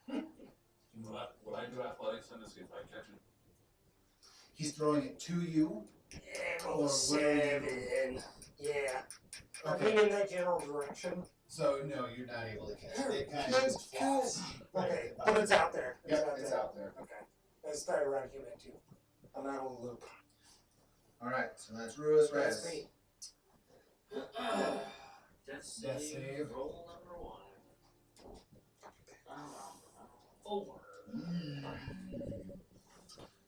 Would I do athletics then to see if I catch it? He's throwing it to you. Yeah, Or where are you? 7. Yeah. I'm Okay. heading in that general direction. So no, you're not able to catch it. It kind of just falls. Okay, but it's out there. Yep, it's out there. Okay. Let's tie around human too. I'm out on the loop. Alright, so that's Rewis. That's Raz. me. Death Death save. save. Roll number 1. 4.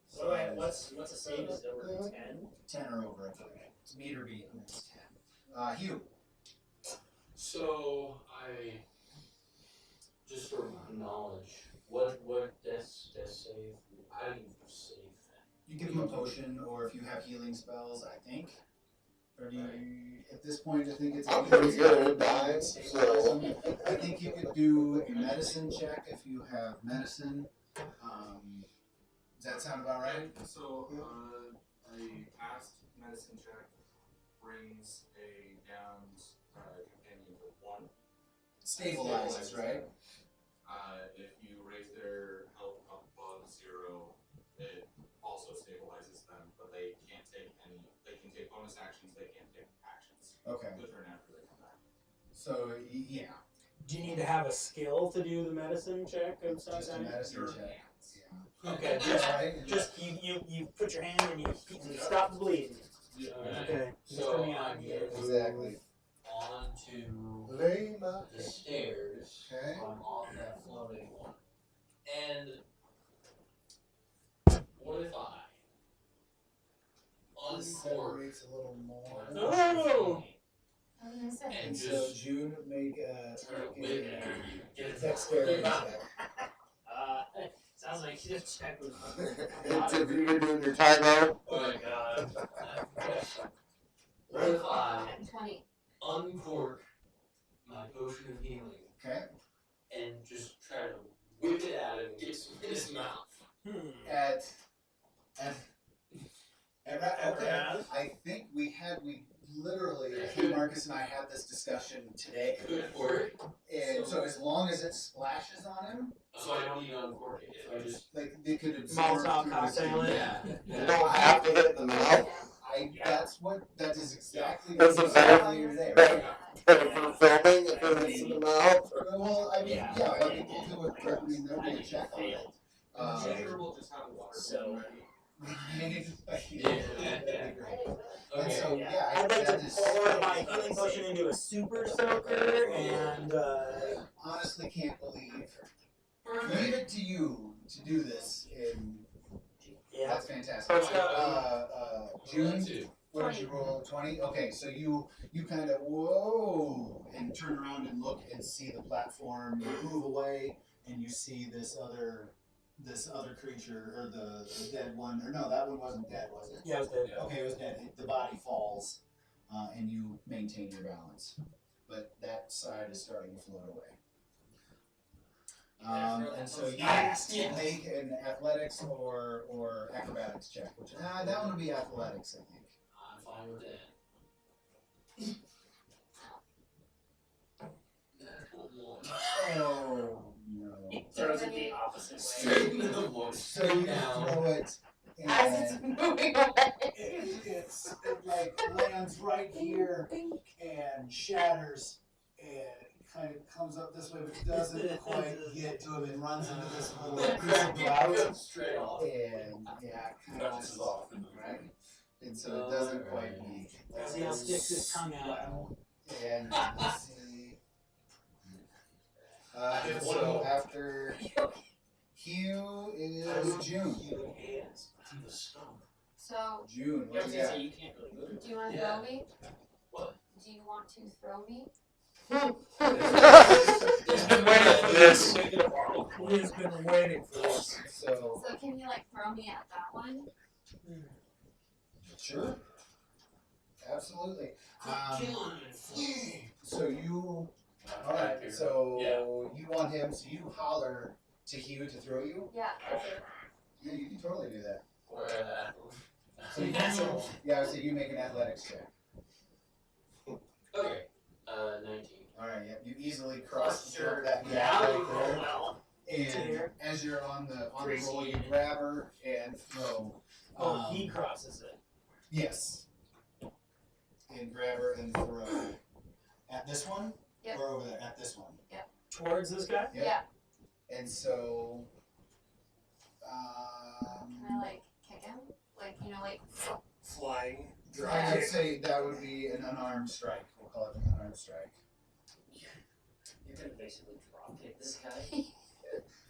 So what's a save? Is it over 10? 10 or over, I think. It's meter beat. It's 10. Hugh. So just for knowledge, what death save? How do you save that? You give him a potion, or if you have healing spells, I think. Or do you, at this point, I think it's. I'm pretty good at dying, Stabilize so. him. I think you could do a medicine check if you have medicine. Does that sound about right? So, a past medicine check brings a downed companion to 1. Stabilizes, right? If you raise their health above 0, it also stabilizes them, but they can't take any. They can take bonus actions. They can't take actions. Okay. The turn after they come back. So, yeah. Do you need to have a skill to do the medicine check of some Just a kind? medicine Your check. hands. Yeah. Okay, just you put your hand and you stop the bleeding. Yeah. Okay, just So for me I'm on gonna Exactly. onto Lay my the stairs. Okay. I'm on that floating one. And what if I uncork Separates a little more. No! I was gonna say. and And so just June make try to whip it out of you? Get it dexterity check. Sounds like you just check with If you're doing your timeout. Oh my god. What if I 20. uncork my potion of healing Okay. and just try to whip it out and get some in his mouth? At okay. Raz? I think we literally, I think Marcus and I had this discussion today. Good for it. And so as long as it splashes on him, So I don't need to uncork it. I just like they could absorb Molotov through cocktail the it. yeah. You don't have to hit the mouth. that is exactly That's what a fair- exactly you're there. fair- For filming, if it hits in the mouth. Well, I mean, Yeah. yeah, like we'll do it. I mean, there'll be a check on it. failed. Sure, we'll just have water So- ready. And so, Okay. yeah, I'd like that to is pour my healing potion into a super soaker and honestly can't believe. Leave it to you to do this, and yeah. that's fantastic. Let's go. June, what did you roll? 20? Okay, so you kind of whoa and turn around and look and see the platform. You move away and you see this other creature, or the dead one, or no, that one wasn't dead, was it? Yeah, it was dead. Okay, it was dead. The body falls, and you maintain your balance, but that side is starting to float away. And so you make an athletics or acrobatics check, which that one would be athletics, I think. I'm fine with that. Oh no! He throws it the opposite way. Straight into the wall. So you throw it, As it's and moving away. it like lands right here and shatters, and kind of comes up this way, but doesn't quite get to him and runs into this little piece of grout, Straight off. and yeah, kind of Bounces off. right, and so it doesn't quite make. Rasiel sticks his tongue out. And let's see. And so after Hugh is June. Healing hands to the stomach. So, June, I what was do you gonna got? say you can't really move it. do you want to Yeah. throw me? What? Do you want to throw me? He's been waiting for this. He's been waiting for this. So So can you like throw me at that one? sure, absolutely. Killing and fleeing. So you, all right. So you want him? So you holler to Hugh to throw you? Yeah. Yeah, you can totally do that. Where that? So you, yeah, so you make an athletics check. Okay. 19. All right. Yep. You easily cross Sure. that Yeah, gap I right would there. roll well. And as you're on the roll, you grab her and throw. Oh, he crosses it. Yes. And grab her and throw. At this one? Yep. Or over there? At this one. Towards this guy? Yep. Yeah. And so. Can I like kick him? Like, you know, like. Flying. I would say that would be an unarmed strike. We'll call it an unarmed strike. You're gonna basically drop kick this guy.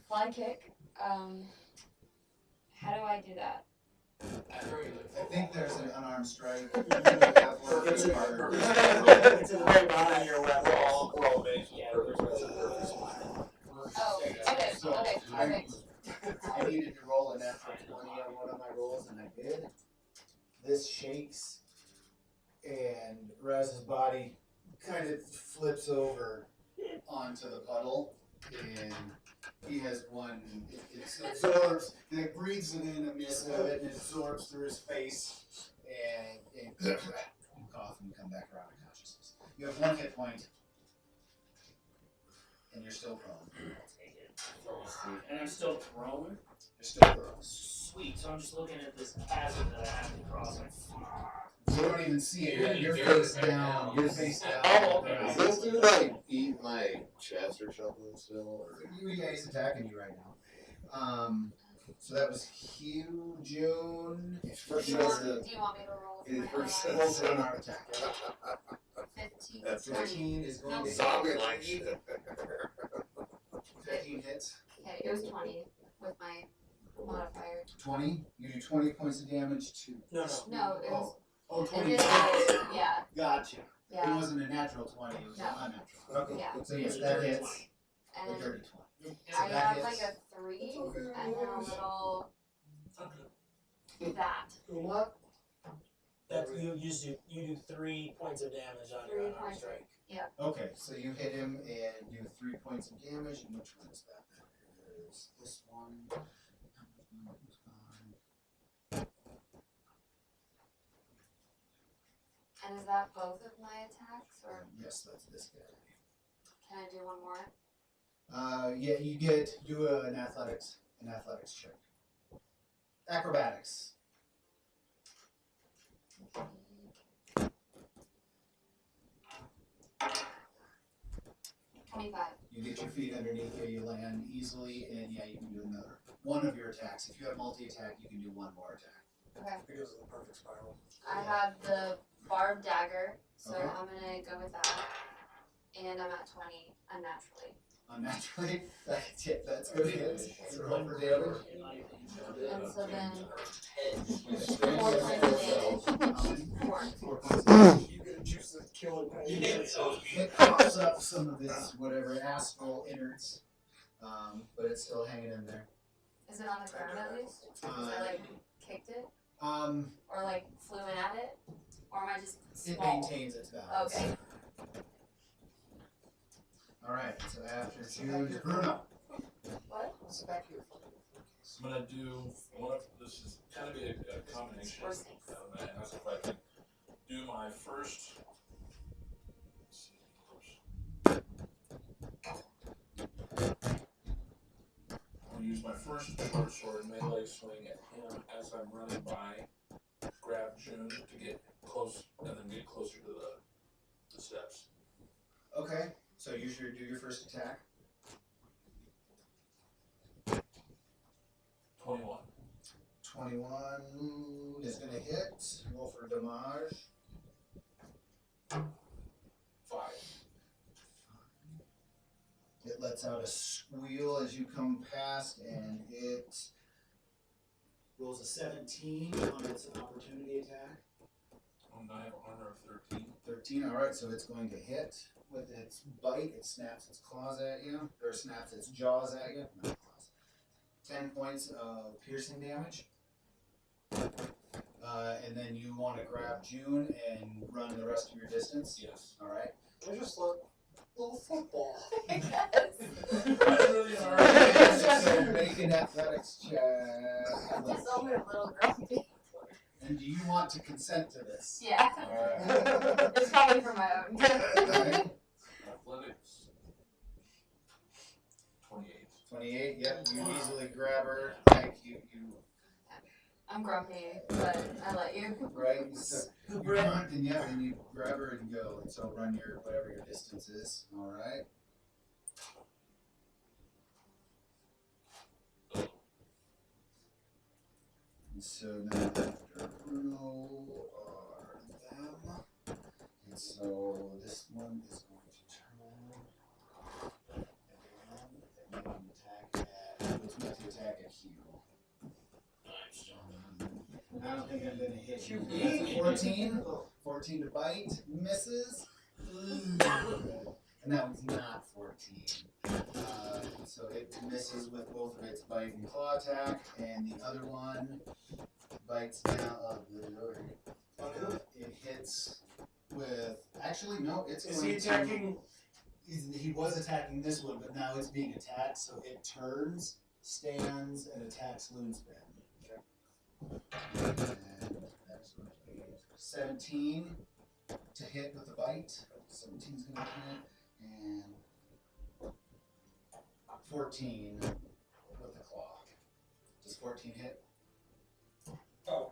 Fly kick. How do I do that? I think there's an unarmed strike. It's at the very bottom of your weapon. Yeah, Oh, okay, So okay, perfect. I needed to roll a natural 20 on one of my rolls, and I did. This shakes, and Raz's body kind of flips over onto the puddle, and he has one. It absorbs, it breathes it in a mist of it, and it absorbs through his face, and cough and come back around to consciousness. You have 1 hit point, and you're still prone. Take it. And I'm still prone. You're still prone. Sweet. So I'm just looking at this chasm that I have to cross. Like, You don't even see it yet. You're You're face down. You're face down. Oh, okay. Does this dude like eat my chest or something still? Or? Yeah, he's attacking you right now. So that was Hugh, June. First Do you sense want, do you want me to roll for His my first ally? Roll for an arm attack. 15. That's 15 is going to zombie hit. like shit. 15 hits. Okay, it was 20 with my modifier. 20. You do 20 points of damage to. No, No, it was. Oh, It 20. did, yeah, Gotcha. It yeah, wasn't a natural 20, it was No. an unnatural. Okay. yeah. So yes, that hits. A And dirty 20. So I that have hits. like a 3 and then a little that. What? That you do 3 points of damage on your 3 unarmed points. strike. Okay, so you hit him and do 3 points of damage. And which one is that? That is this one. And is that both of my attacks, or Yes, that's this guy. can I do one more? Yeah, you do an athletics check. Acrobatics. 25. You get your feet underneath you, you land easily, and yeah, you can do another one of your attacks. If you have multi-attack, you can do one more attack. Okay. It goes in the perfect spiral. I have the barbed dagger, so Okay. I'm gonna go with that. And I'm at 20 unnaturally. Unnaturally, that's good hit. So roll for damage. In my opinion. And so then 4 4 points of damage. 4. 4 points of damage. You get a juice of killing It coughs up some of its whatever astral innards, but it's still hanging in there. Is it on the ground at least? Because I like kicked it? Or like flew in at it? Or am I just It small? maintains its balance. Okay. Alright, so after June is Bruno. What? Sit back here. I'm gonna do one of, this is kind of a combination, Or 6. and that's if I can do my first. Let's see, I'll use my first short sword melee swing at him as I'm running by, grab June to get close, and then get closer to the steps. Okay, so you should do your first attack. 21. 21 is going to hit. Roll for damage. 5. It lets out a squeal as you come past, and it rolls a 17 on its opportunity attack. I have armor of 13. 13, alright, so it's going to hit with its bite. It snaps its claws at you, or snaps its jaws at you. Not claws. 10 points of piercing damage. And then you want to grab June and run the rest of your distance. Yes. Alright. They're just like little football. Yes. So make an athletics check. It's only a little grumpy. And do you want to consent to this? Yeah. Alright. It's probably for my own. Alright. Athletics. 28. 28, yep, you easily grab her. Like you I'm grumpy, but I let you. right? So you run and yeah, and you grab her and go. And so run your whatever your distance is. Alright. And so now after Bruno are them. And so this one is going to turn and make an attack at let's make the attack at Hugh. I don't think I'm gonna hit you. That's a 14. 14 to bite. Misses. And that was not 14. So it misses with both of its bite and claw attack, and the other one bites down. It hits with. Actually, no, it's Is going he attacking? He was attacking this one, but now it's being attacked, so it turns, stands, and attacks Loonspin. And that's going to be 17 to hit with the bite. 17's going to hit, and 14 with the claw. Does 14 hit? Oh,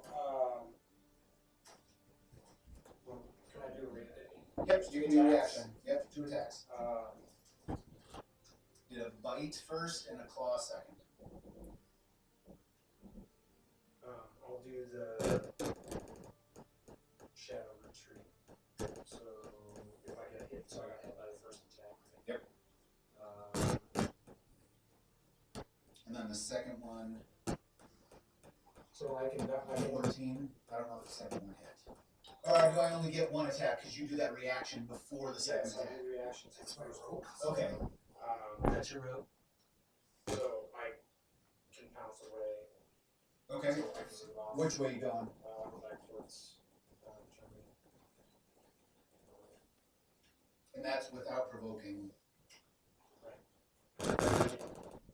well, can I do a reaction? Yep, you can do reaction. Yep, 2 attacks. Did a bite first and a claw second. do the shadow retreat. So if I get hit, so I got hit by the first attack. Yep. And then the second one, So I can 14. I don't know if the second one hit. Or do I only get one attack because you do that reaction before the second yes, I attack? do reactions. It's my rope. Okay. That's your rope. So I can pounce away. Okay. So I can move off. Which way you going? Back towards Germany. And that's without provoking.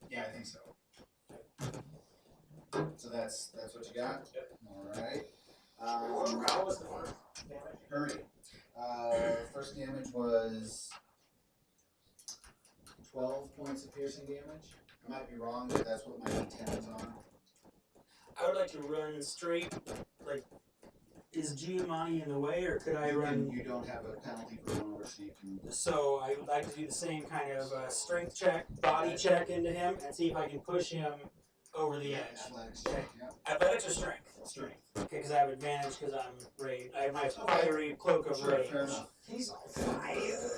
Yeah, I think so. So that's what you got? Yep. Alright. How was the first damage? Hurry. First damage was 12 points of piercing damage. I might be wrong, but that's what my D10 is on. I would like to run straight. Like, is Giovanni in the way, or could I run? You don't have a penalty for going over, so you can. So I would like to do the same kind of strength check, body check into him, and see if I can push him over the edge. Athletics Okay. check, yeah. Athletics or strength? Strength. Okay, because I have advantage because I'm rage. I have my fiery cloak of Sure, rage. fair enough. He's on fire.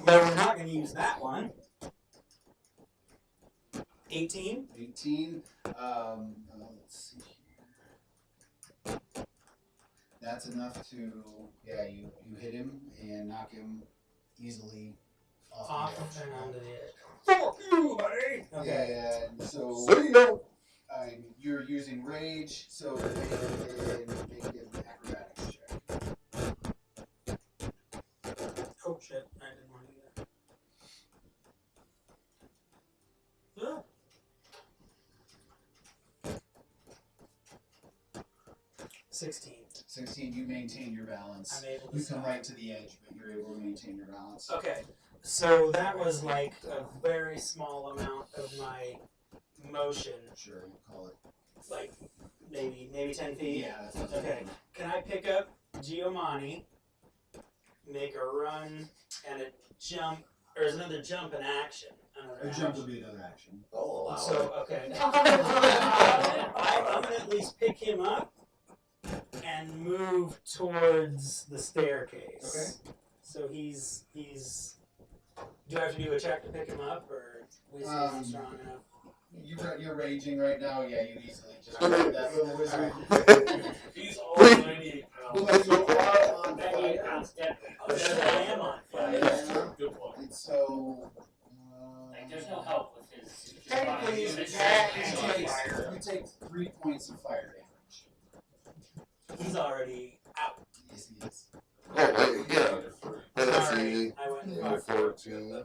But we're not going to use that one. 18. 18. Let's see here. That's enough to, you hit him and knock him easily off the edge. And onto the edge. Fuck you, buddy! Okay. And so you're using rage, so make an acrobatics check. Oh shit, I didn't want to do that. Ah. 16. 16, you maintain your balance. I'm able to You come stop. right to the edge, but you're able to maintain your balance. Okay, so that was like a very small amount of my motion, Sure, we'll call it. like maybe 10 feet. Yeah, that's what Okay, can I pick up Giovanni, make a run and a jump, or is another jump an action? A jump would be another action. I'll allow it. So, okay. I'm gonna at least pick him up and move towards the staircase. Okay. So he's. Do I have to do a check to pick him up, or is he not strong enough? You're raging right now. Yeah, you easily just grab that little wizard. He's all 98 pounds. You are on 98 fire. pounds dead. Oh, shit, I am on fire. Yeah. Good point. And so. Like, there's no help with his. Technically, you take 3 points of fire damage. He's already out. Yes, he is. Oh, wait, yeah. Hey, that's Sorry, easy. I went Yeah, 14.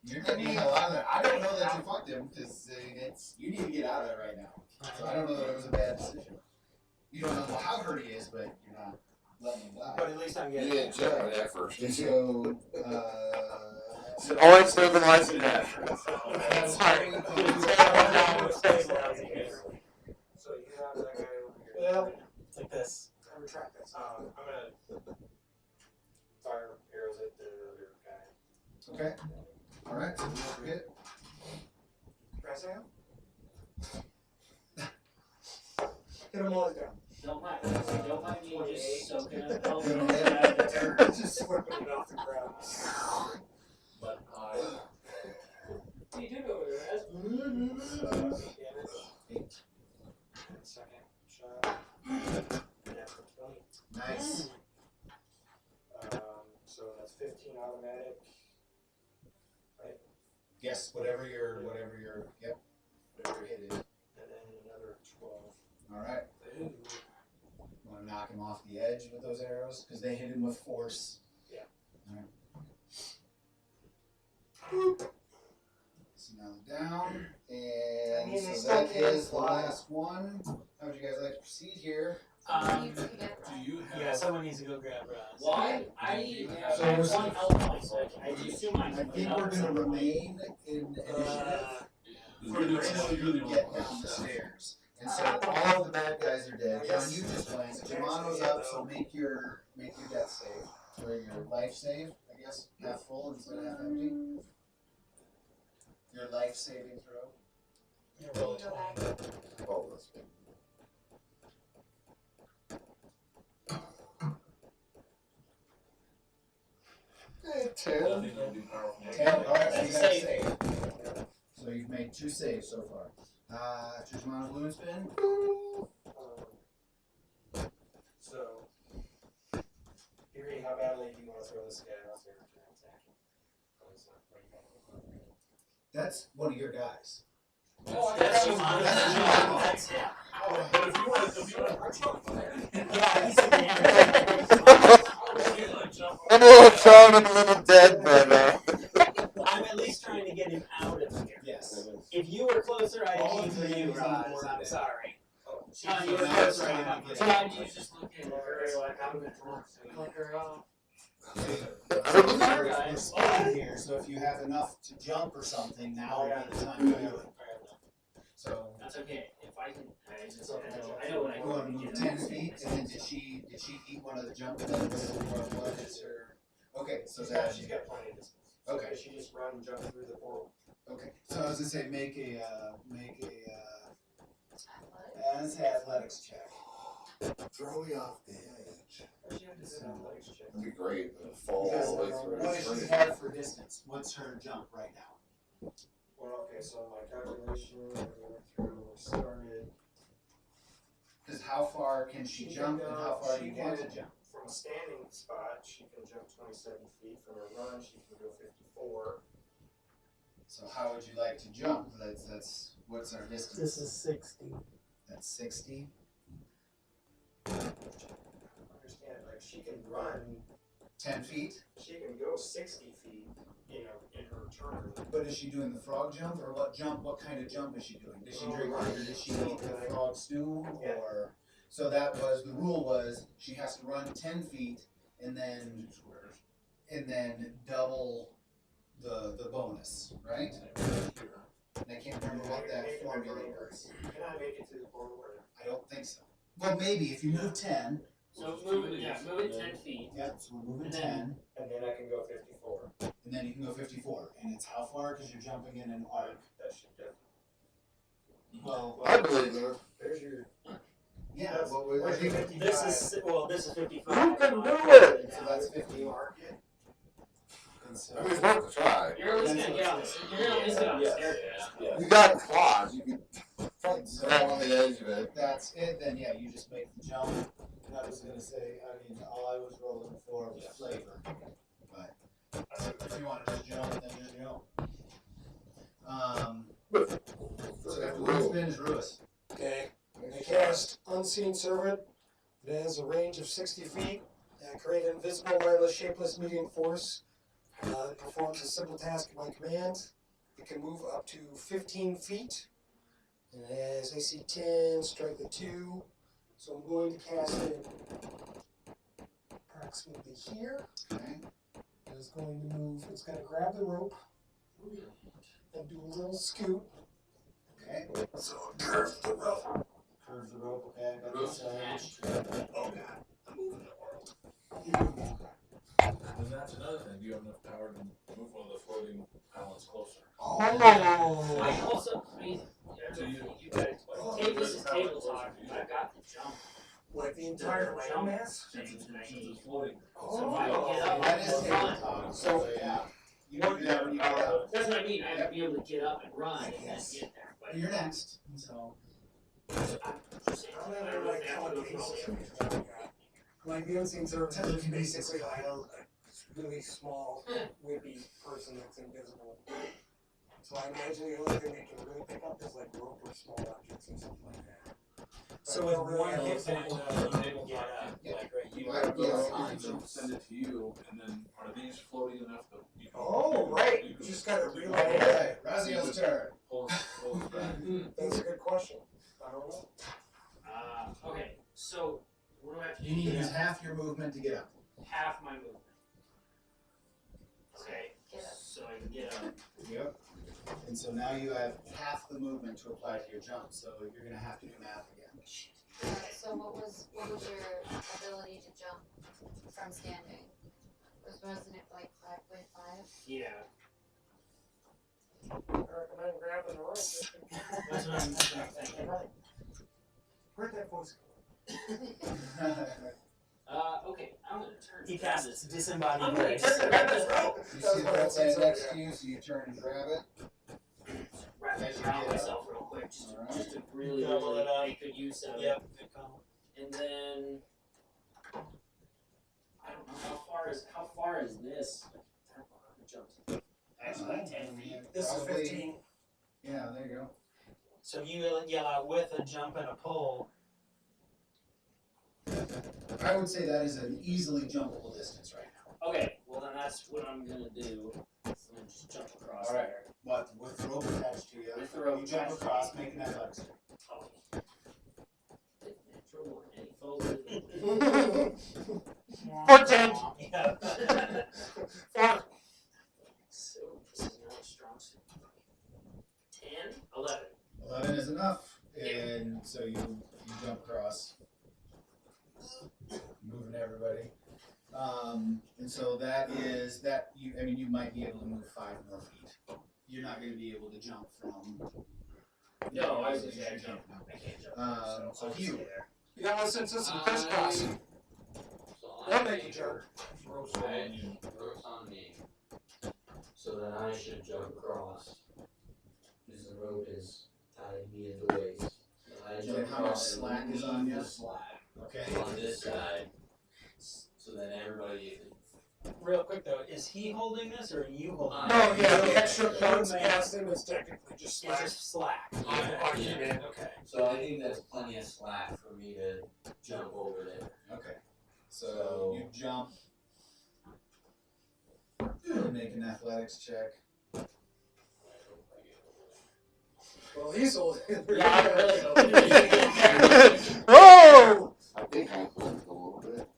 You're getting a lot of that. I don't know that you fucked him because you need to get out of there right now. So I don't know that it was a bad decision. You don't know how hurt he is, but you're not letting him die. But at least I'm You getting. didn't check on that first, did you? So, Always stabilize it now. Sorry. So you have that guy over here. Well, Like this. I retract this. I'm gonna fire arrows at the other guy. Okay. Alright, so you hit. Rasiel? Hit him while he's down. Don't mind me just soaking up help. You don't hit. Just whipping it off the ground. But I. What are you doing over there, Ez? Damage. 8. Second shot. Natural 20. Nice. So that's 15 automatic. Yes, whatever your hit is. And then another 12. Alright. You want to knock him off the edge with those arrows? Because they hit him with force. Yeah. Alright. So now down. I mean, And they so still that can't is the fly. last one. How would you guys like to proceed here? You need to get Do right. you have? Yeah, someone needs to go grab Raz. Why? I So have we're- one health point, so I assume I I can think we're going to remain in initiative until you get down the stairs. And so all of the bad guys are dead. John, you just went. Jomano's up, so make your death save. Or your life save, I guess. Half full instead of half empty. Your life saving throw. Yeah, roll a Go 20. back. Oh, that's good. 10. Nothing will be powerful. 10. All right, so you got to Save. save. So you've made 2 saves so far. Choose amount of balloon spin. So, Hurey, how badly do you want to throw this guy off there to attack him? That's one of your guys. Oh, I That's thought mine. that That's him. But if you want to jump there, Yeah, he's a damage. I'm a little thrown and a little dead, but I'm at least trying to get him out of here. Yes. If you were closer, I'd All aim of for the you, enemies on the Roz. board I'm today. sorry. John, So you were now close it's right time now. to get John, out. you was just looking Very like, I'm going to click her off. So we're spotted here, so if you have enough to jump or something, now would be the time to do it. So That's okay. If I can, I just, okay. I know when I you go want to to move get 10 feet, and then did she eat one of the jump things, or what is her? Okay, so She's that got plenty of distance. Okay. She just run and jump through the portal. okay. So I was gonna say make a Athletic. let's say athletics check. throw me off the edge. Why she have to do an athletics check? That'd be great. And fall Because all the way through. what does she have for distance? What's her jump right now? Well, okay, so my calculation, we went through, we started. Because how far can she jump, and how far do you want to jump? From a standing spot, she can jump 27 feet. From a run, she can go 54. So how would you like to jump? That's what's our distance? This is 60. That's 60. I don't understand, like, she can run, 10 feet. she can go 60 feet, you know, in her turn. But is she doing the frog jump, or what jump? What kind of jump is she doing? Does she drink, or does she eat the frog stew, or? So that was the rule was she has to run 10 feet and then double the bonus, right? And I can't remember what that formula was. Can I make it to the portal? Or? I don't think so. Well, maybe if you move 10. So move it, move it 10 feet. Yep. So we're moving And 10, then- And then I can go 54. and then you can go 54. And it's how far? Because you're jumping in an arc. That should definitely. Well, I believe her. There's your. yeah. Well, I Where's your think 55? This is 55. You can do it! so. That's 50. You mark it? And so, I mean, it's worth a try. You're at least gonna get on the, you're gonna at least get on the Yes. staircase. You got claws. You can so fall on the edge of it. if that's it, then yeah, you just make the jump. And I was gonna say, I mean, all I was rolling for was flavor. But if you want to just jump, then just jump. So after one spin is Rewis. Okay. I cast Unseen Servant. It has a range of 60 feet. Create an invisible, wireless, shapeless medium force. It performs a simple task at my command. It can move up to 15 feet. And it has AC 10, strike the 2. So I'm going to cast it approximately here. Okay. It's going to move, it's going to grab the rope and do a little scoot. Okay. So curve the rope. Curve the rope. Okay. I got this. Oh god. And that's another thing. Do you have enough power to move one of the floating pallets closer? I also, I mean, you guys, this is table talk, I've got the jump. Like the entire landmass? Since it's floating. So if I can get up, That is and table run. talk. So yeah. You can do that when you get up. That's what I mean, I have to be able to get up and run and then Yes. get there, but You're next. So. I'm just saying, I don't know if I have to go through all this. Like the unseen servant is basically like a really small, wimpy person that's invisible. So I imagine the only thing they can really pick up is like rope or small objects and something like that. So with one hit point, you can get up. Like right You here. have Yeah. to send it to you, and then are these floating enough that you can? Oh, right. You You can just gotta All realize. right. Rasiel's turn. pull it back. That's a good question. I don't know. Okay, so what do I have to do? You need to use half your movement to get up. Half my movement. Okay, Get up. so I can get up. Yep. And so now you have half the movement to apply to your jump. So you're gonna have to do math again. So what was your ability to jump from standing? Wasn't it like 5.5? Yeah, I recommend grabbing the rope. that's what I'm thinking. Where'd that voice go? Okay, I'm gonna turn He casts disembodied I'm gonna grace. turn and grab this rope. You see the rope right next to you, so you turn and grab it. Wrap it around myself real quick, just to really, Double really it up. make good use of it. Yep, good call. And then I don't know how far is this? Jump. Actually, 10 feet. This is Probably- 15. Yeah, there you go. So you yell out with a jump and a pull. I would say that is an easily jumpable distance right now. Okay, well then that's what I'm gonna do. I'm gonna just jump across All right. there. But with the rope attached to you, With the rope you jump attached to across, me. make an athletics. Oh. Natural one. Any foes? 14! Yeah. So this is not a strong suit. 10, 11. 11 is enough, and so you jump across, moving everybody. And so that is that. You might be able to move 5 more feet. You're not going to be able to jump from. No, I was you just saying should jump now. I can't jump. So I'll just you. stay there. You gotta listen to some crisscross. So They'll I make you think jerk. Ropes I on you. ropes on me. So then I should jump across. Because the rope is tying me at the waist. And I So jump how much across and slack is on you? the slack Okay. on this side. So then everybody Real quick though, is he holding this or are you holding No, this? No, yeah, the Okay. extra parts You may- casting is technically just It's slack. just slack. On you, man. Okay. So I think that's plenty of slack for me to jump over there. Okay. So you jump. Make an athletics check. Well, he's holding it. Yeah, I really hope it Whoa! I think I flipped a little bit.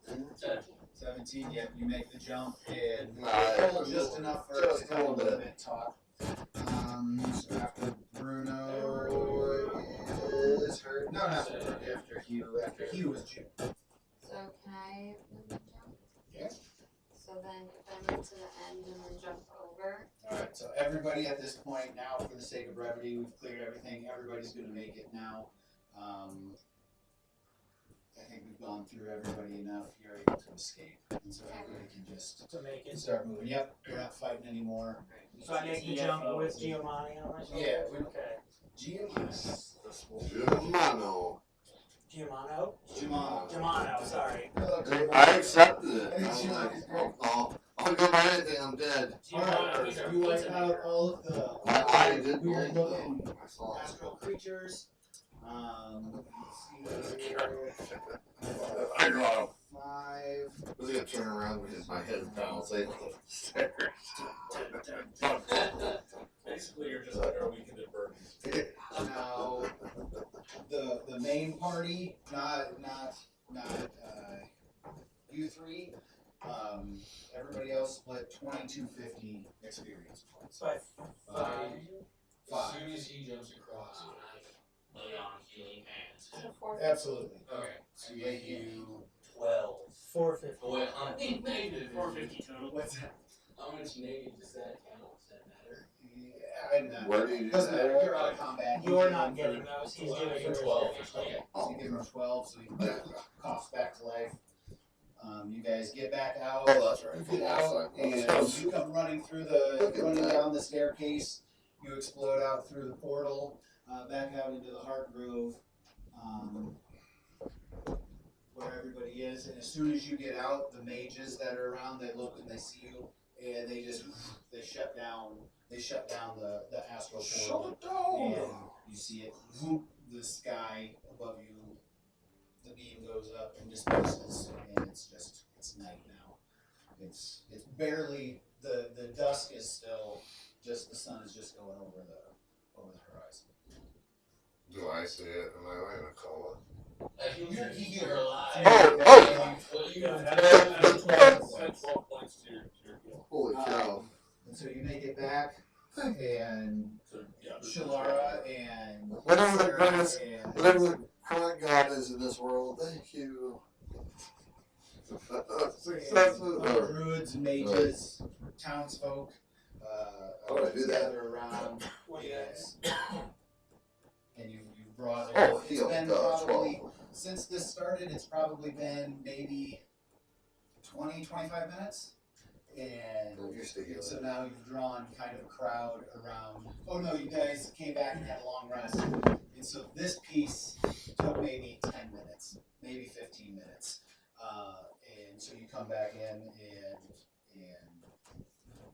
17. Yep, you make the jump and Nah, pull just enough for just it to have a a little little bit. bit taut. So after Bruno is hurt. No, not Bruno. After Hugh. After Hugh is June. So can I move and jump? Yeah. So then if I move to the end and then jump over. Alright, so everybody at this point now, for the sake of brevity, we've cleared everything. Everybody's going to make it now. I think we've gone through everybody enough. You're able to escape. And so everybody can just To make it. start moving. Yep, we're not fighting anymore. So I make the jump with Giovanni on my shoulder? Yeah, we- Okay. Germano. Giovanni? Jumano. Germano, sorry. I accepted it. I'm like, oh, I'll go by anything, I'm dead. Alright, you wipe out all of the I did weird believe looking that. I saw it. astral creatures. Let's see here. I got him. 5. I was gonna turn around because my head is balancing on the stairs. Basically, you're just like our weekend at Burton's. Now, the main party, not you three. Everybody else split 2250 experience points. So I Five. As soon as he jumps across, when I lay on healing hands. So 4. Absolutely. Okay. So you get you. 12. 450. Oh, wait, negative 450 total. What's that? How much negative does that count? Does that matter? Yeah, I'm not. Where do you do Doesn't matter. that? You're out of combat. You're not getting those. He's Well, doing I yours. 12. So you give him 12, so he coughs back to life. You guys get back out. Oh, that's right. You get out, and you come running down the staircase. You explode out through the portal, back out into the Heart Grove, where everybody is. And as soon as you get out, the mages that are around, they look and they see you, and they shut down. They shut down the astral portal. Shut it down! And you see it, whoop, the sky above you, the beam goes up and disperses, and it's night now. It's barely, the dusk is still, just the sun is just going over the horizon. Do I see it? Am I in a coma? You're here alive. Oh! What do you Add 12 points to your heal. Holy cow. And so you make it back, and So, yeah. Shalara and Whatever the Sarah greatest- and Whatever the current god is in this world, thank you. Success with her. druids, mages, townsfolk, How do I do that? gather around. What do you guys? And you brought Oh, it's heal. been Duh, probably 12. since this started, it's probably been maybe 20, 25 minutes. And I'm used to healing. so now you've drawn kind of a crowd around. Oh no, you guys came back and had a long rest. And so this piece took maybe 10 minutes, maybe 15 minutes. And so you come back in and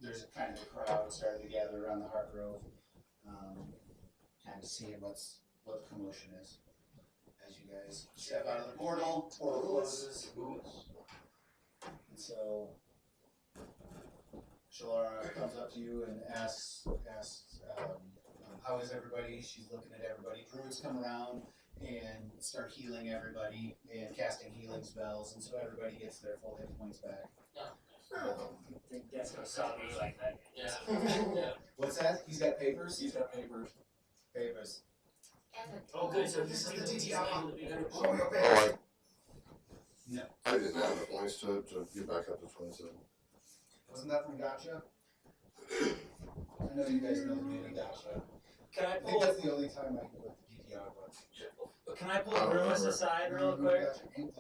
there's a kind of a crowd starting to gather around the Heart Grove, kind of seeing what the commotion is. As you guys step out of the portal closes. And so Shalara comes up to you and asks how is everybody? She's looking at everybody. Druids come around and start healing everybody and casting healing spells, and so everybody gets their full hit points back. That's gonna sound me like that. Yeah. What's that? He's got papers? He's got papers. Papers. Oh, good. So this is the DTI. Show me your Oh, papers. No. I just added the points to get back up to 27. Wasn't that from Gotcha? I know you guys know the movie Gotcha. Can I I think pull? that's the only time I can put the DTI one. Can I pull Rewis aside real quick?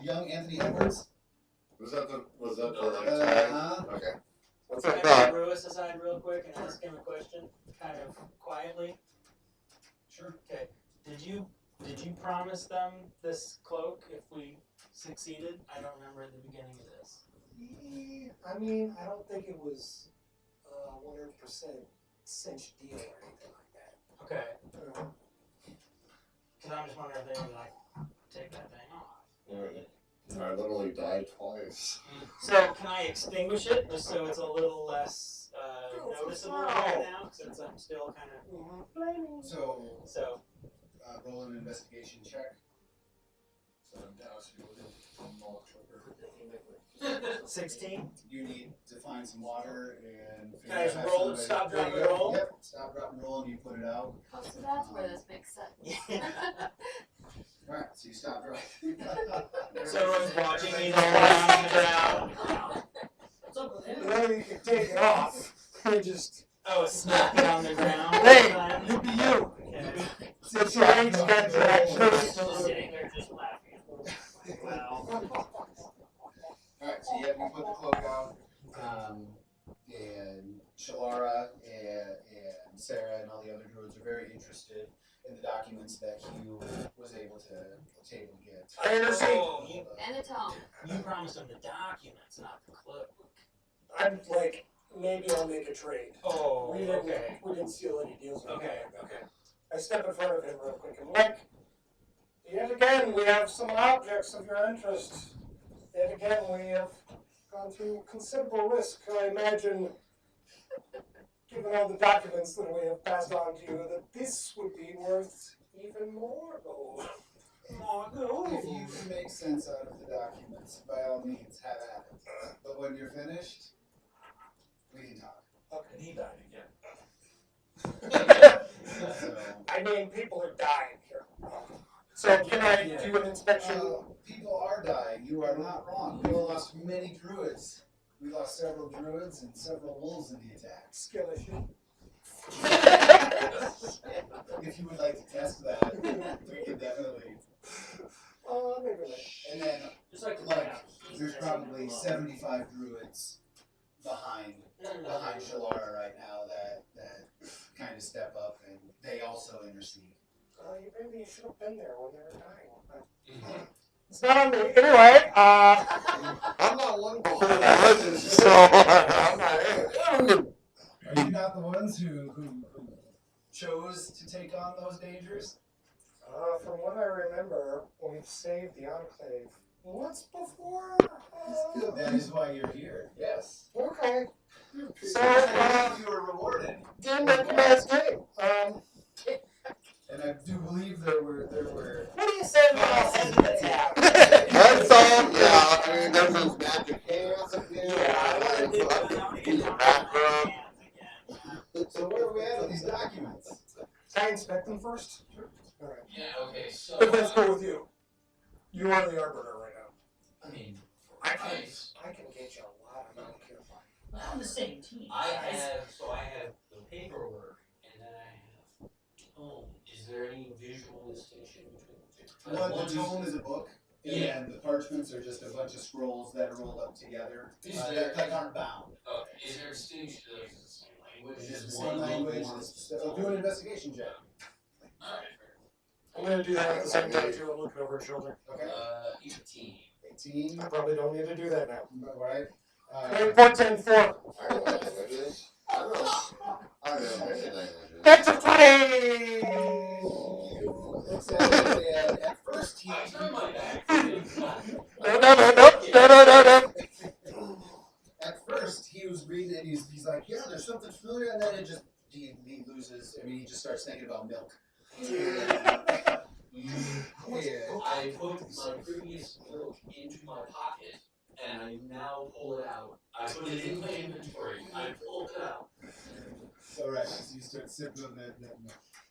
Young Anthony Edwards? Was that the like tag? Okay. What's Can that I thought? pull Rewis aside real quick and ask him a question, kind of quietly? Sure. Okay. Did you promise them this cloak if we succeeded? I don't remember at the beginning of this. I mean, I don't think it was 100% cinch deal or anything like that. Okay. Uh, Because I'm just wondering if they would like take that thing off. I literally died twice. So can I extinguish it just so it's a little less noticeable right now, since I'm still kind of So, roll an investigation check. So I'm doused you with a malt sugar. 16. You need to find some water and Can I just have roll it, somebody- stop, there drop, you and go. roll? Yep, stop, drop, and roll, and you put it out. Oh, so that's where this makes sense. Alright, so you stop, drop. So everyone's watching me down on the ground. What's up with him? Then you can take it off and just. Oh, it's snapping on the ground. Hey, you be you. Okay. Since your age got your actions. Just sitting there, just laughing. Wow. Alright, so you put the cloak out, and Shalara and Sarah and all the other druids are very interested in the documents that Hugh was able to get. I understand. Oh, you, And a tome. you promised them the documents, not the cloak. I'm like, maybe I'll make a trade. Oh, We didn't, okay. we didn't seal any deals. or Okay, anything like that. okay. I step in front of him real quick and like, yet again, we have some objects of your interest. Yet again, we have gone through considerable risk. I imagine, given all the documents that we have passed on to you, that this would be worth even more gold. If you can make sense out of the documents, by all means, have at it. But when you're finished, we can talk. Okay. And he died again. So, I mean, people are dying here. So can I do an inspection? people are dying. You are not wrong. We lost many druids. We lost several druids and several wolves in the attack. Skill issue. If you would like to test that, we can definitely. Maybe not. And then, Just like the like, map. there's probably 75 druids behind Shalara right now that kind of step up, and they also intercede. Maybe you should have been there when they were dying. It's not on me. Anyway, I'm not one behind the legends, so I'm not in. Are you not the ones who chose to take on those dangers? from what I remember, we've saved the Enclave once before. That is why you're here. Yes. Okay. So, you were rewarded. didn't make a bad day. And I do believe there were. What do you say about head to the tap? That's all, yeah. I mean, there's those magic hands again. Background. So where are we at with these documents? Can I inspect them first? Sure. All right. Yeah, okay, so. If that's cool with you. You are the arbiter right now. I mean, I can nice. get you a lot of money here. We're on the same team. I have the paperwork, and then I have tome. Is there any visual distinction between the two? What the tome is a book And then the parchments are just a bunch of scrolls that are rolled up together that aren't bound. Okay. Is there a distinction? Is it the same language? It is the One same of them language. more- So do an investigation check. Alright. I'm gonna do that at the same time too. I'm looking over his shoulder. Okay. 18. 18. I probably don't need to do that now. Alright. 14, 4. I know what languages. I know many languages. That's a 20! Looks at first he. I turned my back. No. At first he was reading it. He's like, yeah, there's something familiar, and then it just he loses. I mean, he just starts thinking about milk. I put my previous milk into my pocket, and I now pull it out. I put it in my inventory. I pull it out. All right, so you start sipping on that milk.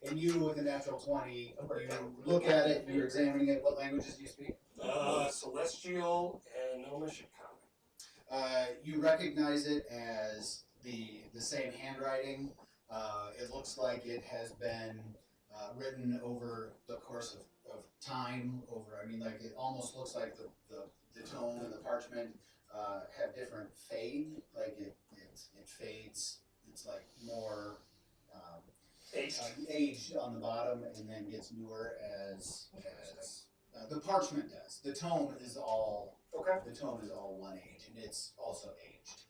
And you, with a natural 20, you look at it, you're examining it. What languages do you speak? Celestial and Gnomish Common. You recognize it as the same handwriting. It looks like it has been written over the course of time. Like it almost looks like the tone and the parchment have different fade. Like it fades. It's like more aged on the bottom, and then gets newer as the parchment does. The tone is all one age, and it's also aged.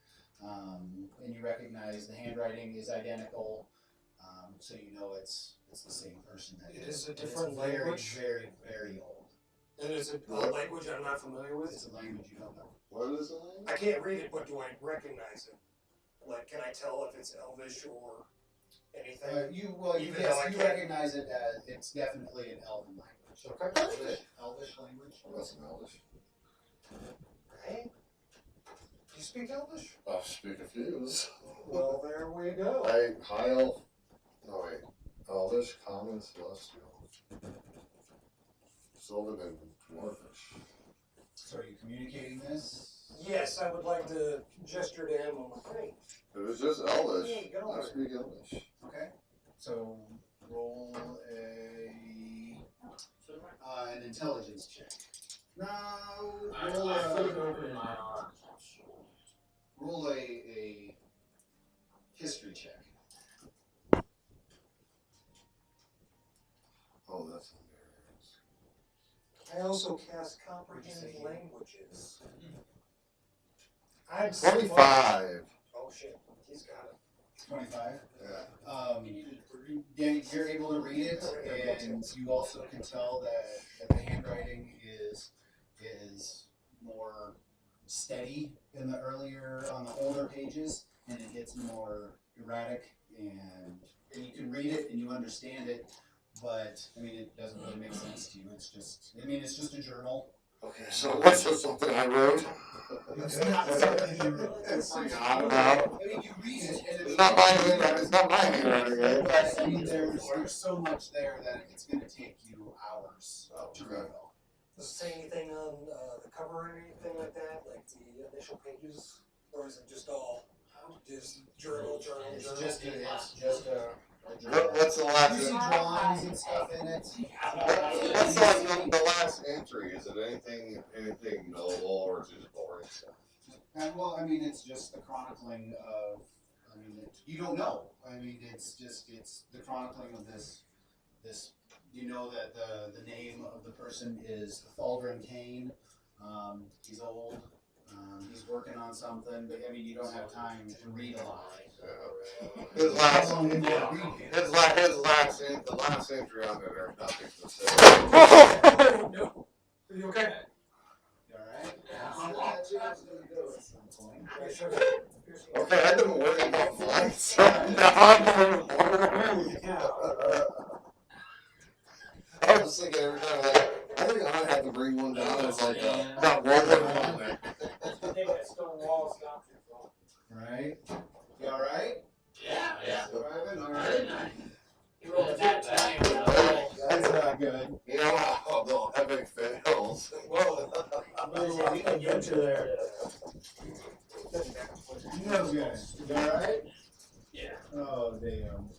And you recognize the handwriting is identical, so you know it's the same person. It is a different very, language. very, very old. It is a language I'm not familiar with. It's a language you don't know. What is the language? I can't read it, but do I recognize it? Like, can I tell if it's Elvish or anything? You Even though I can't- recognize it as it's definitely an Elven language. Okay. Elvish language. What's an Elvish? Right? Do you speak Elvish? I speak a few. Well, there we go. High Elf. No, wait. Elvish, Common, Celestial. Sylvan, and Dwarfish. So are you communicating this? Yes, I would like to gesture to him on my thing. If it's just Elvish, Yeah, get over I it. speak Elvish. Okay. So roll an intelligence check. No, roll I put it a over in my arm. history check. Oh, that's hilarious. I also cast Comprehend Languages. I'm 25. Oh shit, he's got it. 25. Yeah. Yeah, you're able to read it, and you also can tell that the handwriting is more steady on the older pages, and it gets more erratic, and you can read it and you understand it, but I mean it doesn't really make sense to you. It's just a journal. Okay, so what's just something I wrote? It's not something you wrote. It's like, I don't know. I mean, you read it, and It's not my handwriting. It's not my handwriting. Right? But I mean, there's so much there that it's going to take you hours to read it all. Does it say anything on the cover or anything like that? Like the initial pages? Or is it just all just journal? It's just a journal. What's the last? You see drawings and stuff in it. What's like the last entry? Is it anything notable, or is it just boring stuff? And well, I mean, it's just the chronicling of. I mean, you don't know. I mean, it's the chronicling of this. You know that the name of the person is Thaldrin Kane. He's old. He's working on something, but I mean, you don't have time to read a lot. His last entry on there, there's nothing specific. No. Are you okay? Alright? Okay, I've been working on mine, so now I'm working. I was thinking every time, like, I think I might have to bring one down. It's like, not rolling on there. Right? You alright? Yeah. Surviving? Alright. You rolled a bad time. That's not good. You know how the epic fails. Whoa, we can get you there. No good. You alright? Yeah. Oh, damn.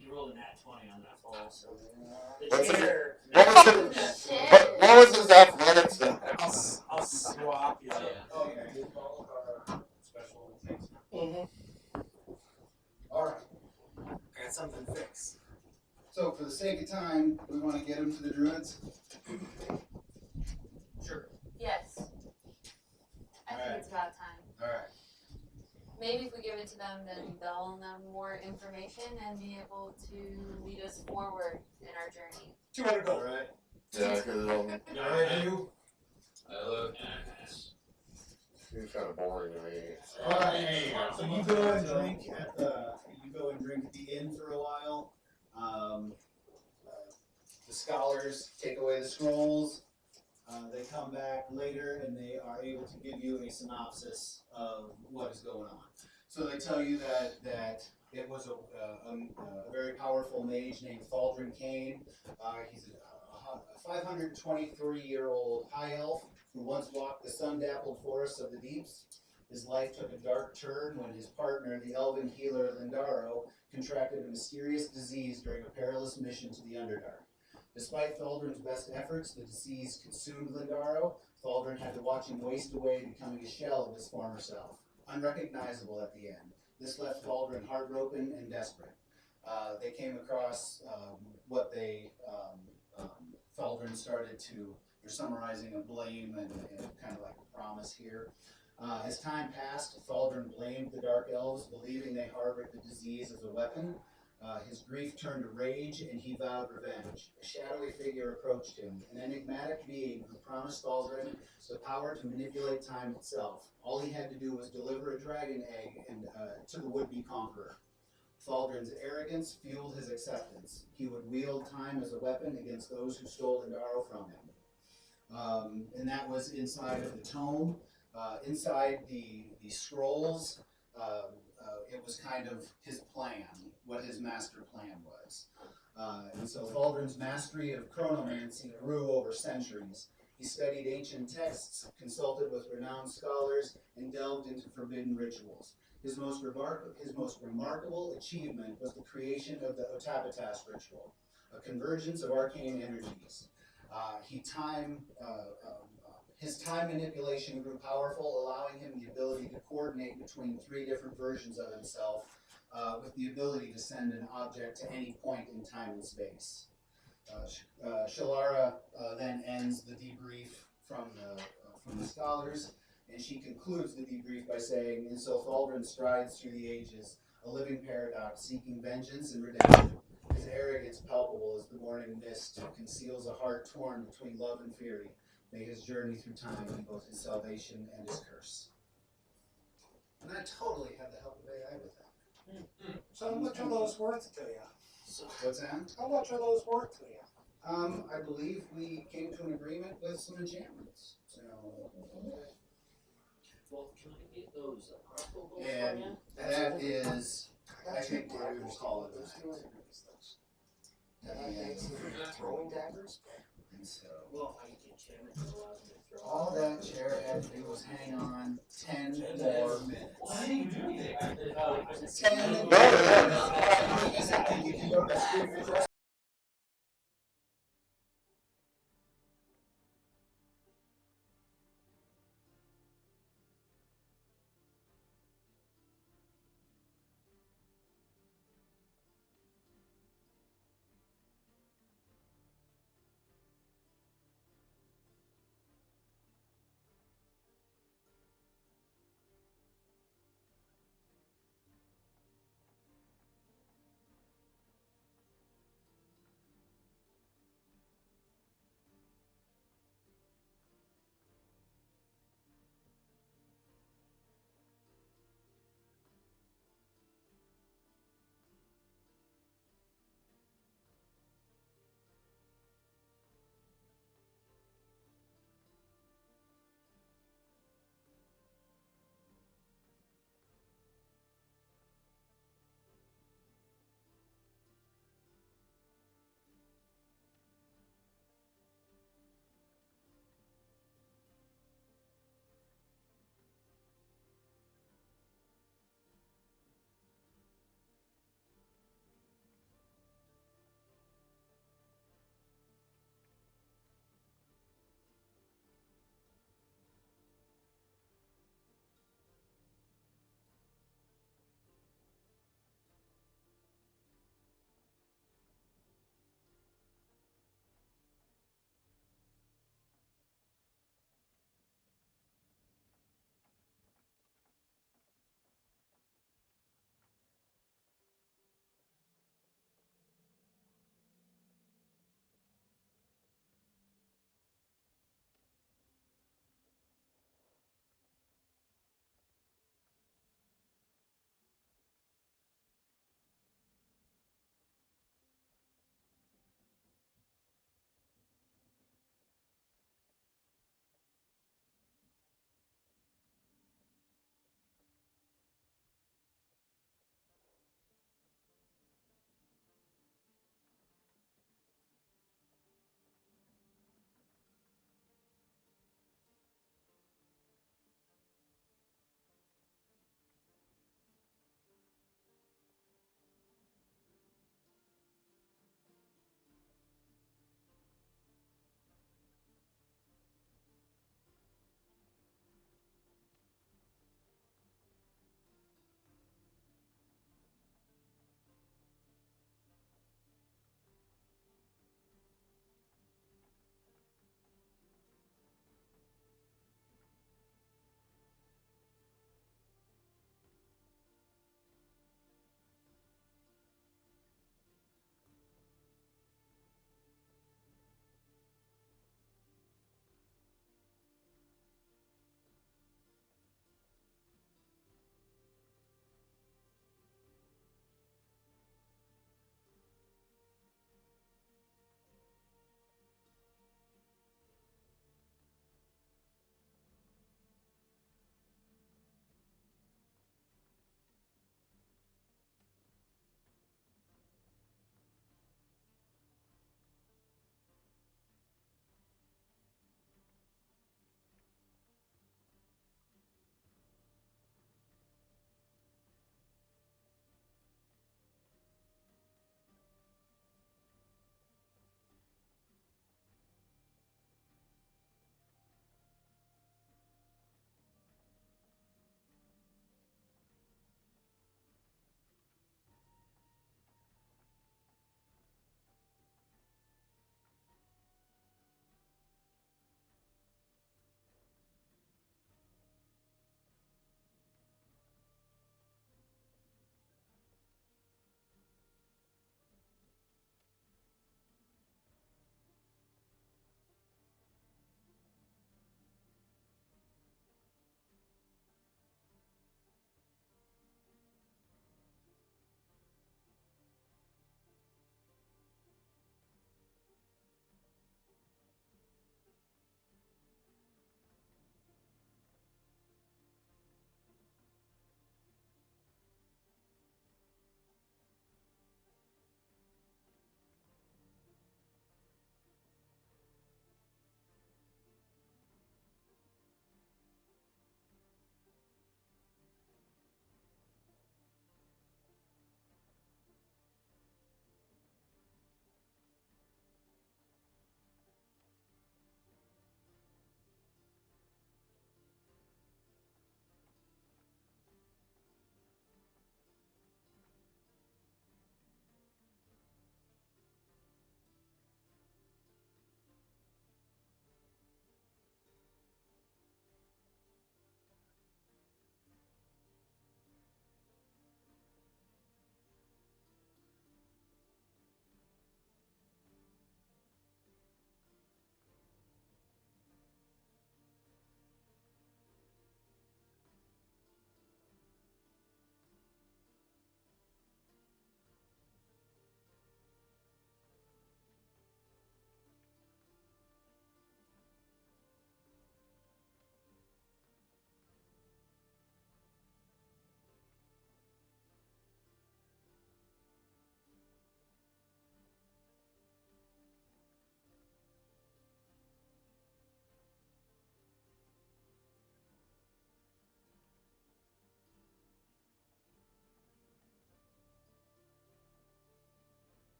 You rolled a nat 20 on that also. What's The it? chair. What was his athletics? I'll swap you. Okay. Special things. Alright. I got something fixed. So for the sake of time, we want to get him to the druids. Sure. Yes. I think Alright. it's about time. Alright. Maybe if we give it to them, then they'll know more information and be able to lead us forward in our journey. 200 gold. Alright. Yeah, because Alright, you. I look at seems kind of boring to me. Alright. So you go and drink at the inn for a while. The scholars take away the scrolls. They come back later and they are able to give you a synopsis of what is going on. So they tell you that it was a very powerful mage named Thaldrin Kane. He's a 523-year-old high elf who once walked the sun-dappled forests of the deeps. His life took a dark turn when his partner, the elven healer Lindaro, contracted a mysterious disease during a perilous mission to the Underdark. Despite Thaldrin's best efforts, the disease consumed Lindaro. Thaldrin had to watch him waste away, becoming a shell of his former self, unrecognizable at the end. This left Thaldrin heartbroken and desperate. They came across what Thaldrin started to, they're summarizing a blame and kind of like a promise here. As time passed, Thaldrin blamed the Dark Elves, believing they harbored the disease as a weapon. His grief turned to rage, and he vowed revenge. A shadowy figure approached him, an enigmatic being who promised Thaldrin the power to manipulate time itself. All he had to do was deliver a dragon egg to the would-be conqueror. Thaldrin's arrogance fueled his acceptance. He would wield time as a weapon against those who stole Lindaro from him. And that was inside of the tome. Inside the scrolls, it was kind of his plan, what his master plan was. And so Thaldrin's mastery of chronomancy grew over centuries. He studied ancient texts, consulted with renowned scholars, and delved into forbidden rituals. His most remarkable achievement was the creation of the Otapitas Ritual, a convergence of arcane energies. His time manipulation grew powerful, allowing him the ability to coordinate between 3 different versions of himself, with the ability to send an object to any point in time and space. Shalara then ends the debrief from the scholars, and she concludes the debrief by saying, "And so Thaldrin strides through the ages, a living paradox, seeking vengeance and redemption. His arrogance palpable as the morning mist conceals a heart torn between love and fury. May his journey through time be both his salvation and his curse." And I totally had the help of AI with that. So how much are those worth to you? What's that? How much are those worth to you? I believe we came to an agreement with some enchantments. So, Well, can I get those crossbow bolts and from you? that is, I think what we would call it. Throwing daggers? And so, Well, I get enchantment that allows me to throw. all that chair had to do was hang on 10 more minutes. Why do you do that? 10 more minutes. You can go to